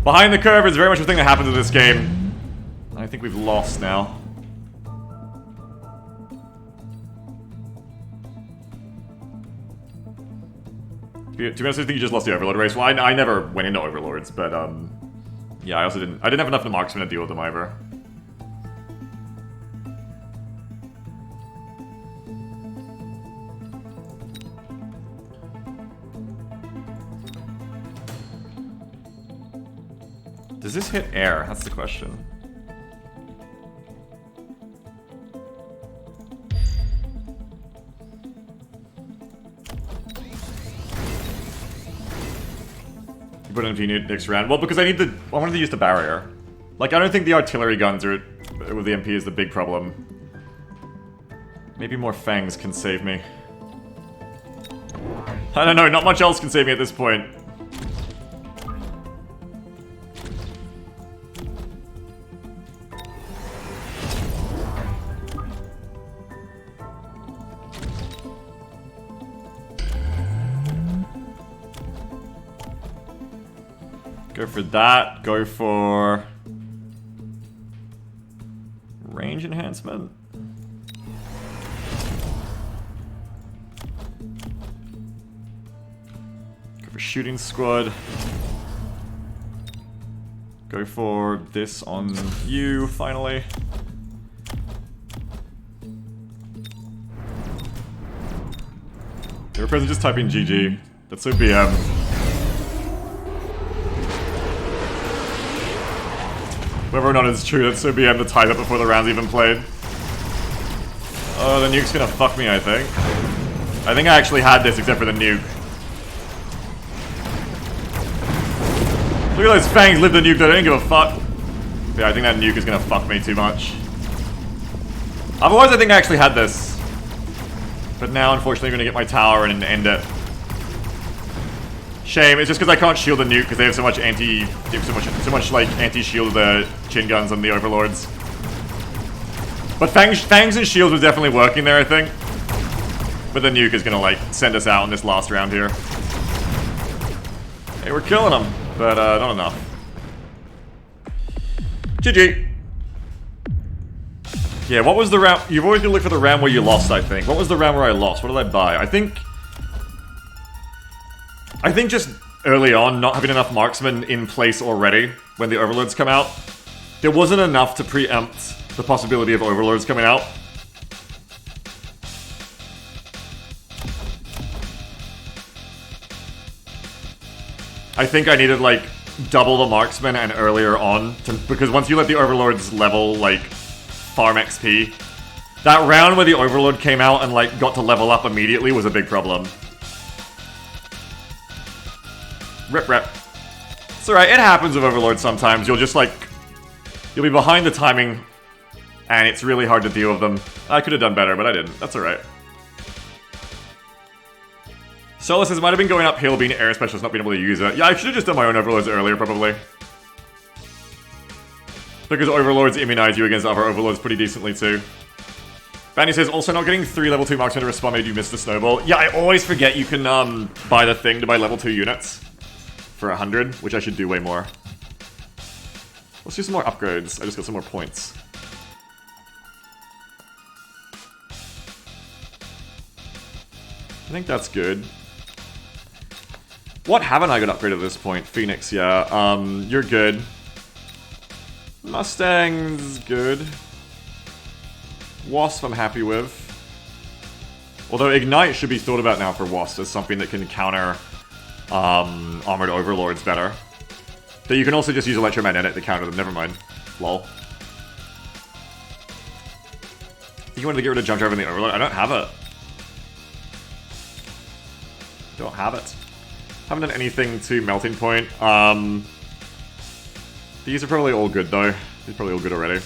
Behind the curve is very much a thing that happens in this game. I think we've lost now. To be honest, I think you just lost the Overlord race. Well, I never went into Overlords, but yeah, I didn't have enough marksmen to deal with them either. Does this hit air? That's the question. You put it in if you need next round. Well, because I wanted to use the barrier. Like, I don't think the artillery guns are with the MP is the big problem. Maybe more fangs can save me. I don't know, not much else can save me at this point. Go for that. Go for range enhancement. Go for shooting squad. Go for this on you, finally. They were present just typing GG. That's so BM. Whether or not it's true, that's so BM to type it before the round's even played. Oh, the nuke's gonna fuck me, I think. I think I actually had this except for the nuke. Look at those fangs live the nuke, they don't give a fuck. Yeah, I think that nuke is gonna fuck me too much. Otherwise, I think I actually had this. But now, unfortunately, I'm gonna get my tower and end it. Shame, it's just because I can't shield the nuke because they have so much like anti-shield chin guns on the Overlords. But fangs and shields was definitely working there, I think. But the nuke is gonna like send us out in this last round here. Hey, we're killing them, but not enough. GG. Yeah, what was the round? You've always gonna look for the round where you lost, I think. What was the round where I lost? What did I buy? I think just early on, not having enough marksmen in place already when the Overlords come out, there wasn't enough to preempt the possibility of Overlords coming out. I think I needed like double the marksmen and earlier on, because once you let the Overlords level like farm XP, that round where the Overlord came out and like got to level up immediately was a big problem. Rip. It's alright, it happens with Overlord sometimes. You'll just like... You'll be behind the timing, and it's really hard to deal with them. I could have done better, but I didn't. That's alright. Solo says, it might have been going uphill being air specialist, not being able to use it. Yeah, I should have just done my own Overlords earlier, probably. Because Overlords immunize you against other Overlords pretty decently, too. Banny says, also not getting 3 level 2 marksmen to respond made you miss the snowball. Yeah, I always forget you can buy the thing to buy level 2 units. For 100, which I should do way more. Let's do some more upgrades. I just got some more points. I think that's good. What haven't I got upgraded at this point? Phoenix, yeah. You're good. Mustang's good. Wasp I'm happy with. Although Ignite should be thought about now for Wasp as something that can counter Armored Overlords better. But you can also just use Electromagnetic to counter them, never mind. Lol. You wanted to get rid of Jump Drive in the Overlord? I don't have it. Don't have it. Haven't done anything to Melting Point. These are probably all good though. These are probably all good already. I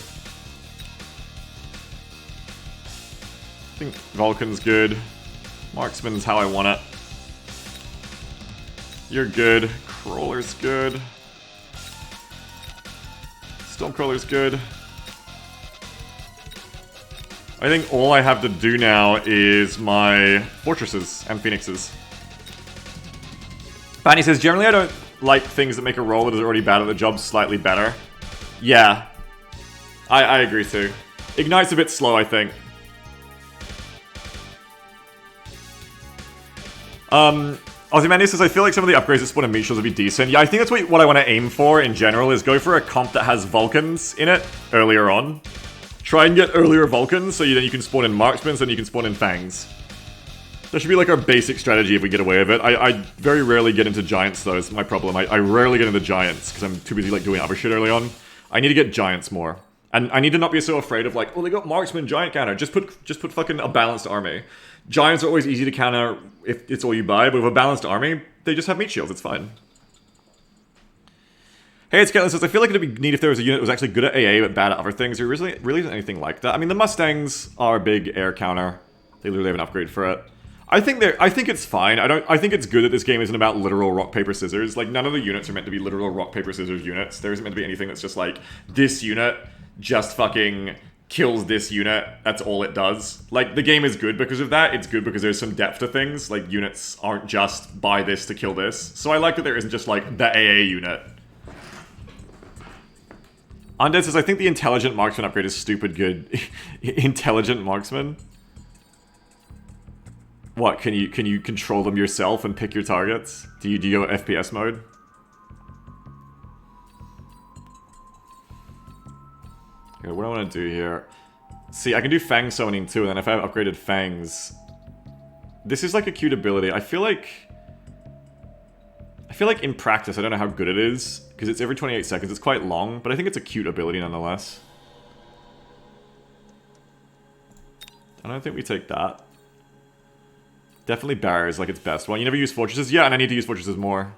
think Vulcan's good. Marksman's how I want it. You're good. Crawler's good. Stormcrawler's good. I think all I have to do now is my Fortresses and Phoenixes. Fanny says, generally I don't like things that make a role that is already bad at the job slightly better. Yeah. I agree too. Ignite's a bit slow, I think. Ozymandias says, I feel like some of the upgrades that spawn in meat shields would be decent. Yeah, I think that's what I want to aim for in general, is go for a comp that has Vulcans in it earlier on. Try and get earlier Vulcans, so then you can spawn in Marksmen, so then you can spawn in Fangs. That should be like our basic strategy if we get away with it. I very rarely get into Giants, though, is my problem. I rarely get into Giants, because I'm too busy like doing other shit early on. I need to get Giants more. And I need to not be so afraid of like, oh, they got Marksman, Giant counter. Just put fucking a balanced army. Giants are always easy to counter if it's all you buy, but with a balanced army, they just have meat shields, it's fine. Hey, it's Caitlin says, I feel like it'd be neat if there was a unit that was actually good at AA but bad at other things. There really isn't anything like that. I mean, the Mustangs are a big air counter. They literally have an upgrade for it. I think it's fine. I think it's good that this game isn't about literal rock, paper, scissors. Like, none of the units are meant to be literal rock, paper, scissors units. There isn't meant to be anything that's just like, this unit just fucking kills this unit. That's all it does. Like, the game is good because of that. It's good because there's some depth to things. Like, units aren't just buy this to kill this. So I like that there isn't just like, the AA unit. Undead says, I think the Intelligent Marksman upgrade is stupid good. Intelligent Marksman? What, can you control them yourself and pick your targets? Do you go FPS mode? Okay, what do I want to do here? See, I can do Fang summoning too, and then if I have upgraded Fangs... This is like a cute ability. I feel like in practice, I don't know how good it is, because it's every 28 seconds. It's quite long, but I think it's a cute ability nonetheless. I don't think we take that. Definitely barriers like its best one. You never use Fortresses? Yeah, and I need to use Fortresses more.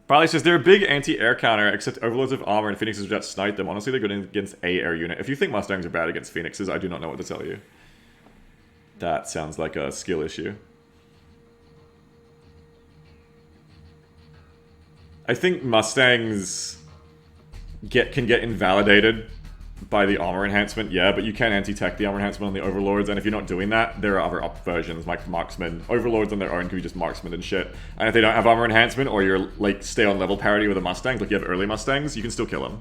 Barley says, they're a big anti-air counter, except Overlords of Armor and Phoenixes just snipe them. Honestly, they're good against a air unit. If you think Mustangs are bad against Phoenixes, I do not know what to tell you. That sounds like a skill issue. I think Mustangs can get invalidated by the armor enhancement, yeah, but you can anti-tech the armor enhancement on the Overlords, and if you're not doing that, there are other up versions, like Marksman. Overlords on their own can be just Marksman and shit. And if they don't have armor enhancement, or you're, like, stay on level parity with a Mustang, like you have early Mustangs, you can still kill them.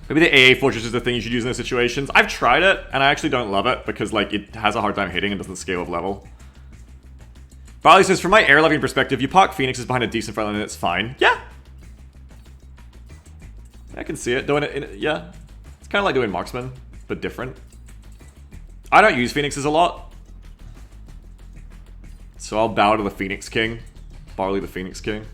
Maybe the AA Fortress is the thing you should use in those situations. I've tried it, and I actually don't love it, because, like, it has a hard time hitting and doesn't scale with level. Barley says, from my air leveling perspective, you park Phoenixes behind a decent front line and it's fine. Yeah! I can see it. Doing it, yeah. It's kind of like doing Marksman, but different. I don't use Phoenixes a lot. So I'll bow to the Phoenix King. Barley the Phoenix King.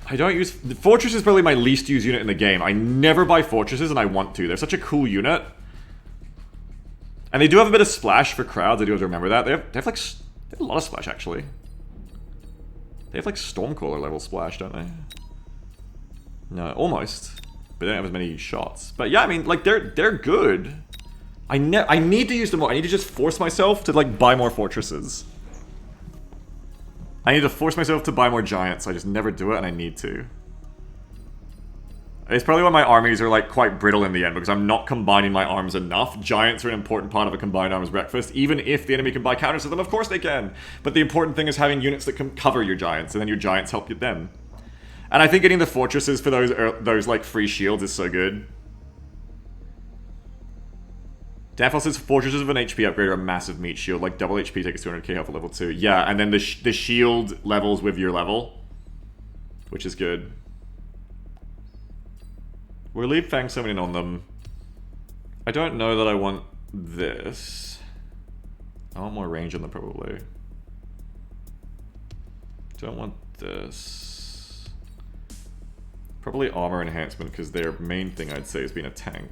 I don't use... Fortress is probably my least used unit in the game. I never buy Fortresses, and I want to. They're such a cool unit. And they do have a bit of splash for crowds. I do have to remember that. They have like... They have a lot of splash, actually. They have like Stormcrawler level splash, don't they? No, almost. But they don't have as many shots. But yeah, I mean, like, they're good. I need to use them more. I need to just force myself to, like, buy more Fortresses. I need to force myself to buy more Giants. I just never do it, and I need to. It's probably why my armies are, like, quite brittle in the end, because I'm not combining my arms enough. Giants are an important part of a combined arms breakfast. Even if the enemy can buy counters to them, of course they can. But the important thing is having units that can cover your Giants, and then your Giants help you them. And I think getting the fortresses for those like free shields is so good. Danfoss says fortresses of an HP upgrade are a massive meat shield, like double HP takes 200k health at level 2. Yeah, and then the shield levels with your level, which is good. We'll leave Fang Summoning on them. I don't know that I want this. I want more range on them probably. Don't want this. Probably armor enhancement because their main thing I'd say is being a tank.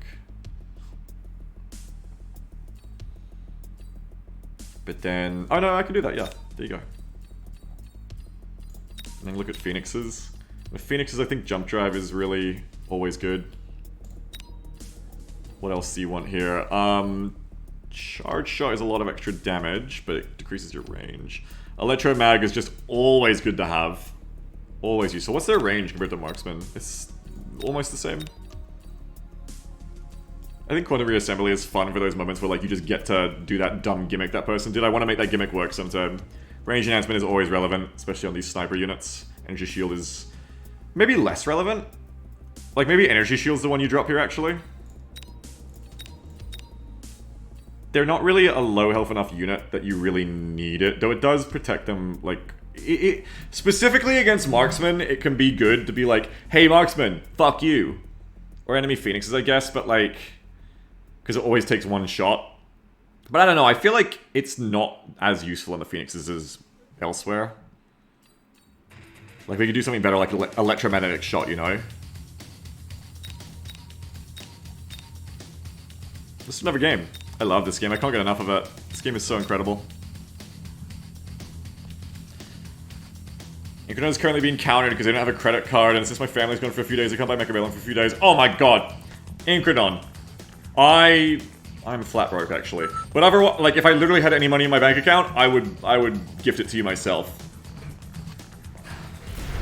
But then... Oh no, I can do that, yeah. There you go. And then look at Phoenixes. With Phoenixes, I think Jump Drive is really always good. What else do you want here? Charge Shot is a lot of extra damage, but it decreases your range. Electro Mag is just always good to have. Always useful. What's their range compared to Marksman? It's almost the same. I think Quantum Reassembly is fun for those moments where like you just get to do that dumb gimmick that person did. I want to make that gimmick work sometime. Range enhancement is always relevant, especially on these sniper units. Energy Shield is maybe less relevant. Like maybe Energy Shield's the one you drop here actually. They're not really a low health enough unit that you really need it, though it does protect them, like... specifically against Marksman, it can be good to be like, hey Marksman, fuck you. Or enemy Phoenixes, I guess, but like... Because it always takes one shot. But I don't know, I feel like it's not as useful in the Phoenixes as elsewhere. Like we could do something better like electromagnetic shot, you know? This is another game. I love this game. I can't get enough of it. This game is so incredible. Incarnate is currently being countered because they don't have a credit card, and since my family's gone for a few days, I can't buy Mechabellum for a few days. Oh my god! Incredon. I'm flat broke actually. Whatever, like if I literally had any money in my bank account, I would gift it to you myself.